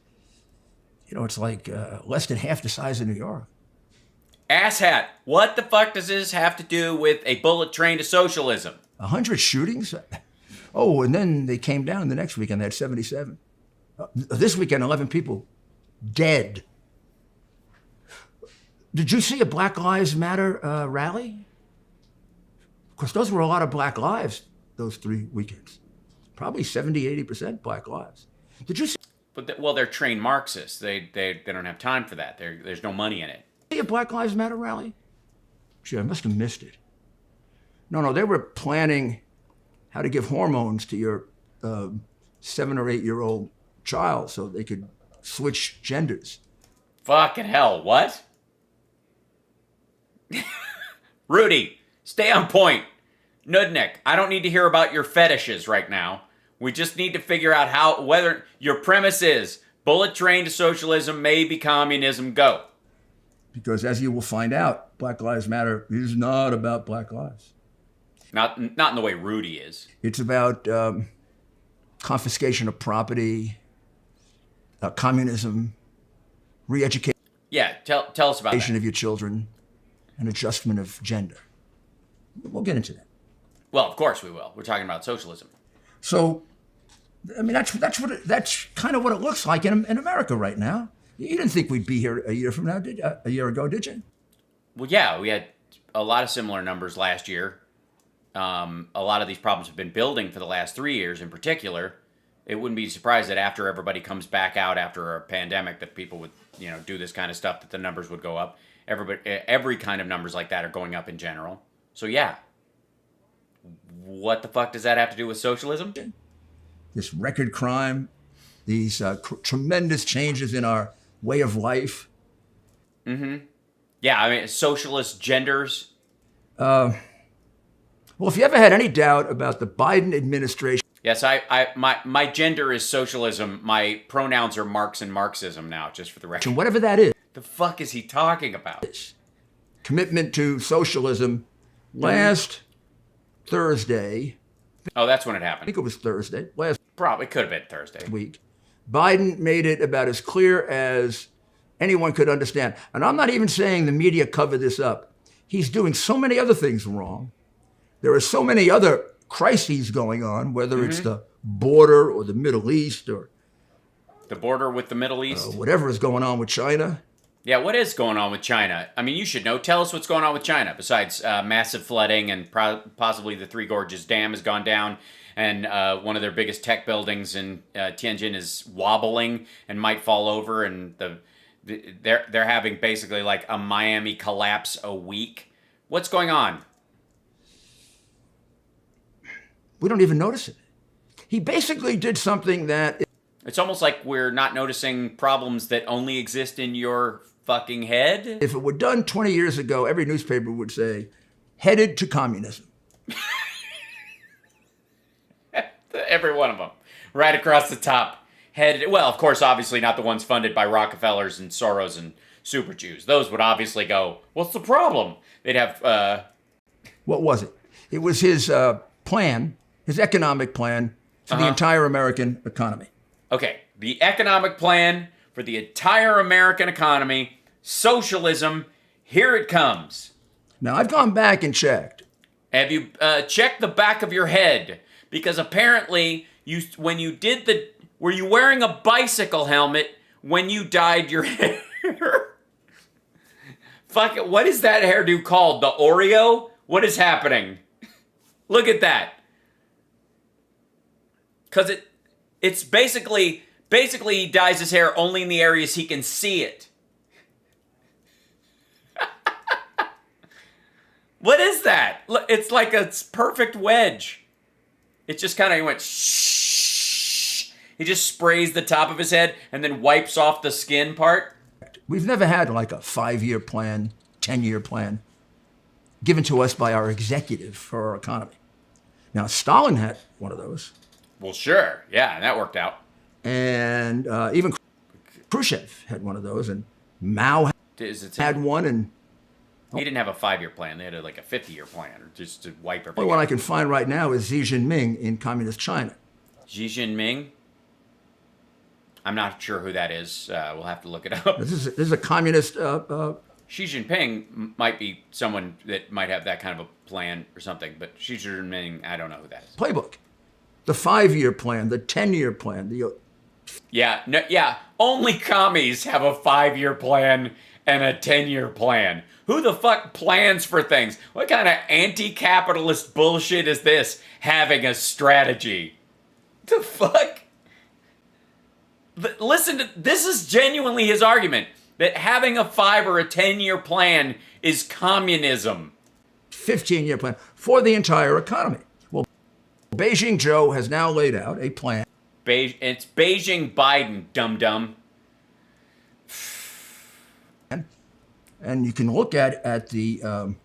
Speaker 15: You know, it's like less than half the size of New York.
Speaker 1: Asshat, what the fuck does this have to do with a bullet train to socialism?
Speaker 15: 100 shootings? Oh, and then they came down the next weekend. They had 77. This weekend, 11 people dead. Did you see a Black Lives Matter rally? Of course, those were a lot of black lives those 3 weekends. Probably 70, 80% black lives. Did you see?
Speaker 1: But well, they're trained Marxists. They don't have time for that. There's no money in it.
Speaker 15: See a Black Lives Matter rally? Gee, I must have missed it. No, they were planning how to give hormones to your 7 or 8 year old child so they could switch genders.
Speaker 1: Fucking hell, what? Rudy, stay on point. Nudnik, I don't need to hear about your fetishes right now. We just need to figure out whether your premise is bullet train to socialism, maybe communism, go.
Speaker 15: Because as you will find out, Black Lives Matter is not about black lives.
Speaker 1: Not in the way Rudy is.
Speaker 15: It's about confiscation of property, communism, re-education.
Speaker 1: Yeah, tell us about that.
Speaker 15: Of your children, and adjustment of gender. We'll get into that.
Speaker 1: Well, of course we will. We're talking about socialism.
Speaker 15: So, I mean, that's kind of what it looks like in America right now. You didn't think we'd be here a year from now, did you? A year ago, did you?
Speaker 1: Well, yeah, we had a lot of similar numbers last year. A lot of these problems have been building for the last 3 years in particular. It wouldn't be surprised that after everybody comes back out after a pandemic that people would, do this kind of stuff, that the numbers would go up. Every kind of numbers like that are going up in general. So yeah. What the fuck does that have to do with socialism?
Speaker 15: This record crime, these tremendous changes in our way of life.
Speaker 1: Mm-hmm. Yeah, I mean, socialist genders.
Speaker 15: Well, if you ever had any doubt about the Biden administration.
Speaker 1: Yes, my gender is socialism. My pronouns are Marx and Marxism now, just for the record.
Speaker 15: And whatever that is.
Speaker 1: The fuck is he talking about?
Speaker 15: Commitment to socialism last Thursday.
Speaker 1: Oh, that's when it happened.
Speaker 15: I think it was Thursday.
Speaker 1: Probably could have been Thursday.
Speaker 15: Week. Biden made it about as clear as anyone could understand. And I'm not even saying the media covered this up. He's doing so many other things wrong. There are so many other crises going on, whether it's the border or the Middle East or...
Speaker 1: The border with the Middle East?
Speaker 15: Whatever is going on with China.
Speaker 1: Yeah, what is going on with China? I mean, you should know. Tell us what's going on with China, besides massive flooding and possibly the Three Gorges Dam has gone down, and one of their biggest tech buildings in Tianjin is wobbling and might fall over, and they're having basically like a Miami collapse a week. What's going on?
Speaker 15: We don't even notice it. He basically did something that...
Speaker 1: It's almost like we're not noticing problems that only exist in your fucking head.
Speaker 15: If it were done 20 years ago, every newspaper would say, headed to communism.
Speaker 1: Every one of them. Right across the top. Headed, well, of course, obviously not the ones funded by Rockefellers and Soros and Super Jews. Those would obviously go, what's the problem? They'd have...
Speaker 15: What was it? It was his plan, his economic plan for the entire American economy.
Speaker 1: Okay, the economic plan for the entire American economy, socialism, here it comes.
Speaker 15: Now, I've gone back and checked.
Speaker 1: Have you checked the back of your head? Because apparently, when you did were you wearing a bicycle helmet when you dyed your hair? Fuck it, what is that hairdo called? The Oreo? What is happening? Look at that. Because it's basically he dyes his hair only in the areas he can see it. What is that? It's like a perfect wedge. It just kind of went shh. He just sprays the top of his head and then wipes off the skin part.
Speaker 15: We've never had like a 5-year plan, 10-year plan given to us by our executive for our economy. Now, Stalin had one of those.
Speaker 1: Well, sure. Yeah, that worked out.
Speaker 15: And even Khrushchev had one of those, and Mao had one, and
Speaker 1: he didn't have a 5-year plan. They had like a 50-year plan, or just to wipe everything.
Speaker 15: The only one I can find right now is Xi Jinping in communist China.
Speaker 1: Xi Jinping? I'm not sure who that is. We'll have to look it up.
Speaker 15: This is a communist.
Speaker 1: Xi Jinping might be someone that might have that kind of a plan or something, but Xi Jinping, I don't know who that is.
Speaker 15: Playbook. The 5-year plan, the 10-year plan.
Speaker 1: Yeah, only commies have a 5-year plan and a 10-year plan. Who the fuck plans for things? What kind of anti-capitalist bullshit is this, having a strategy? The fuck? Listen, this is genuinely his argument, that having a 5 or a 10-year plan is communism.
Speaker 15: 15-year plan for the entire economy. Well, Beijing Joe has now laid out a plan.
Speaker 1: It's Beijing Biden, dum-dum.
Speaker 15: And you can look at the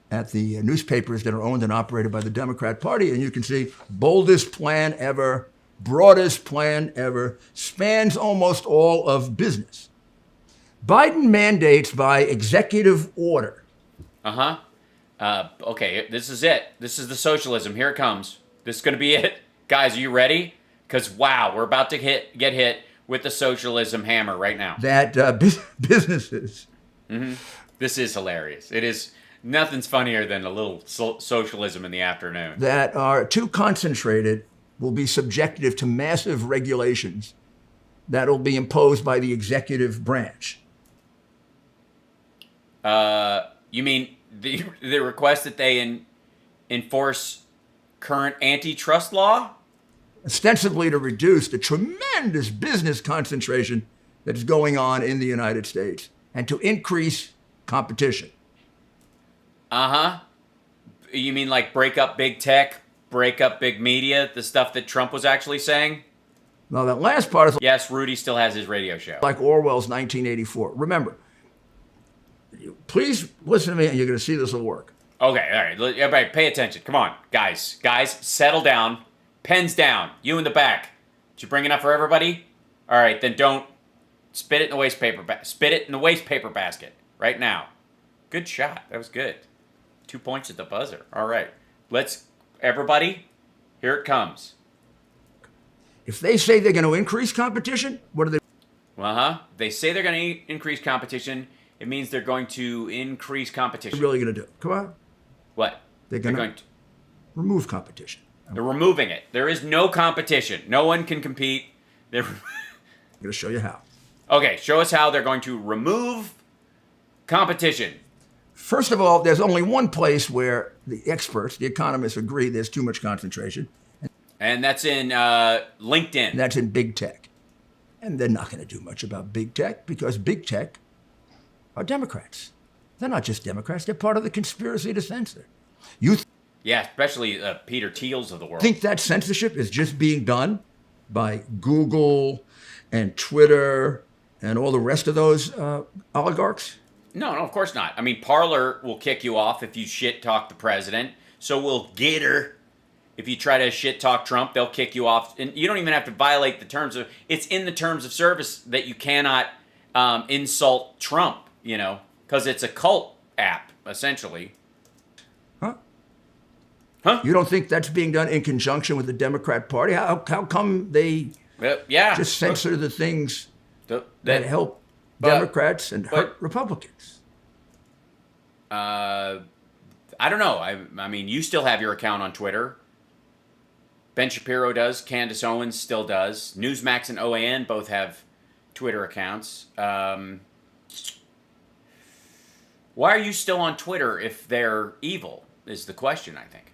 Speaker 15: newspapers that are owned and operated by the Democrat Party, and you can see boldest plan ever, broadest plan ever, spans almost all of business. Biden mandates by executive order.
Speaker 1: Okay, this is it. This is the socialism. Here it comes. This is going to be it. Guys, are you ready? Because, wow, we're about to get hit with the socialism hammer right now.
Speaker 15: That businesses.
Speaker 1: Mm-hmm. This is hilarious. It is. Nothing's funnier than a little socialism in the afternoon.
Speaker 15: That are too concentrated will be subjective to massive regulations that will be imposed by the executive branch.
Speaker 1: You mean the request that they enforce current antitrust law?
Speaker 15: Ostensibly to reduce the tremendous business concentration that is going on in the United States and to increase competition.
Speaker 1: You mean like break up big tech, break up big media, the stuff that Trump was actually saying?
Speaker 15: Now, that last part is...
Speaker 1: Yes, Rudy still has his radio show.
Speaker 15: Like Orwell's 1984. Remember, please listen to me and you're going to see this will work.
Speaker 1: Okay, all right. Everybody pay attention. Come on, guys. Guys, settle down. Pens down. You in the back. Did you bring enough for everybody? All right, then don't spit it in the waste paper. Spit it in the waste paper basket right now. Good shot. That was good. 2 points at the buzzer. All right. Everybody, here it comes.
Speaker 15: If they say they're going to increase competition, what are they?
Speaker 1: They say they're going to increase competition. It means they're going to increase competition.
Speaker 15: What are they really going to do? Come on.
Speaker 1: What?
Speaker 15: They're going to remove competition.
Speaker 1: They're removing it. There is no competition. No one can compete. I'm
Speaker 15: going to show you how.
Speaker 1: Okay, show us how they're going to remove competition.
Speaker 15: First of all, there's only one place where the experts, the economists, agree there's too much concentration.
Speaker 1: And that's in LinkedIn.
Speaker 15: That's in big tech. And they're not going to do much about big tech because big tech are Democrats. They're not just Democrats. They're part of the conspiracy to censor.
Speaker 1: Yeah, especially Peter Thiel's of the world.
Speaker 15: Think that censorship is just being done by Google and Twitter and all the rest of those oligarchs?
Speaker 1: No, of course not. I mean, Parler will kick you off if you shit talk the president. So will Gator. If you try to shit talk Trump, they'll kick you off. And you don't even have to violate the terms of... It's in the terms of service that you cannot insult Trump, because it's a cult app, essentially.
Speaker 15: Huh? You don't think that's being done in conjunction with the Democrat Party? How come they just censor the things that help Democrats and hurt Republicans?
Speaker 1: I don't know. I mean, you still have your account on Twitter. Ben Shapiro does. Candace Owens still does. Newsmax and OAN both have Twitter accounts. Why are you still on Twitter if they're evil? Is the question, I think.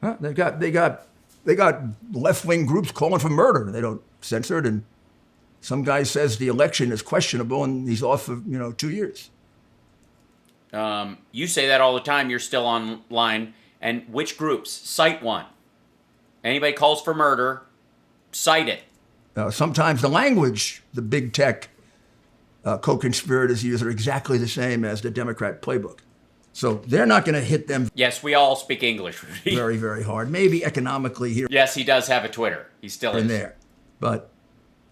Speaker 15: Huh? They got left-wing groups calling for murder. They don't censor it, and some guy says the election is questionable, and he's off for 2 years.
Speaker 1: You say that all the time. You're still online. And which groups? Cite one. Anybody calls for murder, cite it.
Speaker 15: Sometimes the language the big tech co-conspirators use are exactly the same as the Democrat playbook. So they're not going to hit them.
Speaker 1: Yes, we all speak English, Rudy.
Speaker 15: Very, very hard. Maybe economically here.
Speaker 1: Yes, he does have a Twitter. He still is.
Speaker 15: There. But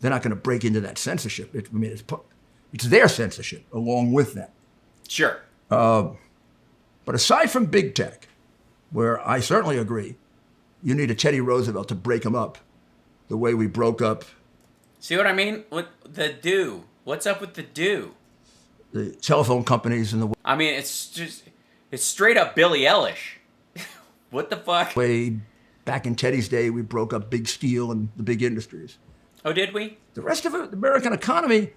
Speaker 15: they're not going to break into that censorship. It's their censorship along with that.
Speaker 1: Sure.
Speaker 15: But aside from big tech, where I certainly agree, you need a Teddy Roosevelt to break them up the way we broke up.
Speaker 1: See what I mean? What the do? What's up with the do?
Speaker 15: The telephone companies and the.
Speaker 1: I mean, it's straight up Billie Eilish. What the fuck?
Speaker 15: Way back in Teddy's day, we broke up big steel and the big industries.
Speaker 1: Oh, did we?
Speaker 15: The rest of the American economy,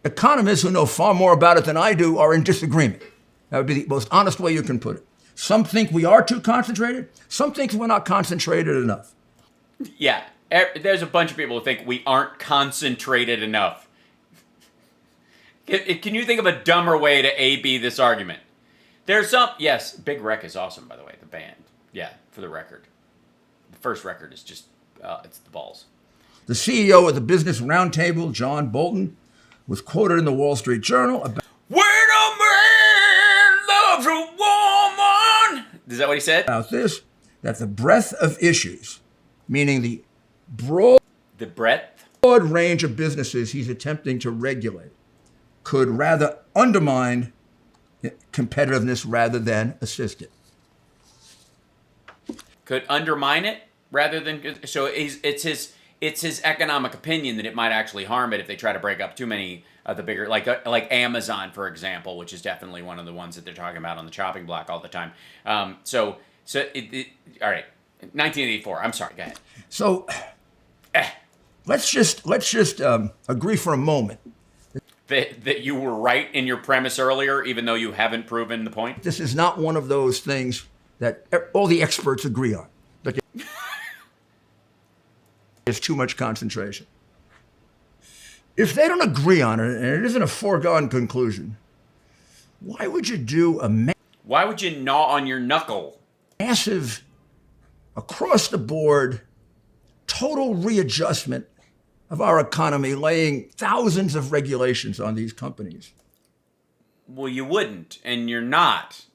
Speaker 15: economists who know far more about it than I do are in disagreement. That would be the most honest way you can put it. Some think we are too concentrated. Some think we're not concentrated enough.
Speaker 1: Yeah, there's a bunch of people who think we aren't concentrated enough. Can you think of a dumber way to A-B this argument? There's some, yes, Big Wreck is awesome, by the way, the band. Yeah, for the record. The first record is just, it's the balls.
Speaker 15: The CEO of the Business Roundtable, John Bolton, was quoted in the Wall Street Journal about
Speaker 1: when a man loves a woman. Is that what he said?
Speaker 15: About this, that the breadth of issues, meaning the broad range of businesses he's attempting to regulate, could rather undermine competitiveness rather than assist it.
Speaker 1: Could undermine it rather than so it's his economic opinion that it might actually harm it if they try to break up too many of the bigger like Amazon, for example, which is definitely one of the ones that they're talking about on the chopping block all the time. All right, 1984. I'm sorry. Go ahead.
Speaker 15: So let's just agree for a moment
Speaker 1: that you were right in your premise earlier, even though you haven't proven the point.
Speaker 15: This is not one of those things that all the experts agree on. That there's too much concentration. If they don't agree on it, and it isn't a foregone conclusion, why would you do
Speaker 1: why would you gnaw on your knuckle?
Speaker 15: Massive, across the board, total readjustment of our economy, laying thousands of regulations on these companies?
Speaker 1: Well, you wouldn't, and you're not.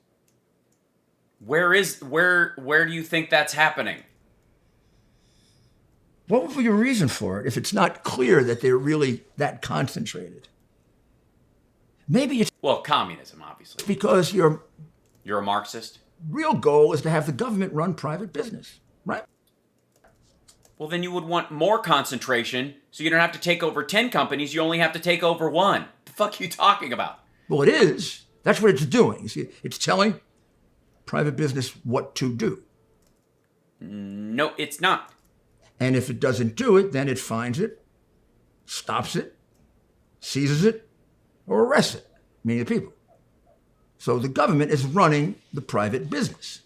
Speaker 1: Where do you think that's happening?
Speaker 15: What would be your reason for it if it's not clear that they're really that concentrated? Maybe it's
Speaker 1: communism, obviously.
Speaker 15: Because you're
Speaker 1: a Marxist.
Speaker 15: Real goal is to have the government run private business, right?
Speaker 1: Well, then you would want more concentration, so you don't have to take over 10 companies. You only have to take over one. The fuck are you talking about?
Speaker 15: Well, it is. That's what it's doing. You see, it's telling private business what to do.
Speaker 1: No, it's not.
Speaker 15: And if it doesn't do it, then it fines it, stops it, seizes it, or arrests it, meaning the people. So the government is running the private business.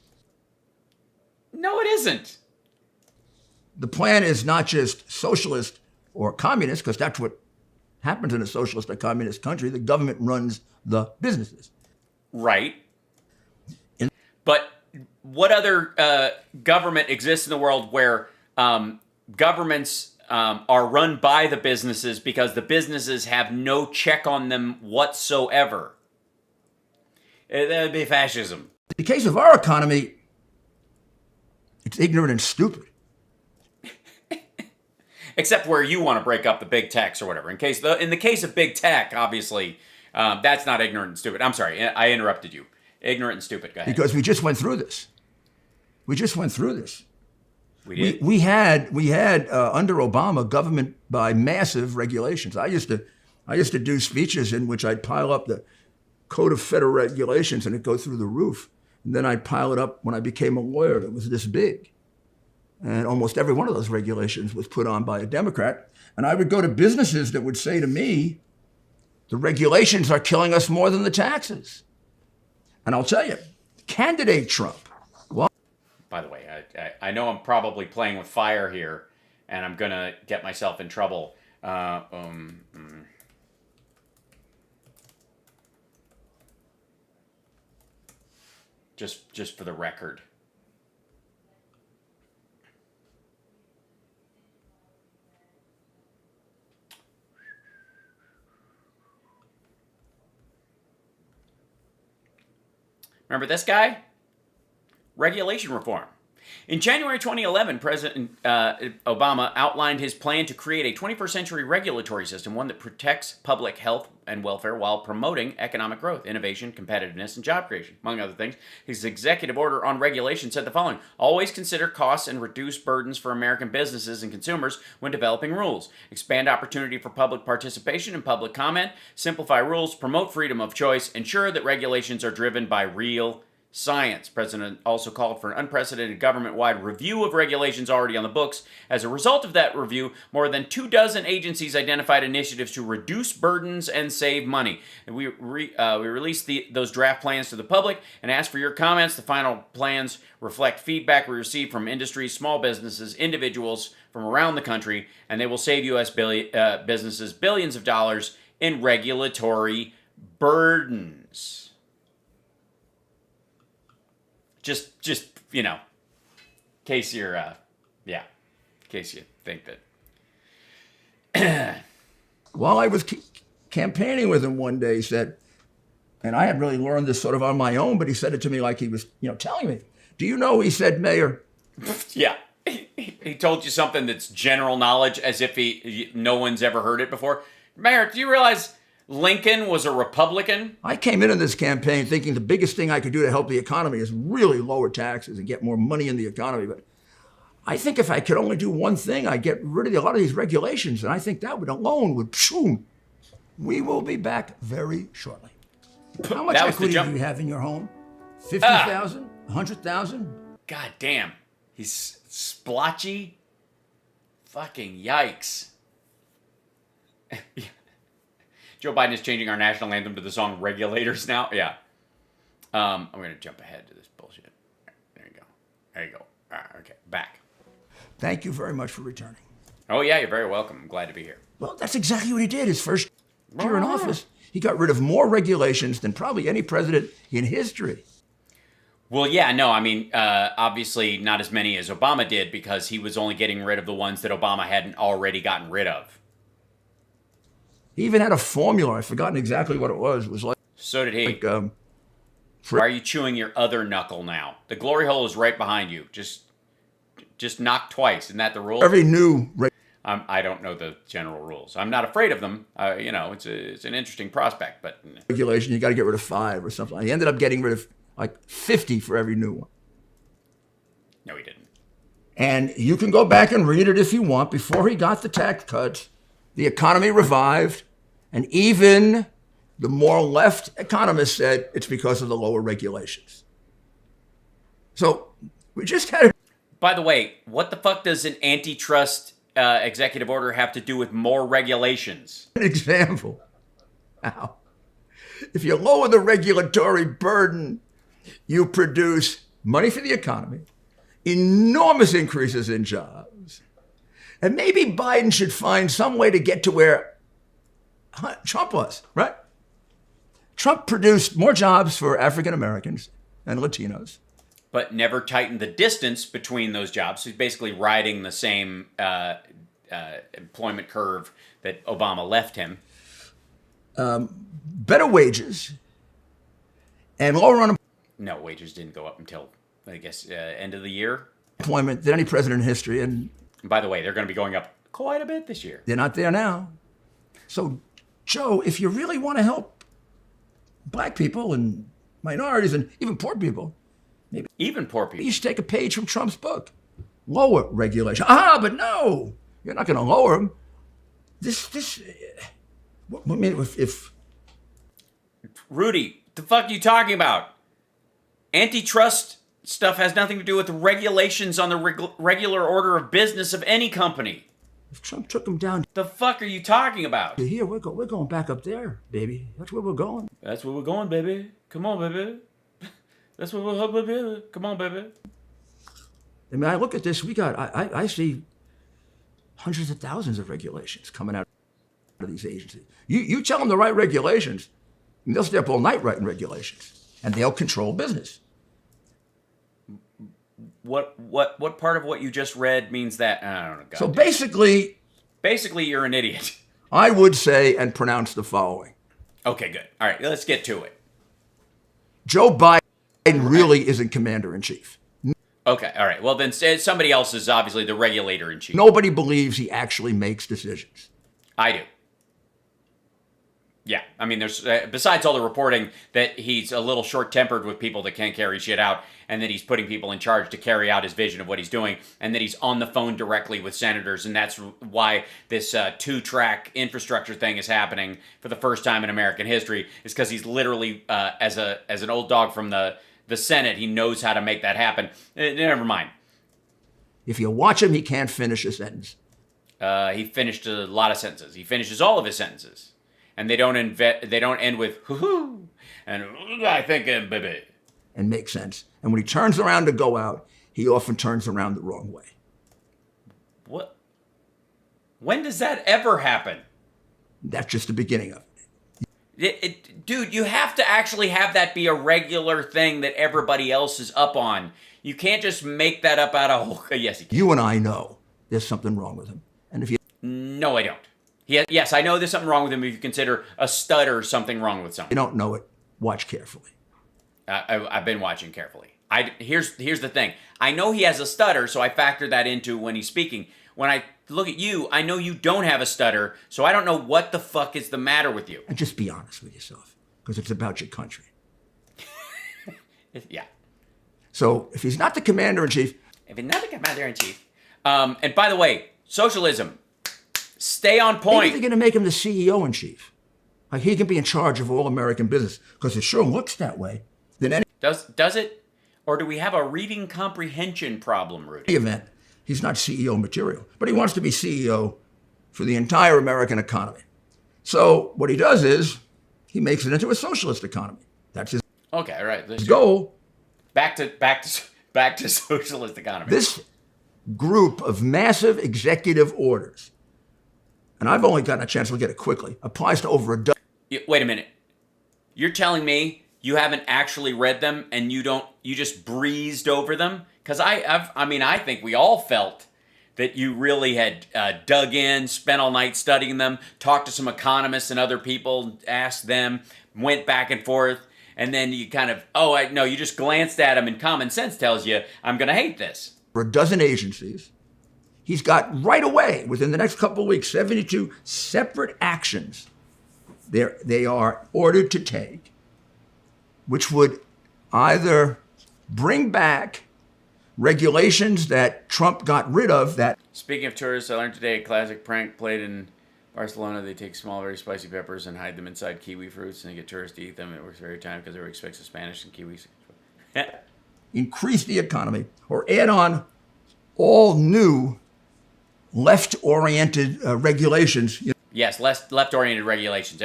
Speaker 1: No, it isn't.
Speaker 15: The plan is not just socialist or communist, because that's what happens in a socialist or communist country. The government runs the businesses.
Speaker 1: Right. But what other government exists in the world where governments are run by the businesses because the businesses have no check on them whatsoever? That would be fascism.
Speaker 15: In the case of our economy, it's ignorant and stupid.
Speaker 1: Except where you want to break up the big techs or whatever. In the case of big tech, obviously, that's not ignorant and stupid. I'm sorry, I interrupted you. Ignorant and stupid. Go ahead.
Speaker 15: Because we just went through this. We did. We had under Obama government by massive regulations. I used to do speeches in which I'd pile up the Code of Federal Regulations and it'd go through the roof. And then I'd pile it up when I became a lawyer. It was this big. And almost every one of those regulations was put on by a Democrat. And I would go to businesses that would say to me, the regulations are killing us more than the taxes. And I'll tell you, candidate Trump. Well,
Speaker 1: by the way, I know I'm probably playing with fire here, and I'm going to get myself in trouble. Just for the record. Remember this guy? Regulation reform. In January 2011, President Obama outlined his plan to create a 21st century regulatory system, one that protects public health and welfare while promoting economic growth, innovation, competitiveness, and job creation. Among other things, his executive order on regulation said the following: always consider costs and reduce burdens for American businesses and consumers when developing rules. Expand opportunity for public participation and public comment. Simplify rules. Promote freedom of choice. Ensure that regulations are driven by real science. President also called for an unprecedented government-wide review of regulations already on the books. As a result of that review, more than 24 agencies identified initiatives to reduce burdens and save money. And we released those draft plans to the public and asked for your comments. The final plans reflect feedback we received from industries, small businesses, individuals from around the country, and they will save U.S. businesses billions of dollars in regulatory burdens. Just in case you're, in case you think that.
Speaker 15: While I was campaigning with him one day, he said, and I had really learned this sort of on my own, but he said it to me like he was, telling me. Do you know, he said, Mayor?
Speaker 1: Yeah. He told you something that's general knowledge as if no one's ever heard it before. Mayor, do you realize Lincoln was a Republican?
Speaker 15: I came into this campaign thinking the biggest thing I could do to help the economy is really lower taxes and get more money in the economy. But I think if I could only do one thing, I'd get rid of a lot of these regulations. And I think that alone would, we will be back very shortly. How much equity do you have in your home? 50,000? 100,000?
Speaker 1: God damn. He's splotchy. Fucking yikes. Joe Biden is changing our national anthem to the song Regulators now. Yeah. I'm going to jump ahead to this bullshit. There you go. All right, okay, back.
Speaker 15: Thank you very much for returning.
Speaker 1: Oh, yeah, you're very welcome. I'm glad to be here.
Speaker 15: Well, that's exactly what he did. His first year in office, he got rid of more regulations than probably any president in history.
Speaker 1: Well, yeah, no, I mean, obviously not as many as Obama did because he was only getting rid of the ones that Obama hadn't already gotten rid of.
Speaker 15: He even had a formula. I've forgotten exactly what it was. It was like...
Speaker 1: So did he. Why are you chewing your other knuckle now? The glory hole is right behind you. Just knock twice. Isn't that the rule?
Speaker 15: Every new...
Speaker 1: I don't know the general rules. I'm not afraid of them. It's an interesting prospect, but...
Speaker 15: Regulation, you got to get rid of 5 or something. He ended up getting rid of like 50 for every new one.
Speaker 1: No, he didn't.
Speaker 15: And you can go back and read it if you want. Before he got the tax cuts, the economy revived, and even the more left economists said it's because of the lower regulations. So we just had...
Speaker 1: By the way, what the fuck does an antitrust executive order have to do with more regulations?
Speaker 15: An example. Now, if you lower the regulatory burden, you produce money for the economy, enormous increases in jobs, and maybe Biden should find some way to get to where Trump was, right? Trump produced more jobs for African Americans and Latinos.
Speaker 1: But never tightened the distance between those jobs. He's basically riding the same employment curve that Obama left him.
Speaker 15: Better wages and lower unemployment.
Speaker 1: No, wages didn't go up until, I guess, end of the year.
Speaker 15: Employment than any president in history. And
Speaker 1: by the way, they're going to be going up quite a bit this year.
Speaker 15: They're not there now. So, Joe, if you really want to help black people and minorities and even poor people, maybe
Speaker 1: even poor people,
Speaker 15: you should take a page from Trump's book. Lower regulation. But no, you're not going to lower them. If
Speaker 1: Rudy, the fuck are you talking about? Antitrust stuff has nothing to do with the regulations on the regular order of business of any company.
Speaker 15: If Trump took them down...
Speaker 1: The fuck are you talking about?
Speaker 15: Here, we're going back up there, baby. That's where we're going.
Speaker 1: That's where we're going, baby. Come on, baby. That's where we're going, baby. Come on, baby.
Speaker 15: I mean, I look at this, I see hundreds of thousands of regulations coming out of these agencies. You tell them the right regulations, and they'll stay up all night writing regulations, and they'll control business.
Speaker 1: What part of what you just read means that? I don't know. God
Speaker 15: So
Speaker 1: damn.
Speaker 15: basically,
Speaker 1: you're an idiot.
Speaker 15: I would say and pronounce the following.
Speaker 1: Okay, good. All right, let's get to it.
Speaker 15: Joe Biden really isn't commander-in-chief.
Speaker 1: Okay, all right. Well, then somebody else is obviously the regulator-in-chief.
Speaker 15: Nobody believes he actually makes decisions.
Speaker 1: I do. Yeah, I mean, there's besides all the reporting that he's a little short-tempered with people that can't carry shit out, and that he's putting people in charge to carry out his vision of what he's doing, and that he's on the phone directly with senators, and that's why this two-track infrastructure thing is happening for the first time in American history, is because he's literally, as an old dog from the Senate, he knows how to make that happen. Never mind.
Speaker 15: If you watch him, he can't finish a sentence.
Speaker 1: He finished a lot of sentences. He finishes all of his sentences. And they don't end with hoo-hoo and I think baby.
Speaker 15: And make sense. And when he turns around to go out, he often turns around the wrong way.
Speaker 1: What? When does that ever happen?
Speaker 15: That's just the beginning of it.
Speaker 1: Dude, you have to actually have that be a regular thing that everybody else is up on. You can't just make that up out of yes, he can.
Speaker 15: You and I know there's something wrong with him. And if you
Speaker 1: No, I don't. Yes, I know there's something wrong with him if you consider a stutter something wrong with something.
Speaker 15: You don't know it, watch carefully.
Speaker 1: I've been watching carefully. Here's the thing. I know he has a stutter, so I factor that into when he's speaking. When I look at you, I know you don't have a stutter, so I don't know what the fuck is the matter with you.
Speaker 15: And just be honest with yourself, because it's about your country.
Speaker 1: Yeah.
Speaker 15: So if he's not the commander-in-chief...
Speaker 1: If he's not the commander-in-chief... and by the way, socialism... Stay on point.
Speaker 15: Maybe they're going to make him the CEO-in-chief. Like he can be in charge of all American business, because it sure looks that way.
Speaker 1: Does it? Or do we have a reading comprehension problem, Rudy?
Speaker 15: In any event, he's not CEO material, but he wants to be CEO for the entire American economy. So what he does is he makes it into a socialist economy. That's his
Speaker 1: Okay, all right.
Speaker 15: His goal.
Speaker 1: Back to socialist economy.
Speaker 15: This group of massive executive orders, and I've only gotten a chance to look at it quickly, applies to over a dozen.
Speaker 1: Wait a minute. You're telling me you haven't actually read them and you just breezed over them? Because I think we all felt that you really had dug in, spent all night studying them, talked to some economists and other people, asked them, went back and forth, and then you kind of, you just glanced at them and common sense tells you, I'm going to hate this.
Speaker 15: For a dozen agencies, he's got right away, within the next couple of weeks, 72 separate actions they are ordered to take, which would either bring back regulations that Trump got rid of that...
Speaker 1: Speaking of tourists, I learned today a classic prank played in Barcelona. They take small, very spicy peppers and hide them inside kiwi fruits, and they get tourists to eat them. It works every time because everyone expects the Spanish and kiwis.
Speaker 15: Increase the economy or add on all new left-oriented regulations.
Speaker 1: Yes, left-oriented regulations.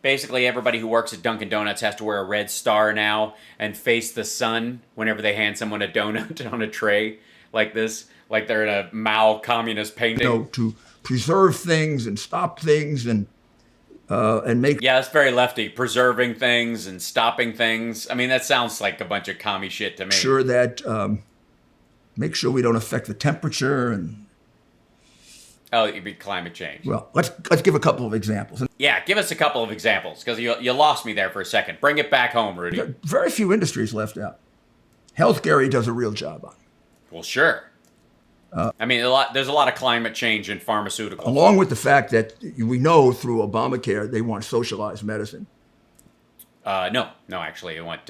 Speaker 1: Basically everybody who works at Dunkin' Donuts has to wear a red star now and face the sun whenever they hand someone a donut on a tray like this, like they're in a Mao communist painting.
Speaker 15: To preserve things and stop things and make...
Speaker 1: Yeah, that's very lefty. Preserving things and stopping things. I mean, that sounds like a bunch of commie shit to me.
Speaker 15: Sure that... make sure we don't affect the temperature and...
Speaker 1: Oh, it'd be climate change.
Speaker 15: Well, let's give a couple of examples.
Speaker 1: Yeah, give us a couple of examples, because you lost me there for a second. Bring it back home, Rudy.
Speaker 15: There are very few industries left out. Healthcare he does a real job on.
Speaker 1: Well, sure. There's a lot of climate change in pharmaceuticals.
Speaker 15: Along with the fact that we know through Obamacare they want socialized medicine.
Speaker 1: No, actually, they want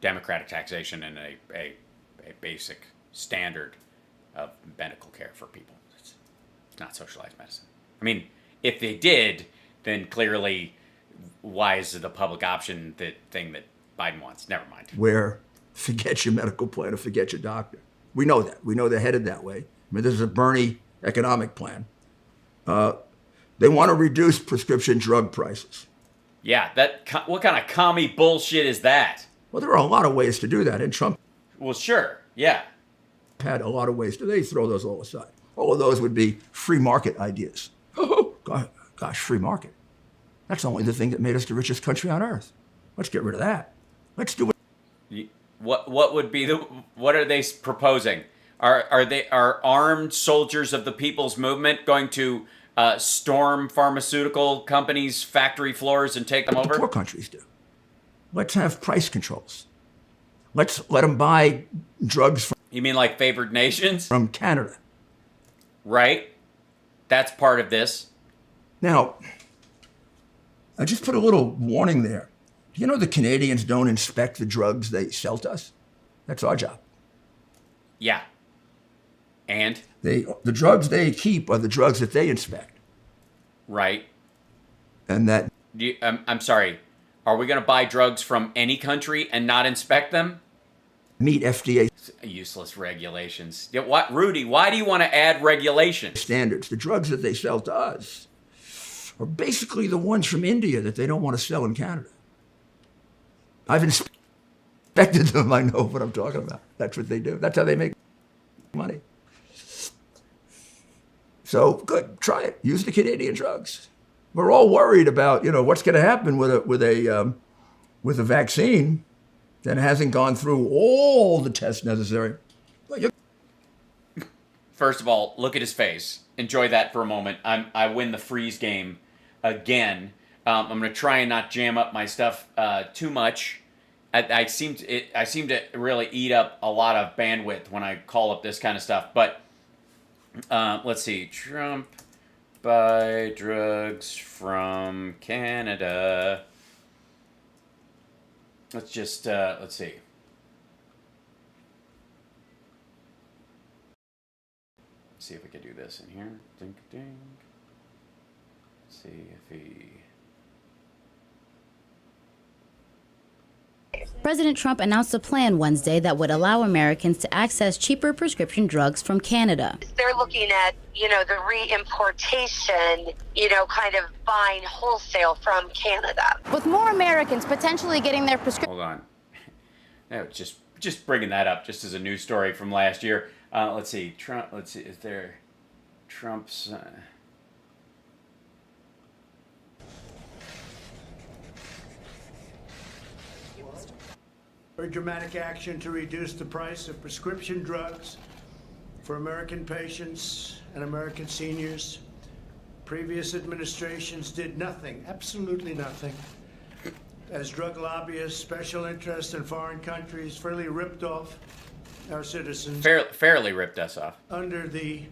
Speaker 1: democratic taxation and a basic standard of medical care for people. It's not socialized medicine. I mean, if they did, then clearly, why is the public option the thing that Biden wants? Never mind.
Speaker 15: Where forget your medical plan or forget your doctor. We know that. We know they're headed that way. I mean, this is a Bernie economic plan. They want to reduce prescription drug prices.
Speaker 1: Yeah, what kind of commie bullshit is that?
Speaker 15: Well, there are a lot of ways to do that, and Trump...
Speaker 1: Well, sure, yeah.
Speaker 15: ...had a lot of ways to... They throw those all aside. All of those would be free market ideas. Oh, gosh, free market. That's only the thing that made us the richest country on earth. Let's get rid of that. Let's do it.
Speaker 1: What would be what are they proposing? Are armed soldiers of the People's Movement going to storm pharmaceutical companies' factory floors and take them over?
Speaker 15: Poor countries do. Let's have price controls. Let's let them buy drugs from...
Speaker 1: You mean like favored nations?
Speaker 15: From Canada.
Speaker 1: Right. That's part of this.
Speaker 15: Now, I just put a little warning there. You know the Canadians don't inspect the drugs they sell to us? That's our job.
Speaker 1: Yeah. And?
Speaker 15: The drugs they keep are the drugs that they inspect.
Speaker 1: Right.
Speaker 15: And that...
Speaker 1: I'm sorry. Are we going to buy drugs from any country and not inspect them?
Speaker 15: Meet FDA...
Speaker 1: Useless regulations. Yeah, what, Rudy, why do you want to add regulations?
Speaker 15: Standards. The drugs that they sell to us are basically the ones from India that they don't want to sell in Canada. I've inspected them. I know what I'm talking about. That's what they do. That's how they make money. So good, try it. Use the Canadian drugs. We're all worried about, what's going to happen with a vaccine that hasn't gone through all the tests necessary.
Speaker 1: First of all, look at his face. Enjoy that for a moment. I win the freeze game again. I'm going to try and not jam up my stuff too much. I seem to really eat up a lot of bandwidth when I call up this kind of stuff. But let's see. Trump buy drugs from Canada. Let's just let's see. Let's see if we can do this in here. Ding ding. Let's see if he.
Speaker 16: President Trump announced a plan Wednesday that would allow Americans to access cheaper prescription drugs from Canada.
Speaker 17: They're looking at, the re-importation, kind of buying wholesale from Canada.
Speaker 16: With more Americans potentially getting their prescription...
Speaker 1: Hold on. No, just bringing that up just as a news story from last year. Let's see. Trump. Let's see. Is there Trump's...
Speaker 18: Very dramatic action to reduce the price of prescription drugs for American patients and American seniors. Previous administrations did nothing, absolutely nothing, as drug lobbyists, special interests in foreign countries fairly ripped off our citizens.
Speaker 1: Fairly ripped us off.
Speaker 18: Under the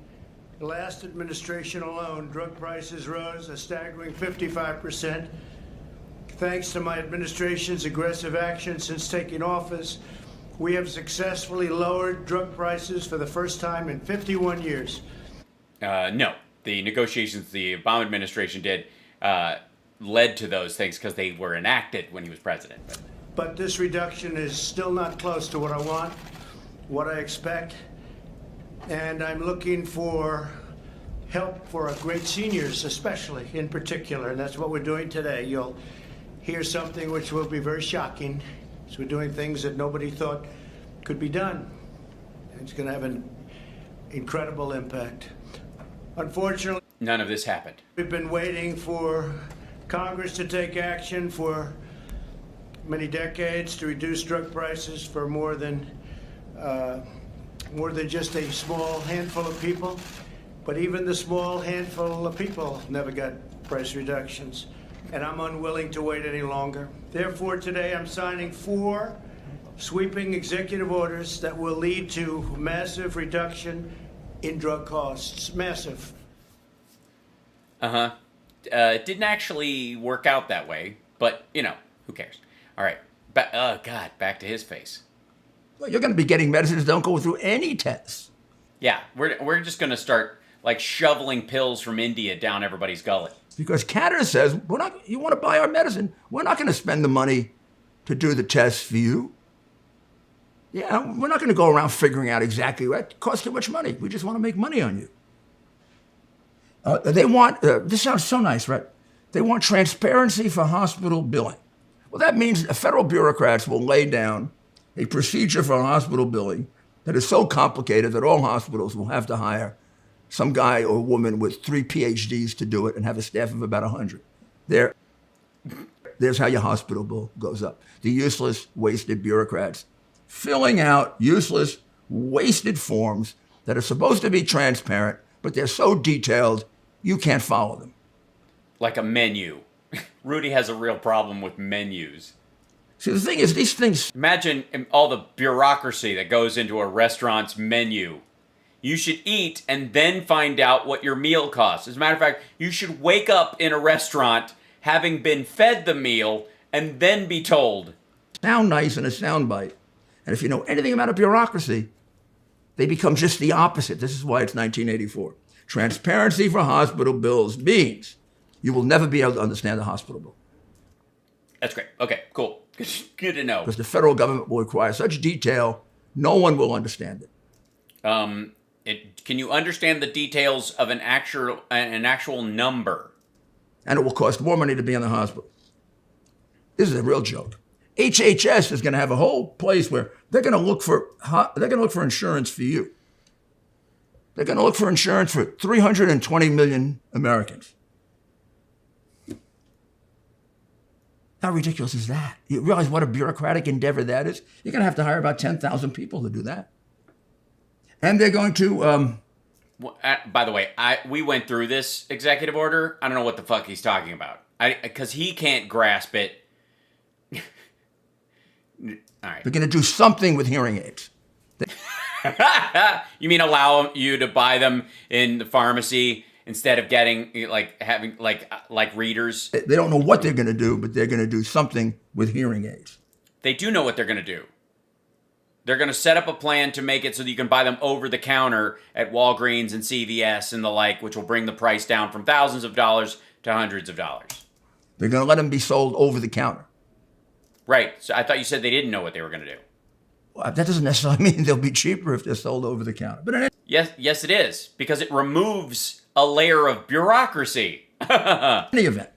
Speaker 18: last administration alone, drug prices rose a staggering 55%. Thanks to my administration's aggressive action since taking office, we have successfully lowered drug prices for the first time in 51 years.
Speaker 1: No, the negotiations the Obama administration did led to those things because they were enacted when he was president.
Speaker 18: But this reduction is still not close to what I want, what I expect, and I'm looking for help for our great seniors, especially in particular, and that's what we're doing today. You'll hear something which will be very shocking. So we're doing things that nobody thought could be done. It's going to have an incredible impact. Unfortunately,
Speaker 1: none of this happened.
Speaker 18: We've been waiting for Congress to take action for many decades to reduce drug prices for more than just a small handful of people. But even the small handful of people never got price reductions. And I'm unwilling to wait any longer. Therefore, today I'm signing 4 sweeping executive orders that will lead to massive reduction in drug costs. Massive.
Speaker 1: It didn't actually work out that way, but, who cares? All right. Oh, God, back to his face.
Speaker 15: Well, you're going to be getting medicines that don't go through any tests.
Speaker 1: Yeah, we're just going to start, shoveling pills from India down everybody's gullet.
Speaker 15: Because Canada says, you want to buy our medicine, we're not going to spend the money to do the tests for you. Yeah, we're not going to go around figuring out exactly what. It costs too much money. We just want to make money on you. They want, this sounds so nice, right? They want transparency for hospital billing. Well, that means federal bureaucrats will lay down a procedure for hospital billing that is so complicated that all hospitals will have to hire some guy or woman with 3 PhDs to do it and have a staff of about 100. There's how your hospital bill goes up. The useless, wasted bureaucrats filling out useless, wasted forms that are supposed to be transparent, but they're so detailed you can't follow them.
Speaker 1: Like a menu. Rudy has a real problem with menus.
Speaker 15: See, the thing is, these things...
Speaker 1: Imagine all the bureaucracy that goes into a restaurant's menu. You should eat and then find out what your meal costs. As a matter of fact, you should wake up in a restaurant having been fed the meal and then be told.
Speaker 15: Sound nice in a soundbite. And if you know anything about a bureaucracy, they become just the opposite. This is why it's 1984. Transparency for hospital bills means you will never be able to understand the hospital bill.
Speaker 1: That's great. Okay, cool. Good to know.
Speaker 15: Because the federal government will require such detail, no one will understand it.
Speaker 1: Can you understand the details of an actual number?
Speaker 15: And it will cost more money to be in the hospital. This is a real joke. HHS is going to have a whole place where they're going to look for insurance for you. They're going to look for insurance for 320 million Americans. How ridiculous is that? You realize what a bureaucratic endeavor that is? You're going to have to hire about 10,000 people to do that. And they're going to...
Speaker 1: by the way, we went through this executive order. I don't know what the fuck he's talking about. Because he can't grasp it. All right.
Speaker 15: They're going to do something with hearing aids.
Speaker 1: You mean allow you to buy them in the pharmacy instead of getting having readers?
Speaker 15: They don't know what they're going to do, but they're going to do something with hearing aids.
Speaker 1: They do know what they're going to do. They're going to set up a plan to make it so that you can buy them over the counter at Walgreens and CVS and the like, which will bring the price down from thousands of dollars to hundreds of dollars.
Speaker 15: They're going to let them be sold over the counter.
Speaker 1: Right. So I thought you said they didn't know what they were going to do.
Speaker 15: Well, that doesn't necessarily mean they'll be cheaper if they're sold over the counter. But
Speaker 1: yes, it is, because it removes a layer of bureaucracy.
Speaker 15: In any event,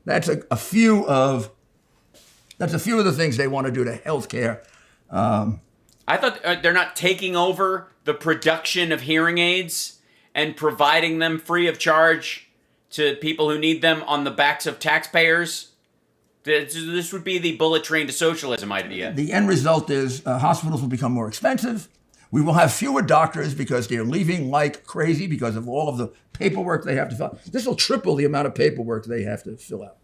Speaker 15: that's a few of the things they want to do to healthcare.
Speaker 1: I thought they're not taking over the production of hearing aids and providing them free of charge to people who need them on the backs of taxpayers. This would be the bullet train to socialism idea.
Speaker 15: The end result is hospitals will become more expensive. We will have fewer doctors because they're leaving like crazy because of all of the paperwork they have to fill out. This will triple the amount of paperwork they have to fill out.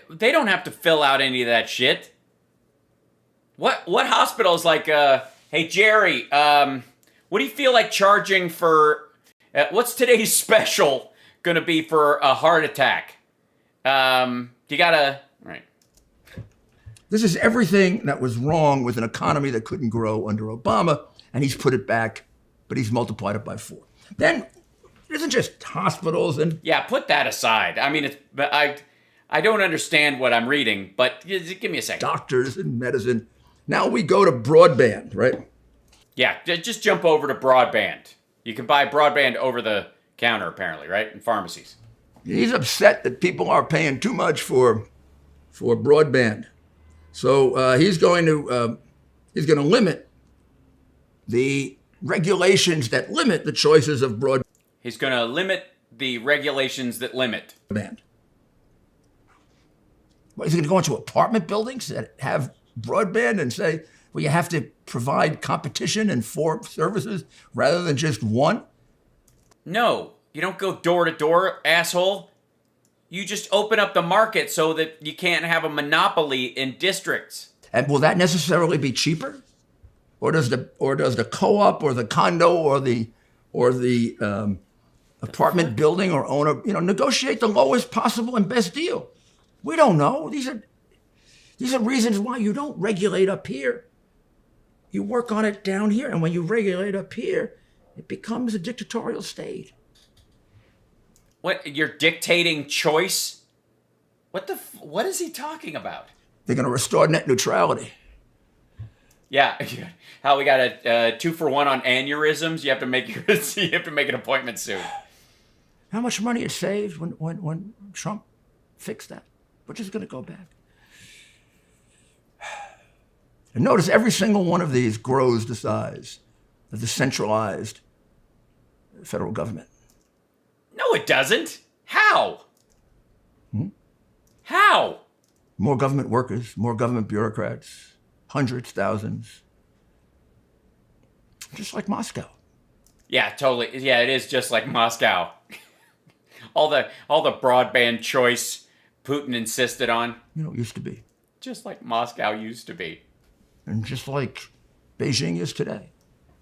Speaker 1: They don't have to fill out any of that shit. What hospital is like, hey, Jerry, what do you feel like charging for, what's today's special going to be for a heart attack? You gotta, right.
Speaker 15: This is everything that was wrong with an economy that couldn't grow under Obama, and he's put it back, but he's multiplied it by 4. Then it isn't just hospitals and...
Speaker 1: Yeah, put that aside. I mean, I don't understand what I'm reading, but give me a second.
Speaker 15: Doctors and medicine. Now we go to broadband, right?
Speaker 1: Yeah, just jump over to broadband. You can buy broadband over the counter, apparently, right? In pharmacies.
Speaker 15: He's upset that people are paying too much for broadband. So he's going to limit the regulations that limit the choices of broadband.
Speaker 1: He's going to limit the regulations that limit.
Speaker 15: Broadband. What, is he going to go into apartment buildings that have broadband and say, well, you have to provide competition and 4 services rather than just one?
Speaker 1: No. You don't go door to door, asshole. You just open up the market so that you can't have a monopoly in districts.
Speaker 15: And will that necessarily be cheaper? Or does the co-op or the condo or the apartment building or owner, negotiate the lowest possible and best deal? We don't know. These are reasons why you don't regulate up here. You work on it down here, and when you regulate up here, it becomes a dictatorial state.
Speaker 1: What, you're dictating choice? What is he talking about?
Speaker 15: They're going to restore net neutrality.
Speaker 1: Yeah, how we got a 2-for-1 on aneurysms. You have to make an appointment soon.
Speaker 15: How much money it saved when Trump fixed that? We're just going to go back. And notice every single one of these grows the size of the centralized federal government.
Speaker 1: No, it doesn't. How? How?
Speaker 15: More government workers, more government bureaucrats. hundreds, thousands. Just like Moscow.
Speaker 1: Yeah, totally. Yeah, it is just like Moscow. all the broadband choice Putin insisted on.
Speaker 15: It used to be.
Speaker 1: Just like Moscow used to be.
Speaker 15: And just like Beijing is today.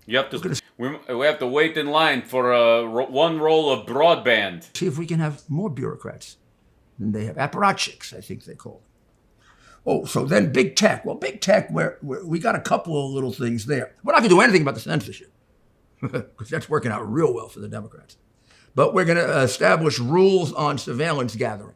Speaker 1: You have to. We have to wait in line for one roll of broadband.
Speaker 15: See if we can have more bureaucrats than they have. Apparatchiks, I think they call them. Oh, so then big tech. Well, big tech, we got a couple of little things there. We're not going to do anything about the censorship because that's working out real well for the Democrats. But we're going to establish rules on surveillance gathering.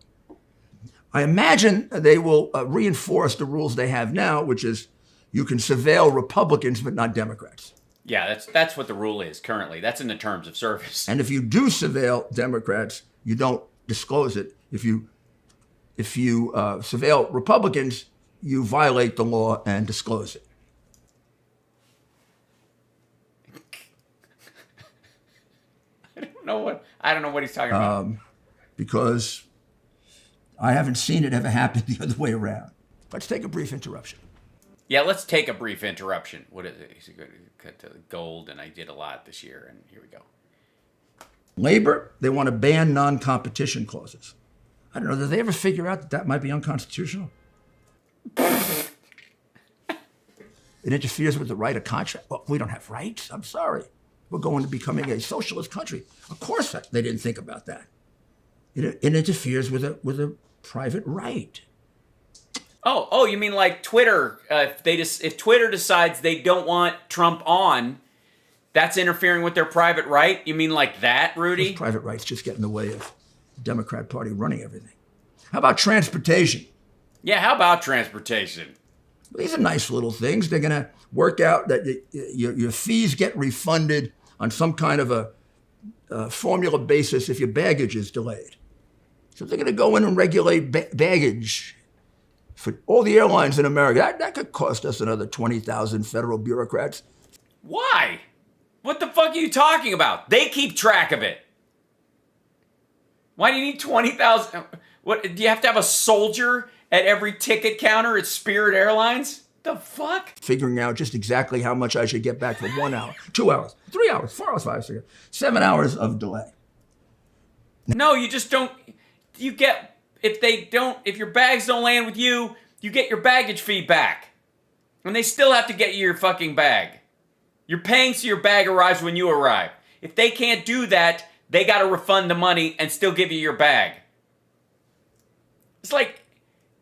Speaker 15: I imagine they will reinforce the rules they have now, which is you can surveil Republicans but not Democrats.
Speaker 1: Yeah, that's what the rule is currently. That's in the terms of service.
Speaker 15: And if you do surveil Democrats, you don't disclose it. If you surveil Republicans, you violate the law and disclose it.
Speaker 1: I don't know what he's talking about.
Speaker 15: Because I haven't seen it ever happen the other way around. Let's take a brief interruption.
Speaker 1: Yeah, let's take a brief interruption. What is it? He's going to cut to gold, and I did a lot this year, and here we go.
Speaker 15: Labor, they want to ban non-competition clauses. I don't know, did they ever figure out that might be unconstitutional? It interferes with the right of contract. Well, we don't have rights. I'm sorry. We're going to becoming a socialist country. Of course they didn't think about that. It interferes with a private right.
Speaker 1: Oh, you mean like Twitter? If Twitter decides they don't want Trump on, that's interfering with their private right? You mean like that, Rudy?
Speaker 15: Those private rights just get in the way of the Democrat Party running everything. How about transportation?
Speaker 1: Yeah, how about transportation?
Speaker 15: These are nice little things. They're going to work out that your fees get refunded on some kind of a formula basis if your baggage is delayed. So they're going to go in and regulate baggage for all the airlines in America. That could cost us another 20,000 federal bureaucrats.
Speaker 1: Why? What the fuck are you talking about? They keep track of it. Why do you need 20,000? What, do you have to have a soldier at every ticket counter at Spirit Airlines? The fuck?
Speaker 15: Figuring out just exactly how much I should get back for 1 hour, 2 hours, 3 hours, 4 hours, 5 hours, 7 hours of delay.
Speaker 1: No, you just don't. You get, if your bags don't land with you, you get your baggage fee back. And they still have to get you your fucking bag. You're paying so your bag arrives when you arrive. If they can't do that, they got to refund the money and still give you your bag. It's like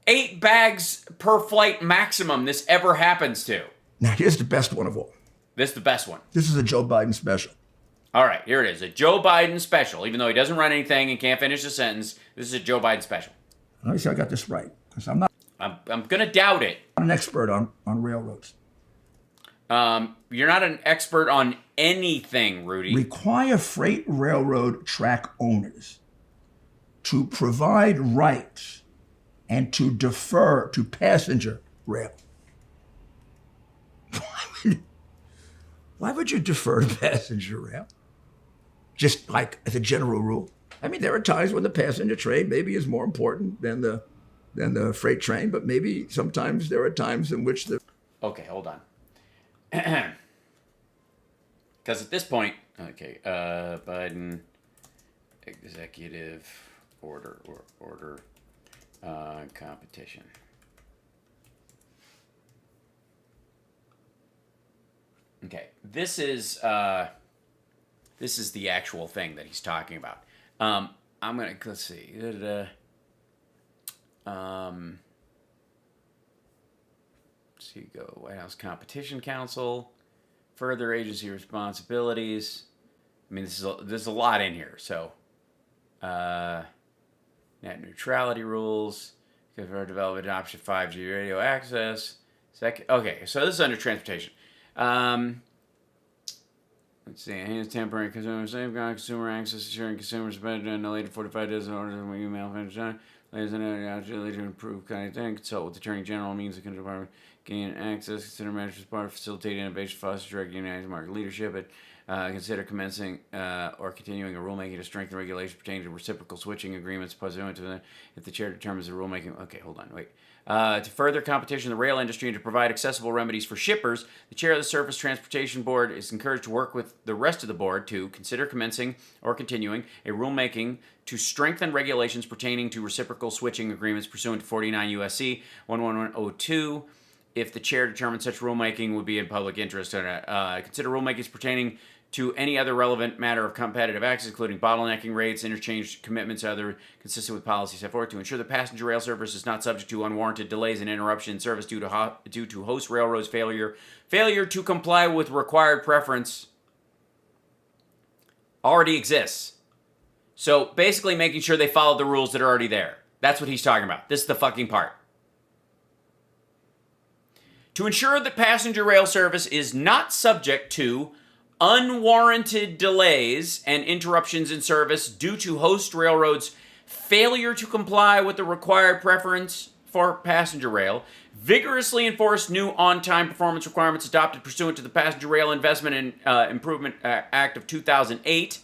Speaker 1: 8 bags per flight maximum this ever happens to.
Speaker 15: Now, here's the best one of all.
Speaker 1: This is the best one.
Speaker 15: This is a Joe Biden special.
Speaker 1: All right, here it is. A Joe Biden special. Even though he doesn't run anything and can't finish a sentence, this is a Joe Biden special.
Speaker 15: Let me see if I got this right, because I'm not
Speaker 1: I'm going to doubt it.
Speaker 15: an expert on railroads.
Speaker 1: You're not an expert on anything, Rudy.
Speaker 15: Require freight railroad track owners to provide rights and to defer to passenger rail. Why would you defer to passenger rail? Just like as a general rule. I mean, there are times when the passenger train maybe is more important than the freight train, but maybe sometimes there are times in which the...
Speaker 1: Okay, hold on. Because at this point, okay, Biden executive order competition. Okay, this is the actual thing that he's talking about. I'm gonna, let's see. So you go White House Competition Council, further agency responsibilities. I mean, there's a lot in here. So, net neutrality rules, for development adoption 5G radio access. Okay, so this is under transportation. Let's see. Enhance temporary consumer safeguard, consumer access, assuring consumers better than no later 45 days in order to email manufacturer. Ladies and gentlemen, to improve kind of thing. Consult with the Attorney General means the department gain access. Consider measures as part of facilitate innovation, foster direct United market leadership. consider commencing or continuing a rulemaking to strengthen regulations pertaining to reciprocal switching agreements pursuant to the, if the chair determines the rulemaking. Okay, hold on, wait. To further competition in the rail industry and to provide accessible remedies for shippers, the chair of the Surface Transportation Board is encouraged to work with the rest of the board to consider commencing or continuing a rulemaking to strengthen regulations pertaining to reciprocal switching agreements pursuant to 49 U.S.C. 11102. If the chair determines such rulemaking would be in public interest, consider rulemakings pertaining to any other relevant matter of competitive access, including bottlenecking rates, interchange commitments, other consistent with policy set forth, to ensure the passenger rail service is not subject to unwarranted delays and interruption in service due to host railroads' failure to comply with required preference already exists. So basically making sure they follow the rules that are already there. That's what he's talking about. This is the fucking part. To ensure that passenger rail service is not subject to unwarranted delays and interruptions in service due to host railroads' failure to comply with the required preference for passenger rail, vigorously enforce new on-time performance requirements adopted pursuant to the Passenger Rail Investment and Improvement Act of 2008,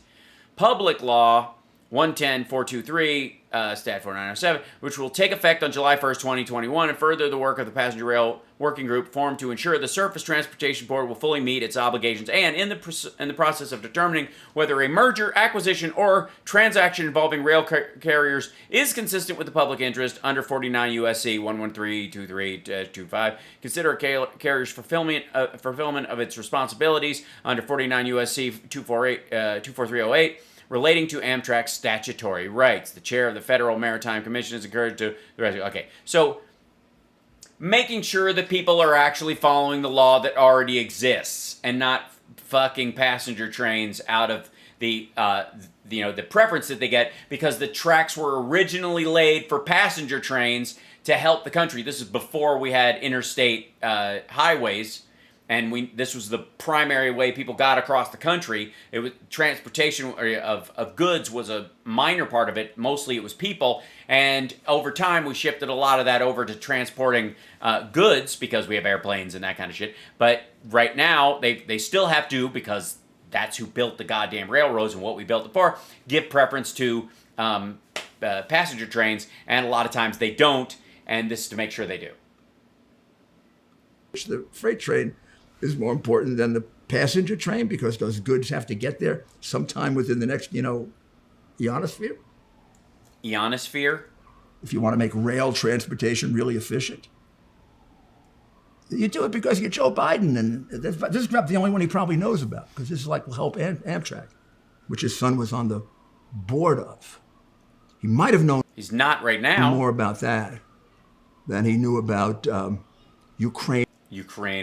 Speaker 1: Public Law 110-423, Stat 4907, which will take effect on July 1st, 2021, and further the work of the Passenger Rail Working Group formed to ensure the Surface Transportation Board will fully meet its obligations and in the process of determining whether a merger, acquisition, or transaction involving rail carriers is consistent with the public interest under 49 U.S.C. 11323-25, consider a carrier's fulfillment of its responsibilities under 49 U.S.C. 24308, relating to Amtrak's statutory rights. The chair of the Federal Maritime Commission is encouraged to... Okay, so making sure that people are actually following the law that already exists and not fucking passenger trains out of the the preference that they get because the tracks were originally laid for passenger trains to help the country. This is before we had interstate highways. And this was the primary way people got across the country. It was transportation of goods was a minor part of it. Mostly it was people. And over time, we shifted a lot of that over to transporting goods because we have airplanes and that kind of shit. But right now, they still have to, because that's who built the goddamn railroads and what we built it for, give preference to passenger trains. And a lot of times they don't. And this is to make sure they do.
Speaker 15: The freight train is more important than the passenger train because those goods have to get there sometime within the next, ionosphere.
Speaker 1: Ionosphere?
Speaker 15: If you want to make rail transportation really efficient. You do it because you're Joe Biden, and this is the only one he probably knows about, because this is will help Amtrak, which his son was on the board of. He might have known...
Speaker 1: He's not right now.
Speaker 15: ...more about that than he knew about Ukraine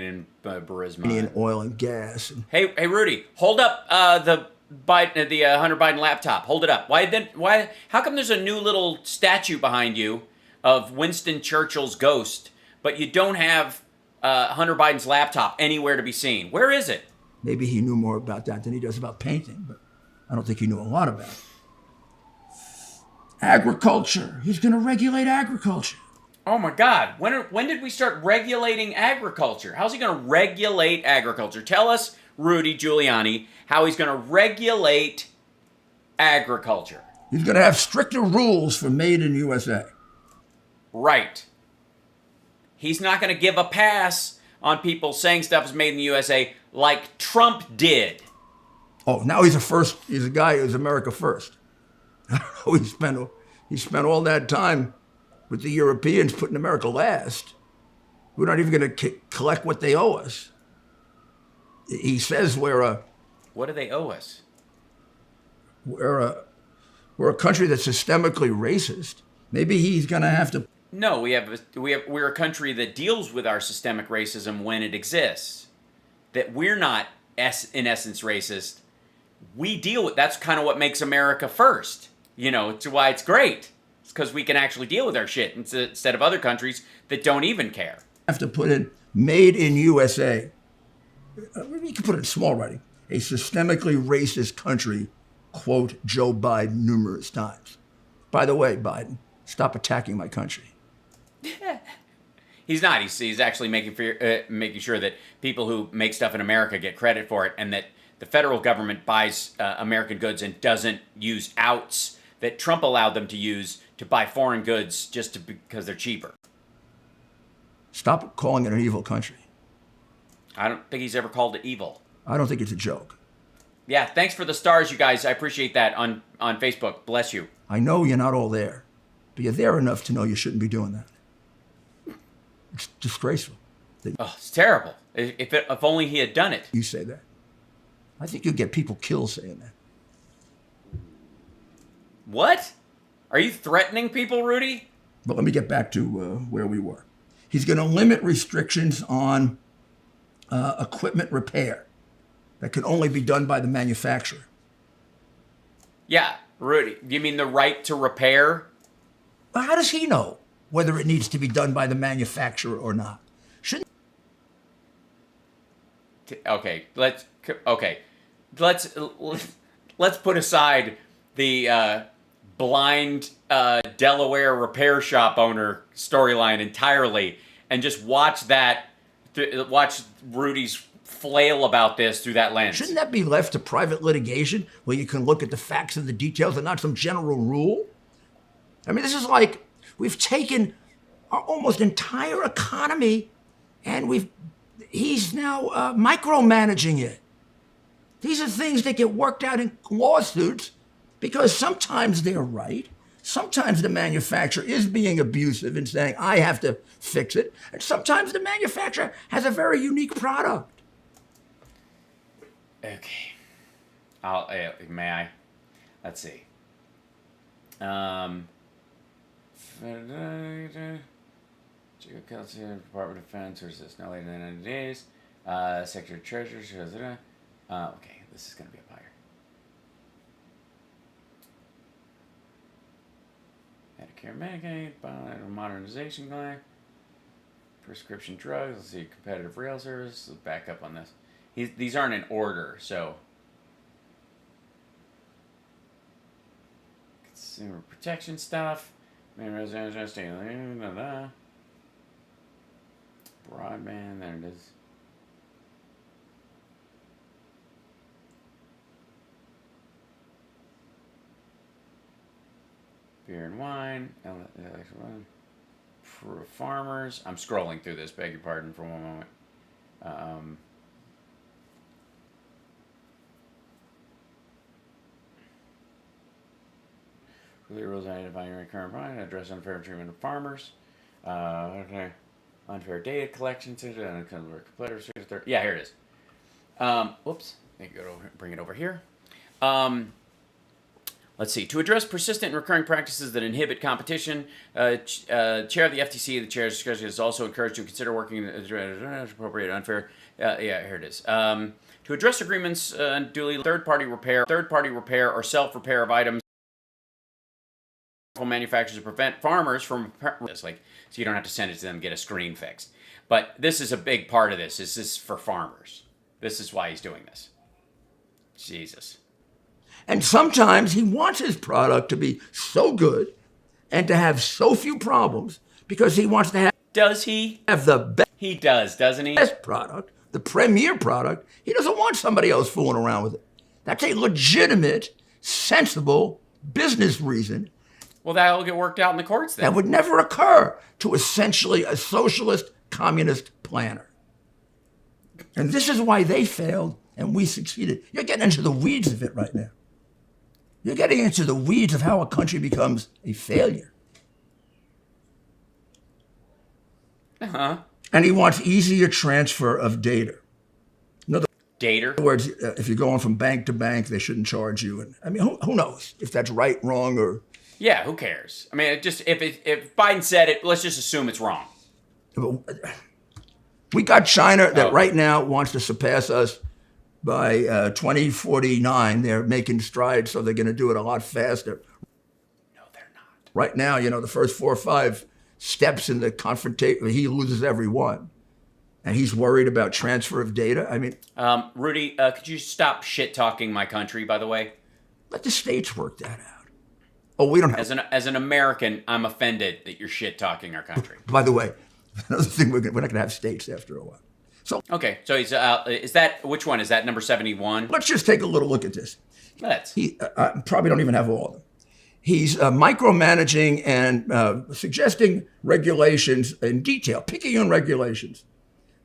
Speaker 1: and Burisma.
Speaker 15: And oil and gas.
Speaker 1: Hey, Rudy, hold up the Hunter Biden laptop. Hold it up. Why? How come there's a new little statue behind you of Winston Churchill's ghost, but you don't have Hunter Biden's laptop anywhere to be seen? Where is it?
Speaker 15: Maybe he knew more about that than he does about painting, but I don't think he knew a lot about it. Agriculture. He's going to regulate agriculture.
Speaker 1: Oh my God, when did we start regulating agriculture? How's he going to regulate agriculture? Tell us, Rudy Giuliani, how he's going to regulate agriculture.
Speaker 15: He's going to have stricter rules for made in USA.
Speaker 1: Right. He's not going to give a pass on people saying stuff is made in the USA like Trump did.
Speaker 15: Oh, now he's a guy who's America first. He spent all that time with the Europeans putting America last. We're not even going to collect what they owe us. He says
Speaker 1: What do they owe us?
Speaker 15: We're a country that's systemically racist. Maybe he's going to have to...
Speaker 1: No, we're a country that deals with our systemic racism when it exists. That we're not, in essence, racist. We deal with... That's kind of what makes America first. It's why it's great. Because we can actually deal with our shit instead of other countries that don't even care.
Speaker 15: Have to put in made in USA. You can put it in small writing. A systemically racist country, quote, Joe Biden numerous times. By the way, Biden, stop attacking my country.
Speaker 1: He's not. He's actually making sure that people who make stuff in America get credit for it, and that the federal government buys American goods and doesn't use outs that Trump allowed them to use to buy foreign goods just because they're cheaper.
Speaker 15: Stop calling it an evil country.
Speaker 1: I don't think he's ever called it evil.
Speaker 15: I don't think it's a joke.
Speaker 1: Yeah, thanks for the stars, you guys. I appreciate that on Facebook. Bless you.
Speaker 15: I know you're not all there, but you're there enough to know you shouldn't be doing that. It's disgraceful.
Speaker 1: Oh, it's terrible. If only he had done it.
Speaker 15: You say that. I think you'll get people killed saying that.
Speaker 1: What? Are you threatening people, Rudy?
Speaker 15: But let me get back to where we were. He's going to limit restrictions on equipment repair that can only be done by the manufacturer.
Speaker 1: Yeah, Rudy, you mean the right to repair?
Speaker 15: Well, how does he know whether it needs to be done by the manufacturer or not? Shouldn't?
Speaker 1: Okay, let's put aside the blind Delaware repair shop owner storyline entirely and just watch watch Rudy's flail about this through that lens.
Speaker 15: Shouldn't that be left to private litigation where you can look at the facts and the details and not some general rule? I mean, this is like we've taken our almost entire economy and he's now micromanaging it. These are things that get worked out in lawsuits because sometimes they're right. Sometimes the manufacturer is being abusive and saying, I have to fix it. And sometimes the manufacturer has a very unique product.
Speaker 1: Okay. May I? Let's see. Department of Defense, where's this? No later than 90 days. Secretary of Treasury. Okay, this is going to be up higher. Medicare, Medicaid, modernization plan, prescription drugs. Let's see, competitive rail service. Let's back up on this. These aren't in order, so. Consumer protection stuff. Broadband, there it is. Beer and wine. For farmers. I'm scrolling through this, beg your pardon for one moment. Clear rules identifying your current fine, address unfair treatment of farmers. Okay. Unfair data collection. Yeah, here it is. Whoops. Bring it over here. Let's see. To address persistent and recurring practices that inhibit competition, Chair of the FTC, the Chair's discussion is also encouraged to consider working appropriate unfair. Yeah, here it is. To address agreements unduly third-party repair, or self-repair of items. Manufacturers to prevent farmers from this, so you don't have to send it to them and get a screen fixed. But this is a big part of this. This is for farmers. This is why he's doing this. Jesus.
Speaker 15: And sometimes he wants his product to be so good and to have so few problems because he wants to have.
Speaker 1: Does he?
Speaker 15: Have the best.
Speaker 1: He does, doesn't he?
Speaker 15: Best product, the premier product. He doesn't want somebody else fooling around with it. That's a legitimate, sensible business reason.
Speaker 1: Well, that'll get worked out in the courts then.
Speaker 15: That would never occur to essentially a socialist communist planner. And this is why they failed and we succeeded. You're getting into the weeds of it right now. You're getting into the weeds of how a country becomes a failure.
Speaker 1: Uh-huh.
Speaker 15: And he wants easier transfer of data. In other words, if you're going from bank to bank, they shouldn't charge you. And I mean, who knows if that's right, wrong, or...
Speaker 1: Yeah, who cares? I mean, if Biden said it, let's just assume it's wrong.
Speaker 15: We got China that right now wants to surpass us by 2049. They're making strides, so they're going to do it a lot faster.
Speaker 1: No, they're not.
Speaker 15: Right now, the first 4 or 5 steps in the confrontation, he loses every one. And he's worried about transfer of data. I mean...
Speaker 1: Rudy, could you stop shit-talking my country, by the way?
Speaker 15: Let the states work that out. Oh, we don't have...
Speaker 1: As an American, I'm offended that you're shit-talking our country.
Speaker 15: By the way, another thing, we're not going to have states after a while. So
Speaker 1: okay, so he's is that which one is that? Number 71.
Speaker 15: Let's just take a little look at this.
Speaker 1: Let's.
Speaker 15: He probably don't even have all of them. He's micromanaging and suggesting regulations in detail, picking on regulations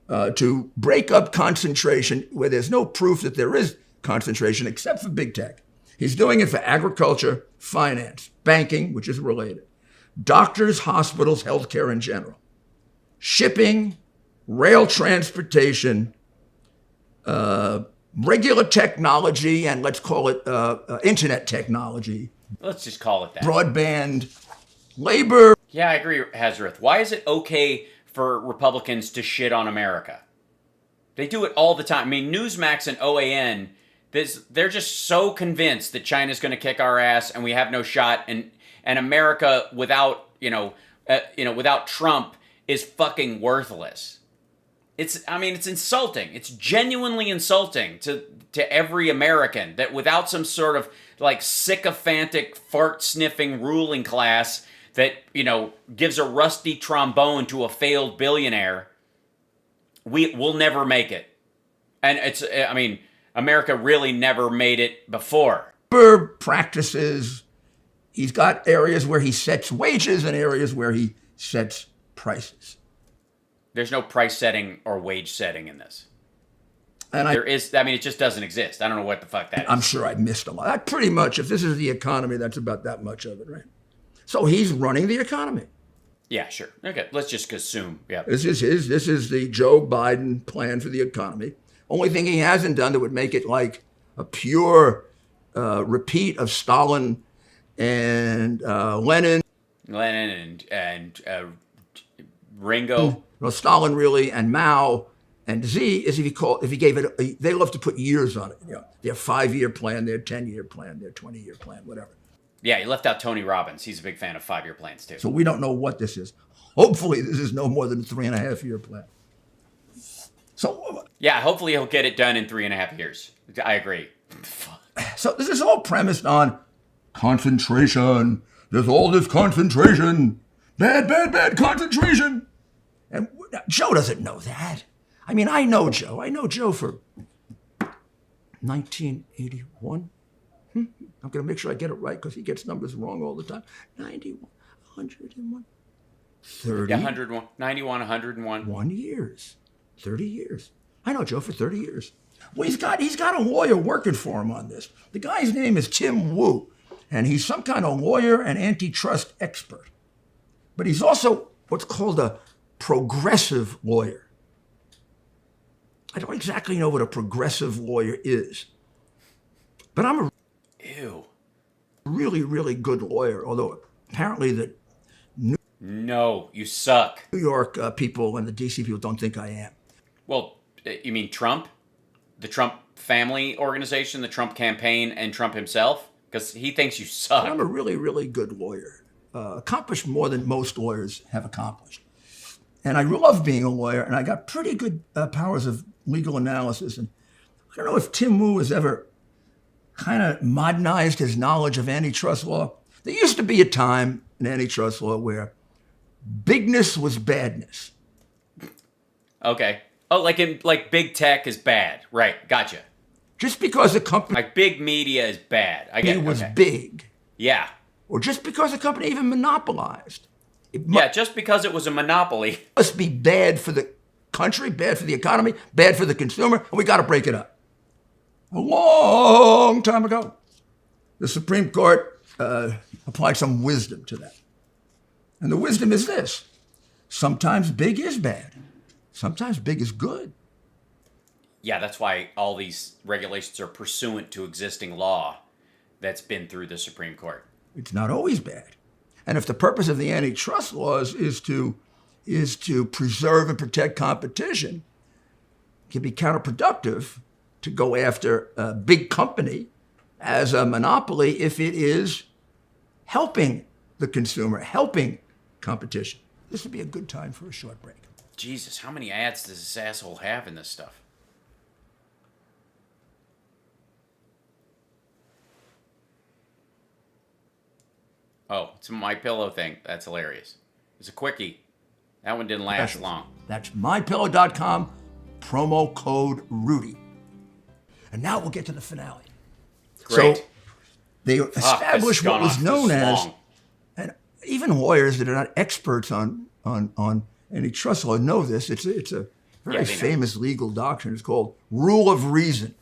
Speaker 15: to break up concentration where there's no proof that there is concentration except for big tech. He's doing it for agriculture, finance, banking, which is related, doctors, hospitals, healthcare in general, shipping, rail transportation, regular technology, and let's call it internet technology.
Speaker 1: Let's just call it that.
Speaker 15: Broadband, labor.
Speaker 1: Yeah, I agree, Hazareth. Why is it okay for Republicans to shit on America? They do it all the time. I mean, Newsmax and OAN, they're just so convinced that China's going to kick our ass and we have no shot, and America without without Trump is fucking worthless. It's insulting. It's genuinely insulting to every American that without some sort of like sycophantic fart sniffing ruling class that, gives a rusty trombone to a failed billionaire, we'll never make it. And America really never made it before.
Speaker 15: Practices. He's got areas where he sets wages and areas where he sets prices.
Speaker 1: There's no price setting or wage setting in this.
Speaker 15: And
Speaker 1: it just doesn't exist. I don't know what the fuck that is.
Speaker 15: I'm sure I missed a lot. That pretty much, if this is the economy, that's about that much of it, right? So he's running the economy.
Speaker 1: Yeah, sure. Okay, let's just assume. Yeah.
Speaker 15: This is the Joe Biden plan for the economy. Only thing he hasn't done that would make it like a pure repeat of Stalin and Lenin.
Speaker 1: Lenin and Ringo.
Speaker 15: Well, Stalin really, and Mao and Z is if he gave it, they love to put years on it. Their 5-year plan, their 10-year plan, their 20-year plan, whatever.
Speaker 1: Yeah, he left out Tony Robbins. He's a big fan of 5-year plans too.
Speaker 15: So we don't know what this is. Hopefully this is no more than a 3.5-year plan. So
Speaker 1: yeah, hopefully he'll get it done in 3.5 years. I agree.
Speaker 15: So this is all premised on concentration. There's all this concentration. Bad concentration. And Joe doesn't know that. I mean, I know Joe. I know Joe for 1981. I'm going to make sure I get it right because he gets numbers wrong all the time. 91, 101, 30.
Speaker 1: 101, 91, 101.
Speaker 15: 1 years, 30 years. I know Joe for 30 years. Well, he's got a lawyer working for him on this. The guy's name is Tim Wu, and he's some kind of lawyer and antitrust expert. But he's also what's called a progressive lawyer. I don't exactly know what a progressive lawyer is, but I'm a really, really good lawyer, although apparently the
Speaker 1: No, you suck.
Speaker 15: New York people and the DC people don't think I am.
Speaker 1: Well, you mean Trump? The Trump family organization, the Trump campaign, and Trump himself? Because he thinks you suck.
Speaker 15: I'm a really, really good lawyer. Accomplished more than most lawyers have accomplished. And I love being a lawyer, and I got pretty good powers of legal analysis. And I don't know if Tim Wu has ever kind of modernized his knowledge of antitrust law. There used to be a time in antitrust law where bigness was badness.
Speaker 1: Okay. Oh, like big tech is bad. Right. Gotcha.
Speaker 15: Just because a company...
Speaker 1: Like big media is bad. I get it.
Speaker 15: It was big.
Speaker 1: Yeah.
Speaker 15: Or just because a company even monopolized.
Speaker 1: Just because it was a monopoly.
Speaker 15: It must be bad for the country, bad for the economy, bad for the consumer, and we got to break it up. A long time ago, the Supreme Court applied some wisdom to that. And the wisdom is this. Sometimes big is bad. Sometimes big is good.
Speaker 1: Yeah, that's why all these regulations are pursuant to existing law that's been through the Supreme Court.
Speaker 15: It's not always bad. And if the purpose of the antitrust laws is to preserve and protect competition, it can be counterproductive to go after a big company as a monopoly if it is helping the consumer, helping competition. This would be a good time for a short break.
Speaker 1: Jesus, how many ads does this asshole have in this stuff? Oh, it's a My Pillow thing. That's hilarious. It's a quickie. That one didn't last long.
Speaker 15: That's mypillow.com. promo code Rudy. And now we'll get to the finale.
Speaker 1: Great.
Speaker 15: So they established what was known as, and even lawyers that are not experts on antitrust law know this. It's a very famous legal doctrine. It's called rule of reason.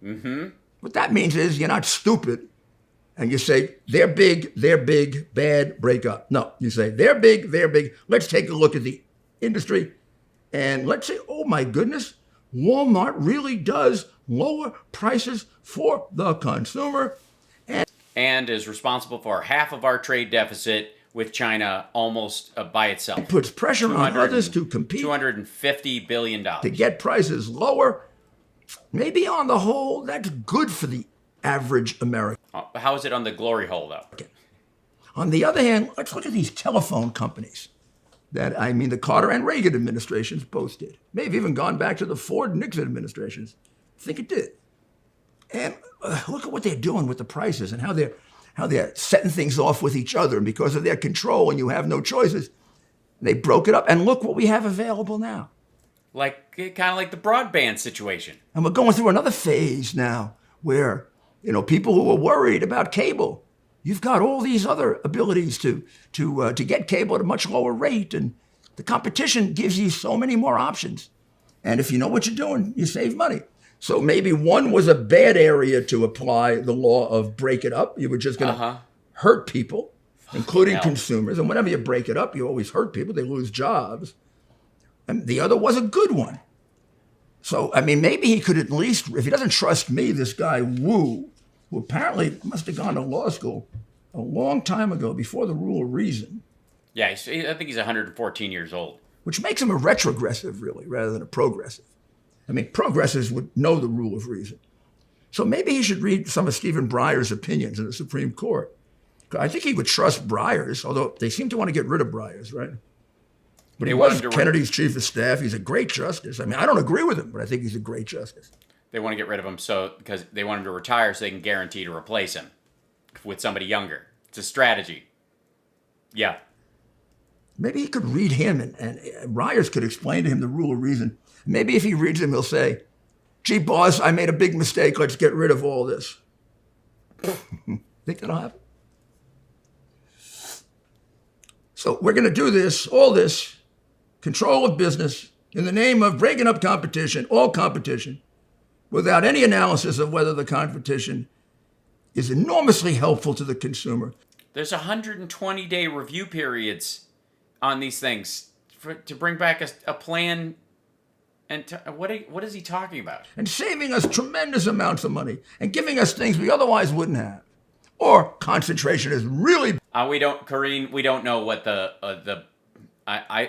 Speaker 1: Mm-hmm.
Speaker 15: What that means is you're not stupid and you say, they're big, bad, break up. No, you say, they're big, let's take a look at the industry and let's say, oh my goodness, Walmart really does lower prices for the consumer.
Speaker 1: And is responsible for half of our trade deficit with China almost by itself.
Speaker 15: It puts pressure on others to compete.
Speaker 1: $250 billion.
Speaker 15: To get prices lower. Maybe on the whole, that's good for the average American.
Speaker 1: How is it on the glory hole, though?
Speaker 15: On the other hand, let's look at these telephone companies that, the Carter and Reagan administrations both did. Maybe even gone back to the Ford and Nixon administrations. I think it did. And look at what they're doing with the prices and how they're setting things off with each other. And because of their control and you have no choices, they broke it up. And look what we have available now.
Speaker 1: Kind of like the broadband situation.
Speaker 15: And we're going through another phase now where, people who are worried about cable, you've got all these other abilities to get cable at a much lower rate. And the competition gives you so many more options. And if you know what you're doing, you save money. So maybe one was a bad area to apply the law of break it up. You were just going to hurt people, including consumers. And whenever you break it up, you always hurt people. They lose jobs. And the other was a good one. So, maybe he could at least, if he doesn't trust me, this guy Wu, who apparently must have gone to law school a long time ago before the rule of reason.
Speaker 1: Yeah, I think he's 114 years old.
Speaker 15: Which makes him a retrogressive, really, rather than a progressive. Progressives would know the rule of reason. So maybe he should read some of Stephen Breyer's opinions in the Supreme Court. I think he would trust Breyer's, although they seem to want to get rid of Breyer's, right? But he was Kennedy's chief of staff. He's a great justice. I don't agree with him, but I think he's a great justice.
Speaker 1: They want to get rid of him because they want him to retire so they can guarantee to replace him with somebody younger. It's a strategy. Yeah.
Speaker 15: Maybe he could read him and Breyer's could explain to him the rule of reason. Maybe if he reads him, he'll say, gee, boss, I made a big mistake. Let's get rid of all this. Think that'll happen? So we're going to do this, all this, control of business, in the name of breaking up competition, all competition, without any analysis of whether the competition is enormously helpful to the consumer.
Speaker 1: There's 120-day review periods on these things to bring back a plan. And what is he talking about?
Speaker 15: And saving us tremendous amounts of money and giving us things we otherwise wouldn't have. Or concentration is really...
Speaker 1: we don't know what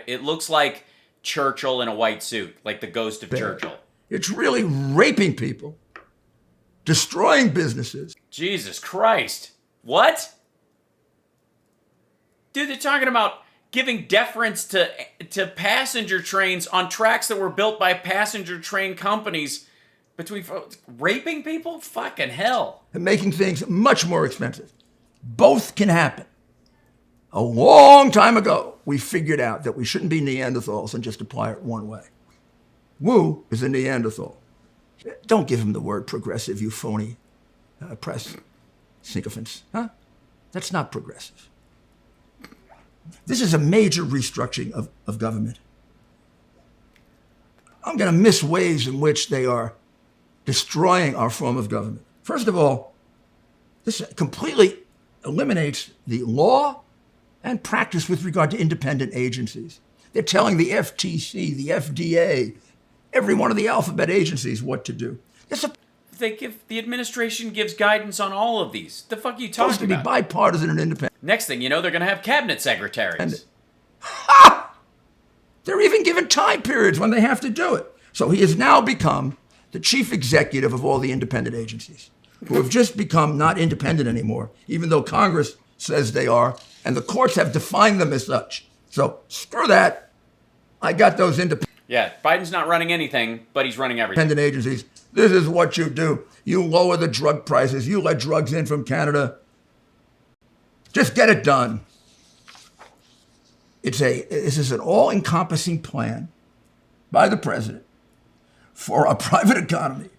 Speaker 1: it looks like Churchill in a white suit, like the ghost of Churchill.
Speaker 15: It's really raping people, destroying businesses.
Speaker 1: Jesus Christ. What? Dude, they're talking about giving deference to passenger trains on tracks that were built by passenger train companies raping people? Fucking hell.
Speaker 15: And making things much more expensive. Both can happen. A long time ago, we figured out that we shouldn't be Neanderthals and just apply it one way. Wu is a Neanderthal. Don't give him the word progressive, you phony press sycophants. Huh? That's not progressive. This is a major restructuring of government. I'm going to miss ways in which they are destroying our form of government. First of all, this completely eliminates the law and practice with regard to independent agencies. They're telling the FTC, the FDA, every one of the alphabet agencies what to do.
Speaker 1: The administration gives guidance on all of these. The fuck are you talking about?
Speaker 15: Supposed to be bipartisan and independent.
Speaker 1: Next thing you know, they're going to have cabinet secretaries.
Speaker 15: They're even given time periods when they have to do it. So he has now become the chief executive of all the independent agencies, who have just become not independent anymore, even though Congress says they are, and the courts have defined them as such. So screw that. I got those independent.
Speaker 1: Yeah, Biden's not running anything, but he's running everything.
Speaker 15: Independent agencies. This is what you do. You lower the drug prices. You let drugs in from Canada. Just get it done. This is an all-encompassing plan by the president for a private economy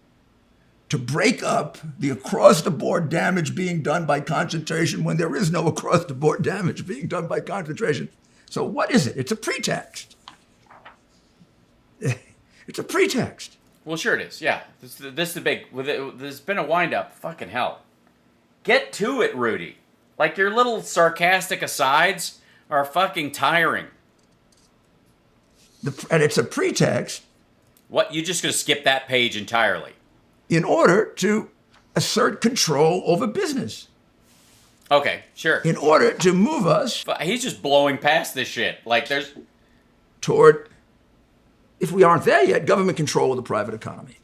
Speaker 15: to break up the across-the-board damage being done by concentration when there is no across-the-board damage being done by concentration. So what is it? It's a pretext. It's a pretext.
Speaker 1: Well, sure it is. Yeah, this is the big. There's been a wind-up. Fucking hell. Get to it, Rudy. Like, your little sarcastic asides are fucking tiring.
Speaker 15: And it's a pretext.
Speaker 1: What? You just gonna skip that page entirely?
Speaker 15: In order to assert control over business.
Speaker 1: Okay, sure.
Speaker 15: In order to move us.
Speaker 1: He's just blowing past this shit. Like, there's.
Speaker 15: Toward, if we aren't there yet, government control of the private economy.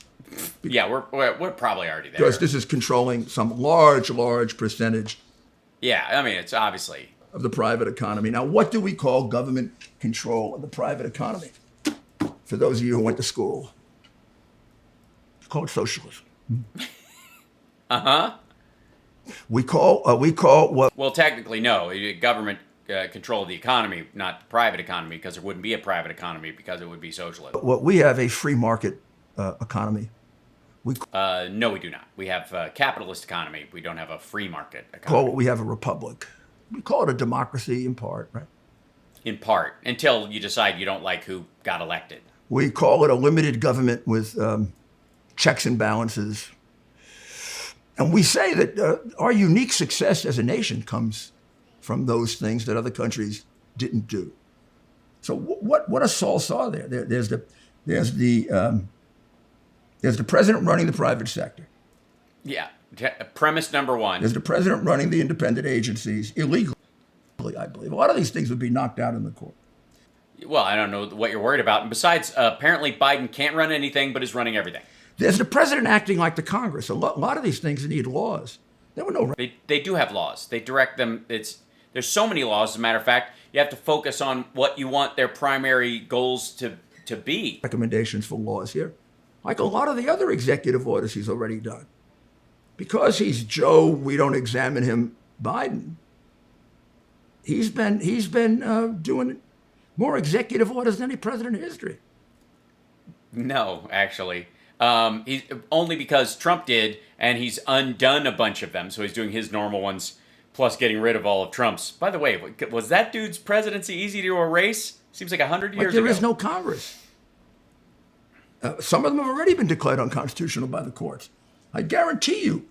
Speaker 1: Yeah, we're probably already there.
Speaker 15: Because this is controlling some large percentage.
Speaker 1: Yeah, I mean, it's obviously.
Speaker 15: Of the private economy. Now, what do we call government control of the private economy? For those of you who went to school, it's called socialism.
Speaker 1: Uh-huh.
Speaker 15: We call what?
Speaker 1: Well, technically, no. Government control of the economy, not the private economy, because there wouldn't be a private economy because it would be socialism.
Speaker 15: What we have a free market economy.
Speaker 1: No, we do not. We have a capitalist economy. We don't have a free market economy.
Speaker 15: Call what we have a republic. We call it a democracy in part, right?
Speaker 1: In part, until you decide you don't like who got elected.
Speaker 15: We call it a limited government with checks and balances. And we say that our unique success as a nation comes from those things that other countries didn't do. So what does Saul saw there? There's the president running the private sector.
Speaker 1: Yeah. Premise number one.
Speaker 15: There's the president running the independent agencies illegally, I believe. A lot of these things would be knocked out in the court.
Speaker 1: Well, I don't know what you're worried about. And besides, apparently Biden can't run anything, but is running everything.
Speaker 15: There's the president acting like the Congress. A lot of these things need laws. There were no.
Speaker 1: They do have laws. They direct them. There's so many laws. As a matter of fact, you have to focus on what you want their primary goals to be.
Speaker 15: Recommendations for laws here, like a lot of the other executive orders he's already done. Because he's Joe, we don't examine him, Biden. He's been doing more executive orders than any president in history.
Speaker 1: No, actually. He's only because Trump did, and he's undone a bunch of them. So he's doing his normal ones, plus getting rid of all of Trump's. By the way, was that dude's presidency easy to erase? Seems like 100 years ago.
Speaker 15: There is no Congress. Some of them have already been declared unconstitutional by the courts. I guarantee you,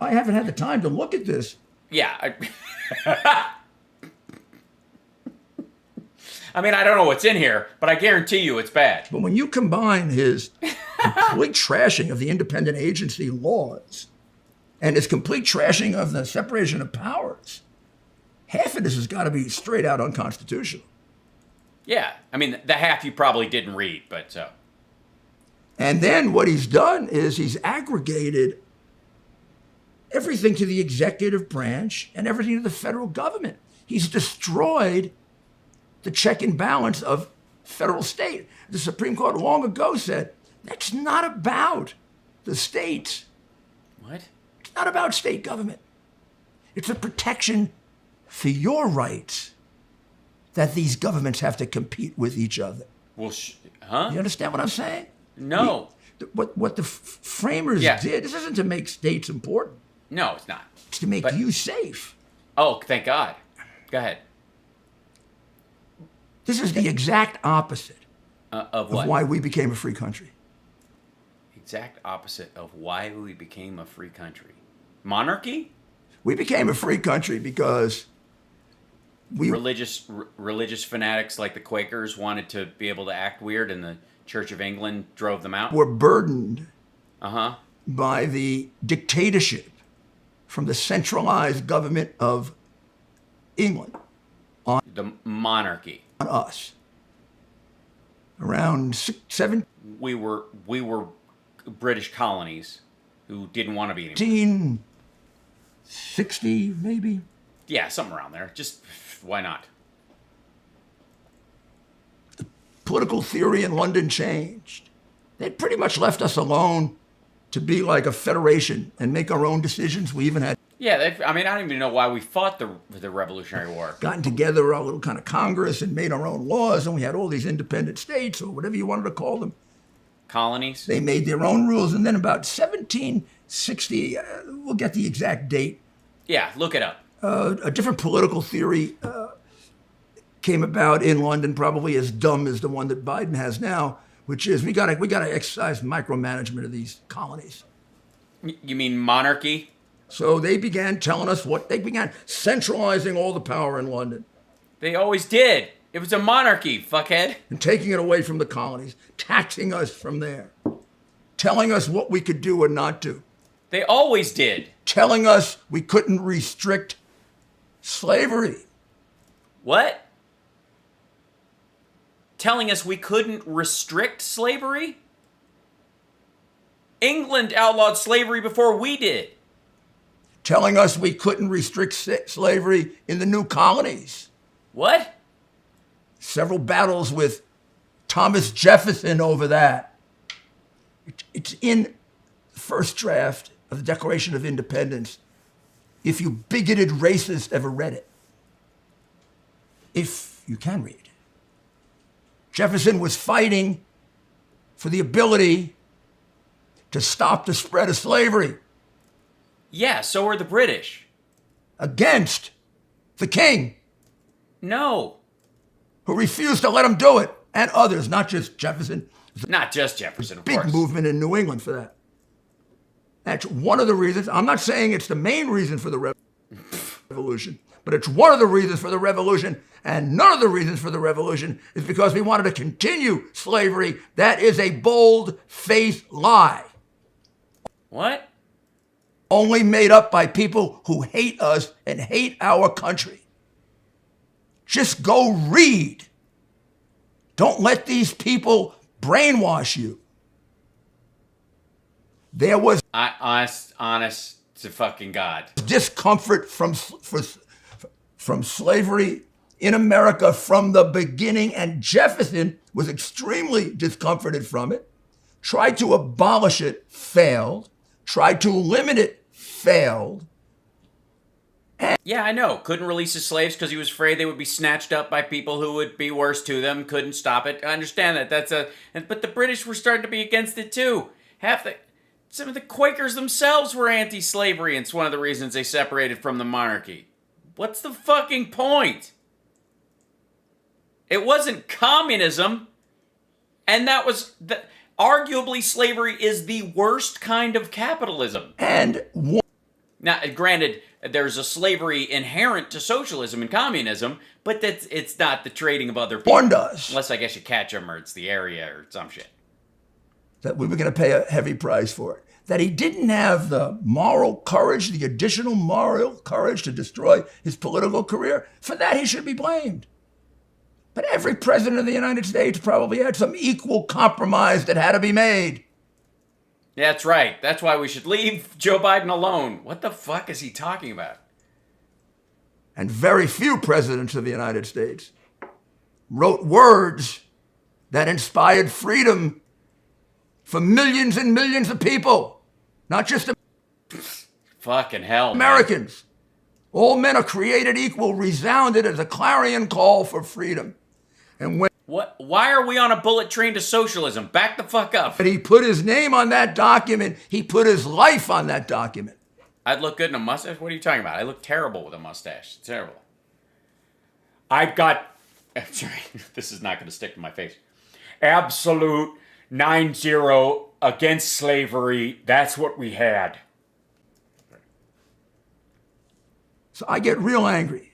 Speaker 15: I haven't had the time to look at this.
Speaker 1: Yeah. I mean, I don't know what's in here, but I guarantee you it's bad.
Speaker 15: But when you combine his complete trashing of the independent agency laws and his complete trashing of the separation of powers, half of this has got to be straight out unconstitutional.
Speaker 1: Yeah. I mean, the half you probably didn't read, but so.
Speaker 15: And then what he's done is he's aggregated everything to the executive branch and everything to the federal government. He's destroyed the check and balance of federal state. The Supreme Court long ago said, that's not about the states.
Speaker 1: What?
Speaker 15: It's not about state government. It's a protection for your rights that these governments have to compete with each other.
Speaker 1: Well, huh?
Speaker 15: You understand what I'm saying?
Speaker 1: No.
Speaker 15: What the framers did, this isn't to make states important.
Speaker 1: No, it's not.
Speaker 15: It's to make you safe.
Speaker 1: Oh, thank God. Go ahead.
Speaker 15: This is the exact opposite
Speaker 1: of what?
Speaker 15: Of why we became a free country.
Speaker 1: Exact opposite of why we became a free country. Monarchy?
Speaker 15: We became a free country because
Speaker 1: religious fanatics like the Quakers wanted to be able to act weird, and the Church of England drove them out.
Speaker 15: We're burdened by the dictatorship from the centralized government of England on
Speaker 1: the monarchy
Speaker 15: on us. Around 7.
Speaker 1: We were British colonies who didn't want to be anymore.
Speaker 15: 1860 maybe.
Speaker 1: Yeah, something around there. Just why not?
Speaker 15: The political theory in London changed. They pretty much left us alone to be like a federation and make our own decisions. We even had...
Speaker 1: Yeah, I mean, I don't even know why we fought the Revolutionary War.
Speaker 15: Gotten together our little kind of Congress and made our own laws, and we had all these independent states, or whatever you wanted to call them.
Speaker 1: colonies?
Speaker 15: They made their own rules, and then about 1760, we'll get the exact date.
Speaker 1: Yeah, look it up.
Speaker 15: A different political theory came about in London, probably as dumb as the one that Biden has now, which is we gotta exercise micromanagement of these colonies.
Speaker 1: You mean monarchy?
Speaker 15: So they began telling us they began centralizing all the power in London.
Speaker 1: They always did. It was a monarchy, fuckhead.
Speaker 15: And taking it away from the colonies, taxing us from there, telling us what we could do and not do.
Speaker 1: They always did.
Speaker 15: Telling us we couldn't restrict slavery.
Speaker 1: What? Telling us we couldn't restrict slavery? England outlawed slavery before we did.
Speaker 15: Telling us we couldn't restrict slavery in the new colonies.
Speaker 1: What?
Speaker 15: Several battles with Thomas Jefferson over that. It's in the first draft of the Declaration of Independence, if you bigoted racists ever read it. If you can read. Jefferson was fighting for the ability to stop the spread of slavery.
Speaker 1: Yeah, so are the British.
Speaker 15: Against the king.
Speaker 1: No.
Speaker 15: Who refused to let him do it. And others, not just Jefferson.
Speaker 1: Not just Jefferson, of course.
Speaker 15: Big movement in New England for that. That's one of the reasons. I'm not saying it's the main reason for the revolution, but it's one of the reasons for the revolution. And none of the reasons for the revolution is because we wanted to continue slavery. That is a bold-faced lie.
Speaker 1: What?
Speaker 15: Only made up by people who hate us and hate our country. Just go read. Don't let these people brainwash you. There was
Speaker 1: honest to fucking God.
Speaker 15: Discomfort from slavery in America from the beginning, and Jefferson was extremely discomforted from it. Tried to abolish it, failed. Tried to limit it, failed.
Speaker 1: Yeah, I know. Couldn't release his slaves because he was afraid they would be snatched up by people who would be worse to them. Couldn't stop it. I understand that. But the British were starting to be against it too. Some of the Quakers themselves were anti-slavery, and it's one of the reasons they separated from the monarchy. What's the fucking point? It wasn't communism, and that was arguably slavery is the worst kind of capitalism.
Speaker 15: And
Speaker 1: now, granted, there's a slavery inherent to socialism and communism, but it's not the trading of other people.
Speaker 15: One does.
Speaker 1: Unless I guess you catch them or it's the area or some shit.
Speaker 15: That we were going to pay a heavy price for it. That he didn't have the moral courage, the additional moral courage to destroy his political career. For that, he should be blamed. But every president of the United States probably had some equal compromise that had to be made.
Speaker 1: Yeah, that's right. That's why we should leave Joe Biden alone. What the fuck is he talking about?
Speaker 15: And very few presidents of the United States wrote words that inspired freedom for millions and millions of people, not just
Speaker 1: fucking hell,
Speaker 15: Americans. Man. All men are created equal resounded as a clarion call for freedom. And when
Speaker 1: why are we on a bullet train to socialism? Back the fuck up.
Speaker 15: But he put his name on that document. He put his life on that document.
Speaker 1: I'd look good in a mustache? What are you talking about? I look terrible with a mustache. It's terrible. I've got... Sorry, this is not going to stick to my face. Absolute 9-0 against slavery. That's what we had.
Speaker 15: So I get real angry.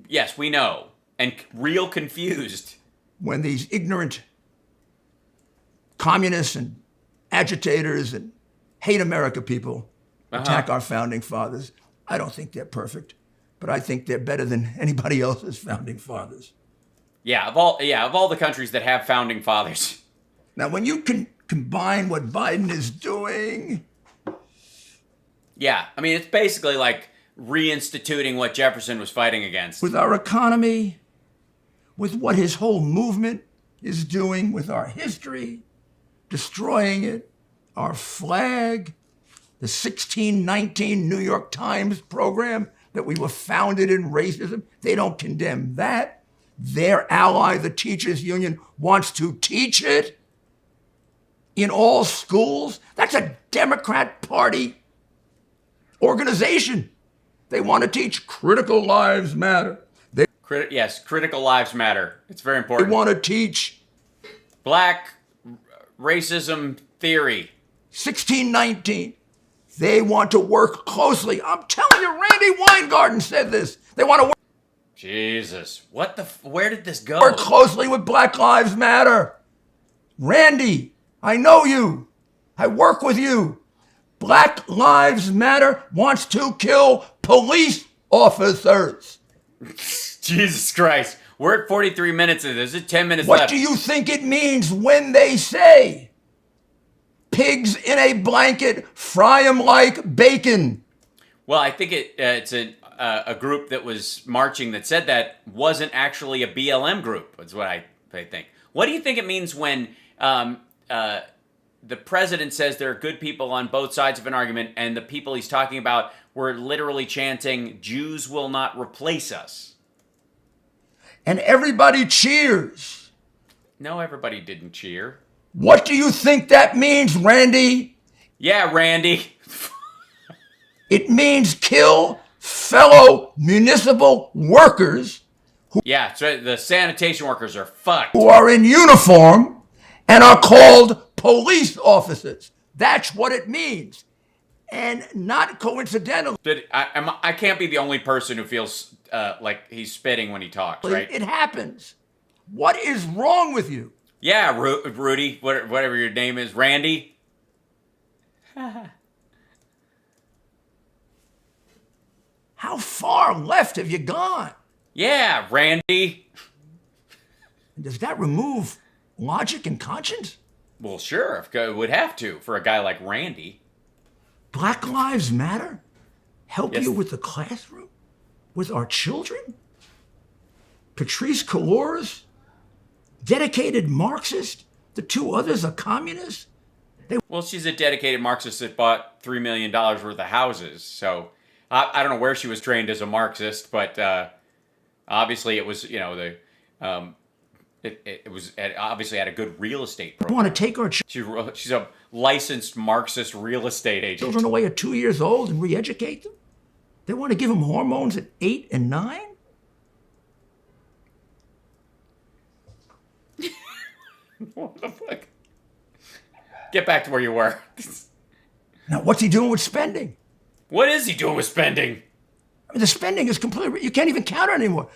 Speaker 1: Yes, we know. And real confused.
Speaker 15: When these ignorant communists and agitators and hate America people attack our founding fathers. I don't think they're perfect, but I think they're better than anybody else's founding fathers.
Speaker 1: Yeah, of all the countries that have founding fathers.
Speaker 15: Now, when you can combine what Biden is doing...
Speaker 1: Yeah, I mean, it's basically like reinstituting what Jefferson was fighting against.
Speaker 15: With our economy, with what his whole movement is doing, with our history, destroying it, our flag, the 1619 New York Times program that we were founded in racism, they don't condemn that. Their ally, the teachers union, wants to teach it. in all schools. That's a Democrat Party organization. They want to teach critical lives matter.
Speaker 1: Yes, critical lives matter. It's very important.
Speaker 15: They want to teach
Speaker 1: black racism theory.
Speaker 15: 1619. They want to work closely. I'm telling you, Randy Weingarten said this. They want to work.
Speaker 1: Jesus, where did this go?
Speaker 15: Work closely with Black Lives Matter. Randy, I know you. I work with you. Black Lives Matter wants to kill police officers.
Speaker 1: Jesus Christ. We're at 43 minutes of this. There's 10 minutes
Speaker 15: What
Speaker 1: left.
Speaker 15: do you think it means when they say pigs in a blanket, fry them like bacon?
Speaker 1: Well, I think it's a group that was marching that said that wasn't actually a BLM group, is what I think. What do you think it means when the president says there are good people on both sides of an argument and the people he's talking about were literally chanting, Jews will not replace us?
Speaker 15: And everybody cheers.
Speaker 1: No, everybody didn't cheer.
Speaker 15: What do you think that means, Randy?
Speaker 1: Yeah, Randy.
Speaker 15: It means kill fellow municipal workers
Speaker 1: so the sanitation workers are fucked.
Speaker 15: Who are in uniform and are called police officers. That's what it means. And not coincidental.
Speaker 1: I can't be the only person who feels like he's spitting when he talks, right?
Speaker 15: It happens. What is wrong with you?
Speaker 1: Yeah, Rudy, whatever your name is, Randy.
Speaker 15: How far left have you gone?
Speaker 1: Yeah, Randy.
Speaker 15: Does that remove logic and conscience?
Speaker 1: Well, sure, it would have to for a guy like Randy.
Speaker 15: Black Lives Matter? Help you with the classroom? With our children? Patrice Kalors? Dedicated Marxist? The two others are communists?
Speaker 1: Well, she's a dedicated Marxist that bought $3 million worth of houses. So I don't know where she was trained as a Marxist, but obviously it was, it obviously had a good real estate program.
Speaker 15: We want to take our
Speaker 1: She's a licensed Marxist real estate agent.
Speaker 15: children away at 2 years old and re-educate them? They want to give them hormones at 8 and 9?
Speaker 1: What the fuck? Get back to where you were.
Speaker 15: Now, what's he doing with spending?
Speaker 1: What is he doing with spending?
Speaker 15: I mean, the spending is completely... You can't even count it anymore.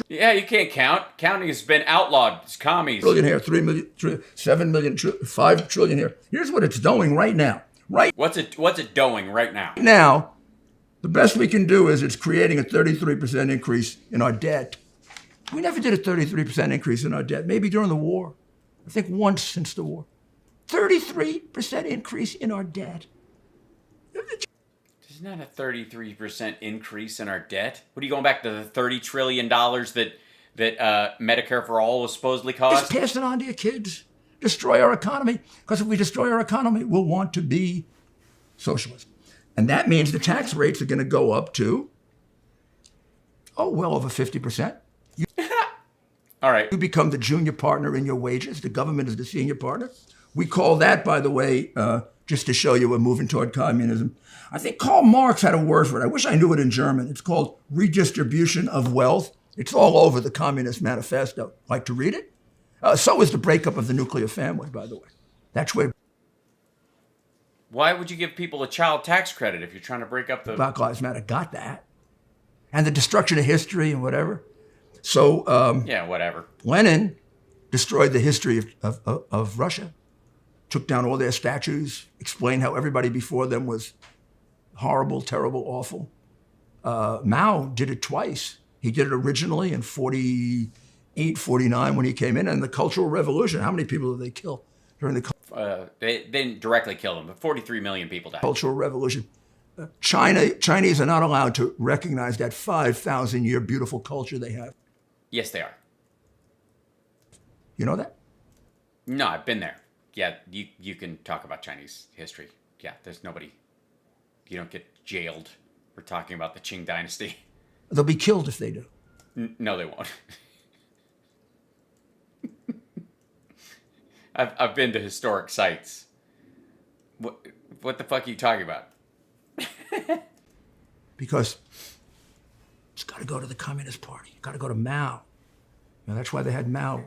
Speaker 1: Yeah, you can't count. Counting has been outlawed. It's commies.
Speaker 15: Trillion here, 3 million, 7 million, 5 trillion here. Here's what it's doing right now.
Speaker 1: What's it doing right now?
Speaker 15: Now, the best we can do is it's creating a 33% increase in our debt. We never did a 33% increase in our debt, maybe during the war. I think once since the war. 33% increase in our debt.
Speaker 1: Isn't that a 33% increase in our debt? What are you going back to the $30 trillion that Medicare for All was supposedly cost?
Speaker 15: Just pass it on to your kids. Destroy our economy. Because if we destroy our economy, we'll want to be socialist. And that means the tax rates are going to go up to, well over 50%.
Speaker 1: All right.
Speaker 15: You become the junior partner in your wages. The government is the senior partner. We call that, by the way, just to show you we're moving toward communism. I think Karl Marx had a word for it. I wish I knew it in German. It's called redistribution of wealth. It's all over the Communist Manifesto. Like to read it? So is the breakup of the nuclear family, by the way. That's where...
Speaker 1: Why would you give people a child tax credit if you're trying to break up the...
Speaker 15: Black Lives Matter got that. And the destruction of history and whatever. So...
Speaker 1: yeah, whatever.
Speaker 15: Lenin destroyed the history of Russia. Took down all their statues, explained how everybody before them was horrible, terrible, awful. Mao did it twice. He did it originally in 48, 49 when he came in, and the Cultural Revolution. How many people did they kill during the...
Speaker 1: They didn't directly kill them, but 43 million people died.
Speaker 15: Cultural Revolution. Chinese are not allowed to recognize that 5,000-year beautiful culture they have.
Speaker 1: Yes, they are.
Speaker 15: You know that?
Speaker 1: No, I've been there. Yeah, you can talk about Chinese history. Yeah, there's nobody. You don't get jailed for talking about the Qing dynasty.
Speaker 15: They'll be killed if they do.
Speaker 1: No, they won't. I've been to historic sites. What the fuck are you talking about?
Speaker 15: Because it's got to go to the Communist Party. Got to go to Mao. You know, that's why they had Mao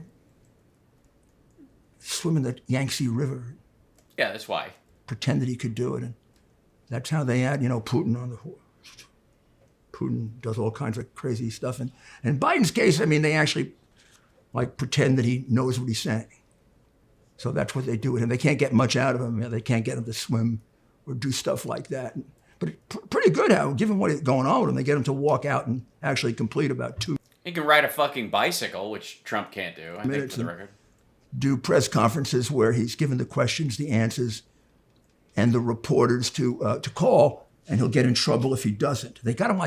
Speaker 15: swim in the Yangtze River.
Speaker 1: Yeah, that's why.
Speaker 15: Pretend that he could do it. And that's how they had, Putin on the horse. Putin does all kinds of crazy stuff. And in Biden's case, I mean, they actually pretend that he knows what he's saying. So that's what they do with him. They can't get much out of him. They can't get him to swim or do stuff like that. But pretty good how, given what is going on with him, they get him to walk out and actually complete about 2
Speaker 1: He can ride a fucking bicycle, which Trump can't do, I think, for the record.
Speaker 15: Do press conferences where he's given the questions, the answers, and the reporters to call, and he'll get in trouble if he doesn't. They got him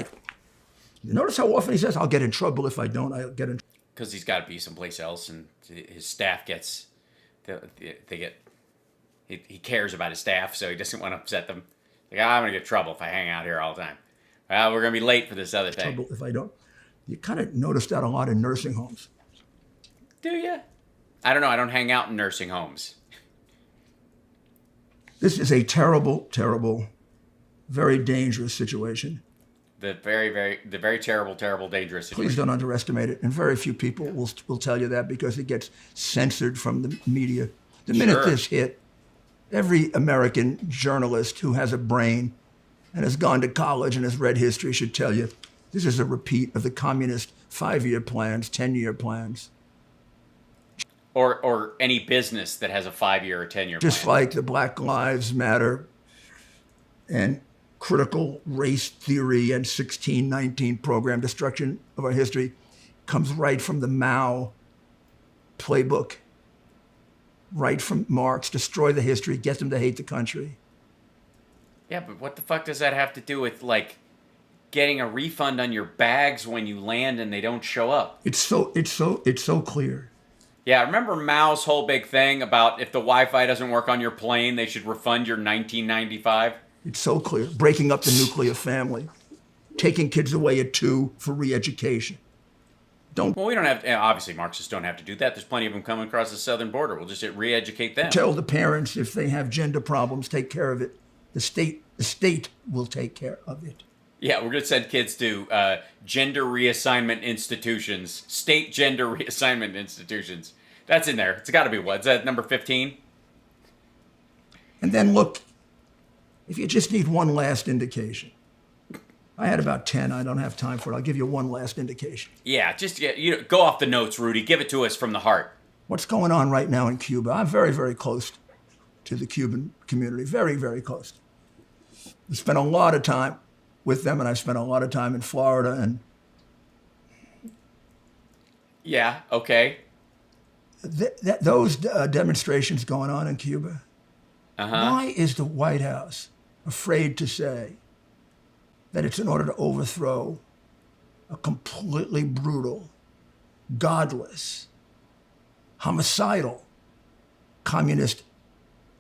Speaker 15: notice how often he says, I'll get in trouble if I don't, I'll get in trouble.
Speaker 1: Because he's got to be someplace else, and his staff gets, he cares about his staff, so he doesn't want to upset them. I'm going to get in trouble if I hang out here all the time. Well, we're going to be late for this other thing.
Speaker 15: Trouble if I don't. You kind of notice that a lot in nursing homes.
Speaker 1: Do you? I don't know. I don't hang out in nursing homes.
Speaker 15: This is a terrible, terrible, very dangerous situation.
Speaker 1: The very terrible, terrible, dangerous situation.
Speaker 15: Please don't underestimate it. And very few people will tell you that because it gets censored from the media. The minute this hit, every American journalist who has a brain and has gone to college and has read history should tell you this is a repeat of the communist 5-year plans, 10-year plans.
Speaker 1: Or any business that has a 5-year or 10-year plan.
Speaker 15: Just like the Black Lives Matter and critical race theory and 1619 program destruction of our history comes right from the Mao playbook, right from Marx. Destroy the history, get them to hate the country.
Speaker 1: Yeah, but what the fuck does that have to do with getting a refund on your bags when you land and they don't show up?
Speaker 15: It's so clear.
Speaker 1: Yeah, remember Mao's whole big thing about if the Wi-Fi doesn't work on your plane, they should refund your $19.95?
Speaker 15: It's so clear. Breaking up the nuclear family, taking kids away at 2 for re-education.
Speaker 1: Well, we don't have, obviously Marxists don't have to do that. There's plenty of them coming across the southern border. We'll just re-educate them.
Speaker 15: Tell the parents if they have gender problems, take care of it. The state will take care of it.
Speaker 1: Yeah, we're going to send kids to gender reassignment institutions, state gender reassignment institutions. That's in there. It's got to be what? Is that number 15?
Speaker 15: And then look, if you just need one last indication. I had about 10. I don't have time for it. I'll give you one last indication.
Speaker 1: Yeah, just go off the notes, Rudy. Give it to us from the heart.
Speaker 15: What's going on right now in Cuba? I'm very, very close to the Cuban community. Very, very close. I spent a lot of time with them, and I've spent a lot of time in Florida. And
Speaker 1: yeah, okay.
Speaker 15: Those demonstrations going on in Cuba, why is the White House afraid to say that it's in order to overthrow a completely brutal, godless, homicidal communist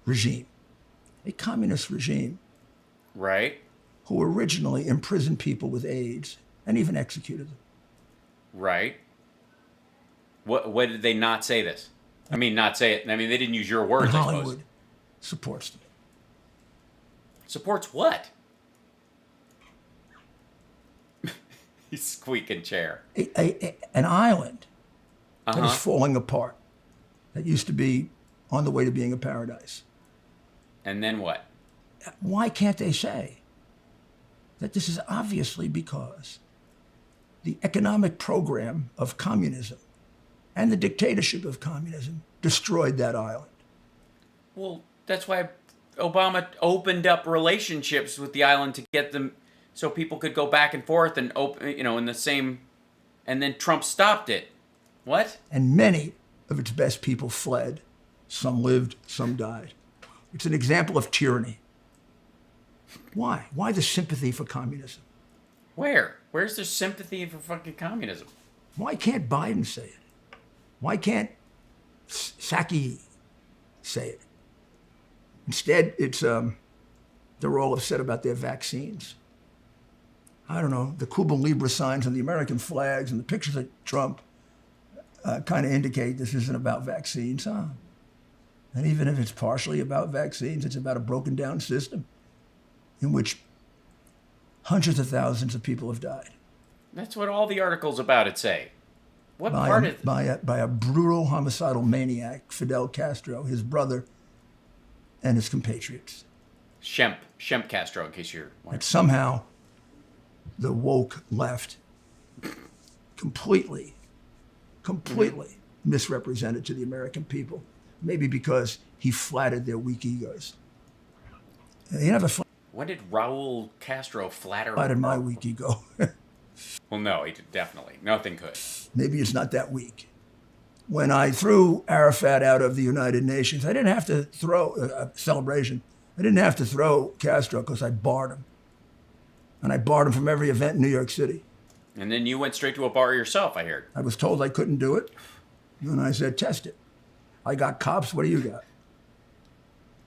Speaker 15: regime? A communist regime.
Speaker 1: Right.
Speaker 15: Who originally imprisoned people with AIDS and even executed them.
Speaker 1: Right. What did they not say this? I mean, not say it. I mean, they didn't use your words,
Speaker 15: and
Speaker 1: I
Speaker 15: Hollywood
Speaker 1: suppose.
Speaker 15: Supports them.
Speaker 1: Supports what? He's squeaking chair.
Speaker 15: An island that is falling apart. That used to be on the way to being a paradise.
Speaker 1: And then what?
Speaker 15: Why can't they say that this is obviously because the economic program of communism and the dictatorship of communism destroyed that island?
Speaker 1: Well, that's why Obama opened up relationships with the island to get them so people could go back and forth and in the same, and then Trump stopped it. What?
Speaker 15: And many of its best people fled. Some lived, some died. It's an example of tyranny. Why? Why the sympathy for communism?
Speaker 1: Where? Where's the sympathy for fucking communism?
Speaker 15: Why can't Biden say it? Why can't Psaki say it? Instead, it's they're all upset about their vaccines. I don't know, the Cuban Libre signs and the American flags and the pictures of Trump kind of indicate this isn't about vaccines, huh? And even if it's partially about vaccines, it's about a broken down system in which hundreds of thousands of people have died.
Speaker 1: That's what all the articles about it say. What
Speaker 15: by
Speaker 1: part
Speaker 15: a,
Speaker 1: of
Speaker 15: by a brutal homicidal maniac, Fidel Castro, his brother, and his compatriots.
Speaker 1: Shemp Castro, in case you're wondering.
Speaker 15: And somehow the woke left completely misrepresented to the American people. Maybe because he flattered their weak egos. He never
Speaker 1: when did Raul Castro flattered
Speaker 15: my weak ego?
Speaker 1: Well, no, he did, definitely. Nothing could.
Speaker 15: Maybe it's not that weak. When I threw Arafat out of the United Nations, I didn't have to throw a celebration. I didn't have to throw Castro because I barred him. And I barred him from every event in New York City.
Speaker 1: And then you went straight to a bar yourself, I heard.
Speaker 15: I was told I couldn't do it. And I said, test it. I got cops. What do you got?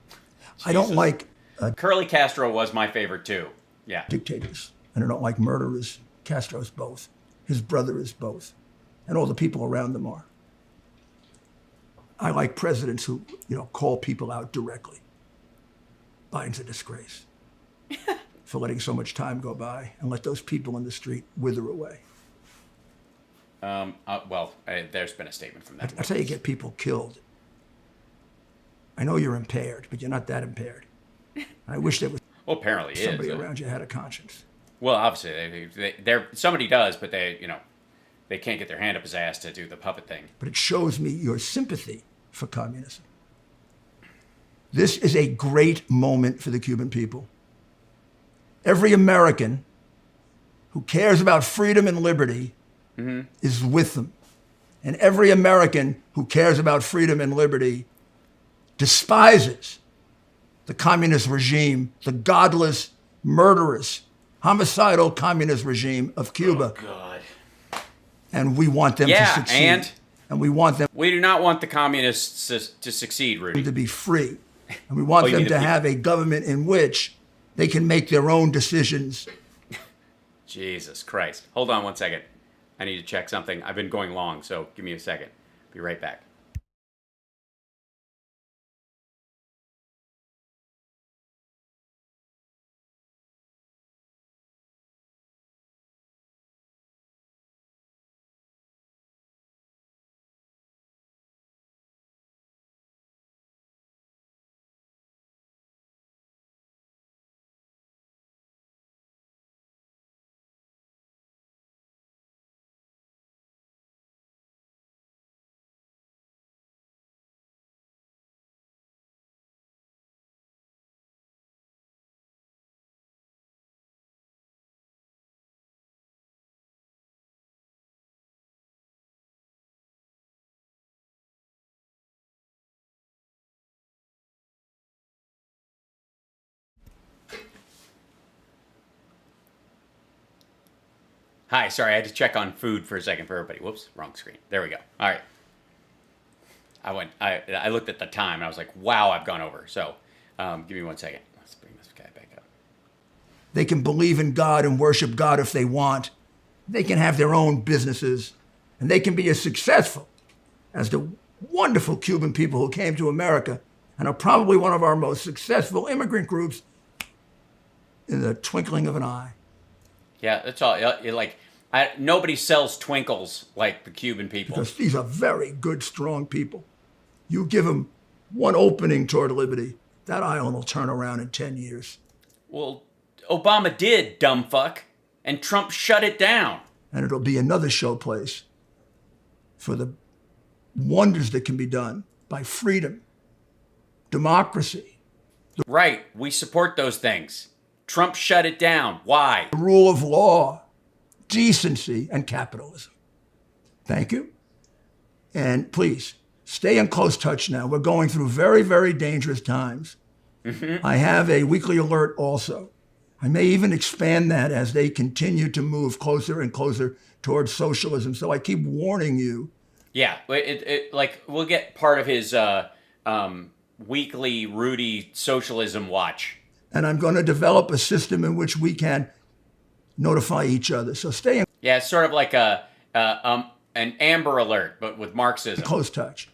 Speaker 15: Jesus. I don't like...
Speaker 1: Curly Castro was my favorite, too. Yeah.
Speaker 15: Dictators. And I don't like murderers. Castro's both. His brother is both. And all the people around them are. I like presidents who, call people out directly. Biden's a disgrace for letting so much time go by and let those people in the street wither away.
Speaker 1: There's been a statement from that.
Speaker 15: That's how you get people killed. I know you're impaired, but you're not that impaired. I wish there was somebody around you had a conscience.
Speaker 1: Well, obviously, somebody does, but they can't get their hand up his ass to do the puppet thing.
Speaker 15: But it shows me your sympathy for communism. This is a great moment for the Cuban people. Every American who cares about freedom and liberty is with them. And every American who cares about freedom and liberty despises the communist regime, the godless, murderous, homicidal communist regime of Cuba.
Speaker 1: Oh, God.
Speaker 15: And we want them to succeed. And we want them...
Speaker 1: We do not want the communists to succeed, Rudy.
Speaker 15: ...to be free. And we want them to have a government in which they can make their own decisions.
Speaker 1: Jesus Christ. Hold on one second. I need to check something. I've been going long, so give me a second. Be right back. Hi, sorry, I had to check on food for a second for everybody. Whoops, wrong screen. There we go. All right. I looked at the time and I was like, wow, I've gone over. So give me 1 second. Let's bring this guy back up.
Speaker 15: They can believe in God and worship God if they want. They can have their own businesses and they can be as successful as the wonderful Cuban people who came to America and are probably one of our most successful immigrant groups in the twinkling of an eye.
Speaker 1: Yeah, that's all. Nobody sells twinkles like the Cuban people.
Speaker 15: Because these are very good, strong people. You give them one opening toward liberty, that island will turn around in 10 years.
Speaker 1: Well, Obama did, dumb fuck, and Trump shut it down.
Speaker 15: And it'll be another showplace for the wonders that can be done by freedom, democracy.
Speaker 1: Right, we support those things. Trump shut it down. Why?
Speaker 15: The rule of law, decency, and capitalism. Thank you. And please, stay in close touch now. We're going through very, very dangerous times. I have a weekly alert also. I may even expand that as they continue to move closer and closer towards socialism. So I keep warning you.
Speaker 1: Yeah, we'll get part of his weekly Rudy socialism watch.
Speaker 15: And I'm going to develop a system in which we can notify each other. So stay in.
Speaker 1: Yeah, it's sort of like an Amber Alert, but with Marxism.
Speaker 15: Close touch.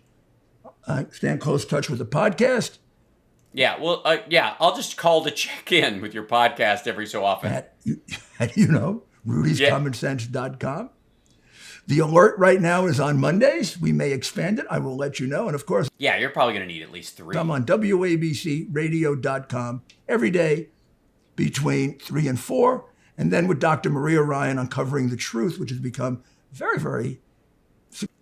Speaker 15: Stay in close touch with the podcast.
Speaker 1: Yeah, well, I'll just call to check in with your podcast every so often.
Speaker 15: At rudyscommonsense.com. The alert right now is on Mondays. We may expand it. I will let you know. And of course,
Speaker 1: yeah, you're probably going to need at least 3.
Speaker 15: I'm on WABCradio.com every day between 3 and 4. And then with Dr. Maria Ryan Uncovering the Truth, which has become very, very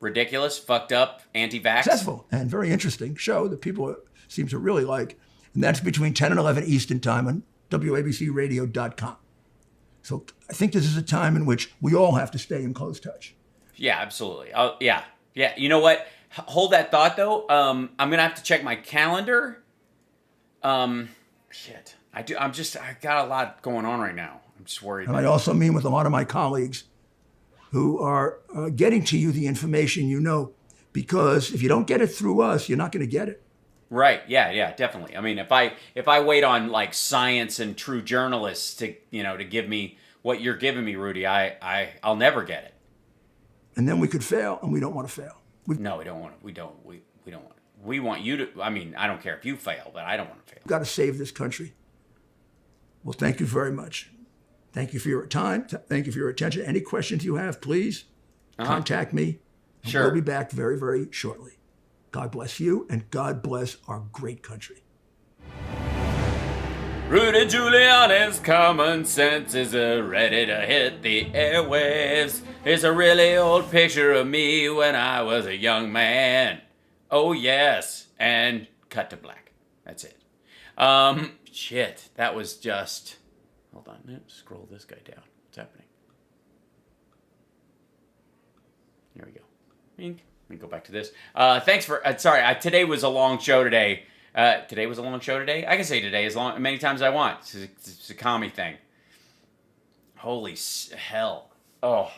Speaker 1: ridiculous, fucked up, anti-vax.
Speaker 15: Successful and very interesting show that people seem to really like. And that's between 10 and 11 Eastern time on WABCradio.com. So I think this is a time in which we all have to stay in close touch.
Speaker 1: Yeah, absolutely. Yeah. You know what? Hold that thought, though. I'm going to have to check my calendar. Shit. I got a lot going on right now. I'm just worried.
Speaker 15: And I also mean with a lot of my colleagues who are getting to you the information you know, because if you don't get it through us, you're not going to get it.
Speaker 1: Right. Yeah, definitely. I mean, if I wait on like science and true journalists to give me what you're giving me, Rudy, I'll never get it.
Speaker 15: And then we could fail, and we don't want to fail.
Speaker 1: No, we don't want it. We don't want it. We want you to, I mean, I don't care if you fail, but I don't want to fail.
Speaker 15: We've got to save this country. Well, thank you very much. Thank you for your time. Thank you for your attention. Any questions you have, please contact me.
Speaker 1: Sure.
Speaker 15: We'll be back very, very shortly. God bless you, and God bless our great country.
Speaker 1: Rudy Giuliani's common sense is ready to hit the airwaves. It's a really old picture of me when I was a young man. Oh, yes. And cut to black. That's it. Shit. That was just... Hold on. Let's scroll this guy down. What's happening? Here we go. Let me go back to this. Thanks for... sorry, today was a long show today. Today was a long show today? I can say today as many times as I want. It's a commie thing. Holy hell. Oh.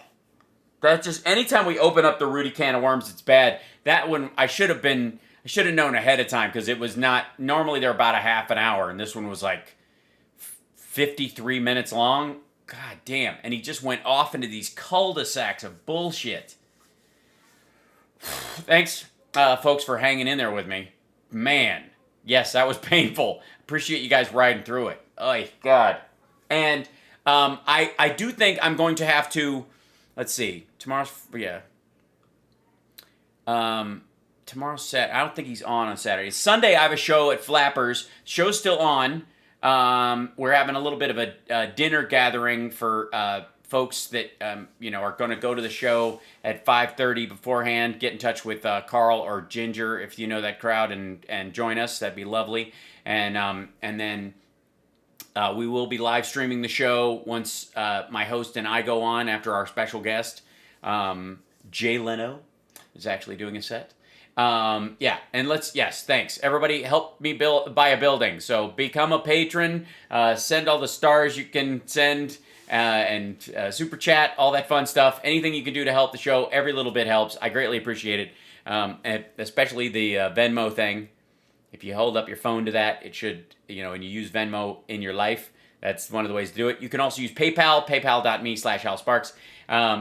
Speaker 1: That's just... Anytime we open up the Rudy can of worms, it's bad. That one, I should have known ahead of time, because it was not... Normally they're about a half an hour, and this one was like 53 minutes long. God damn. And he just went off into these cul-de-sacs of bullshit. Thanks, folks, for hanging in there with me. Man, yes, that was painful. Appreciate you guys riding through it. Oh, God. And I do think I'm going to have to... Let's see. Tomorrow's Saturday. I don't think he's on Saturday. Sunday, I have a show at Flappers. Show's still on. We're having a little bit of a dinner gathering for folks that are going to go to the show at 5:30 beforehand. Get in touch with Carl or Ginger if you know that crowd and join us. That'd be lovely. And then we will be live streaming the show once my host and I go on after our special guest, Jay Leno, is actually doing a set. And thanks. Everybody help me buy a building. So become a patron, send all the stars you can send, and super chat, all that fun stuff. Anything you can do to help the show, every little bit helps. I greatly appreciate it. And especially the Venmo thing. If you hold up your phone to that, it should, and you use Venmo in your life, that's one of the ways to do it. You can also use PayPal, paypal.me/HalSparks.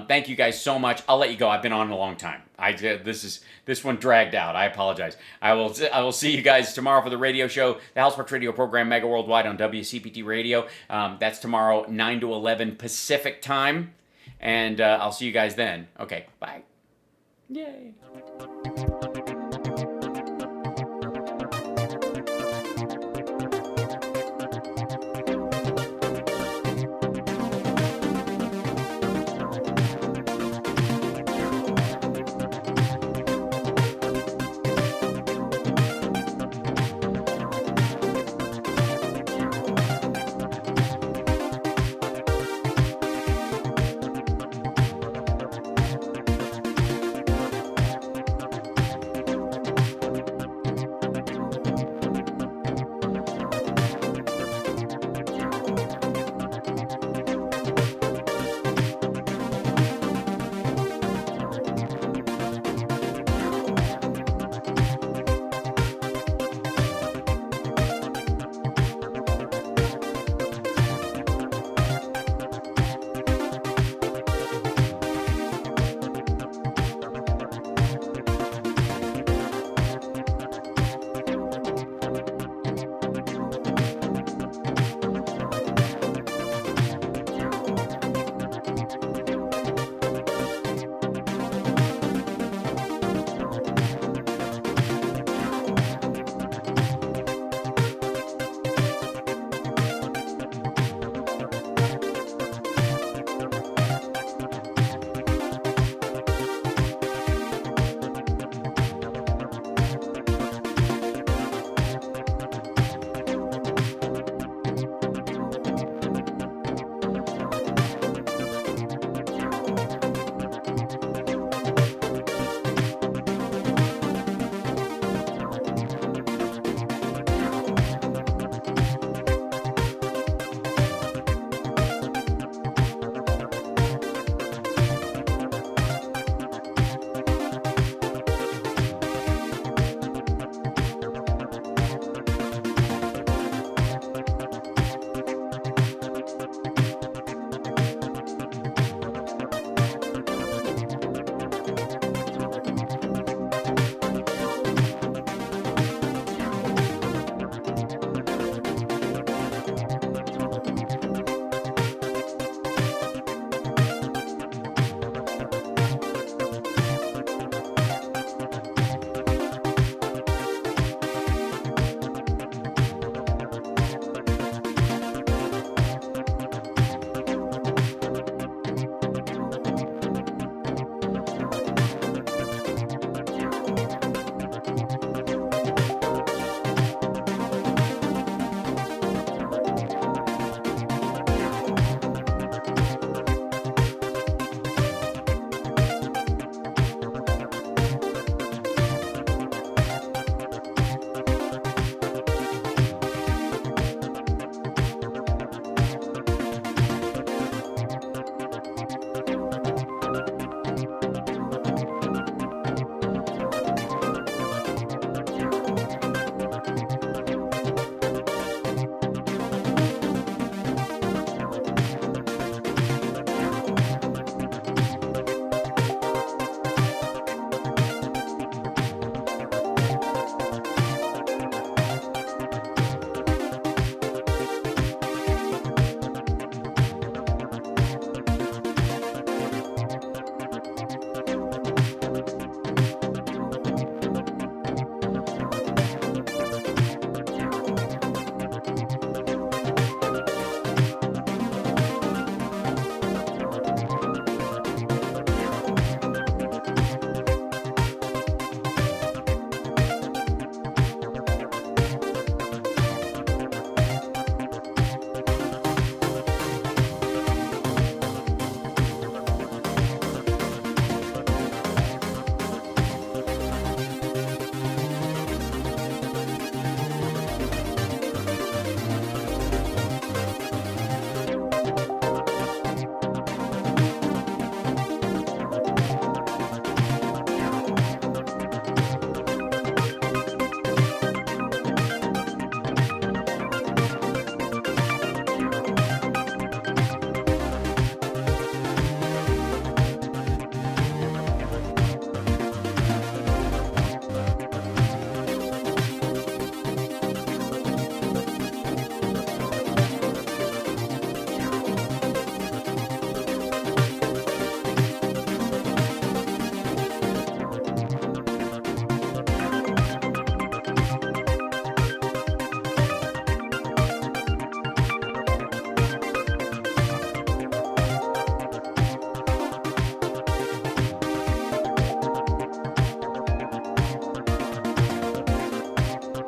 Speaker 1: Thank you guys so much. I'll let you go. I've been on a long time. This one dragged out. I apologize. I will see you guys tomorrow for the radio show, the HalSparks radio program, Mega Worldwide on WCPT Radio. That's tomorrow, 9 to 11 Pacific time. And I'll see you guys then. Okay, bye. Yay.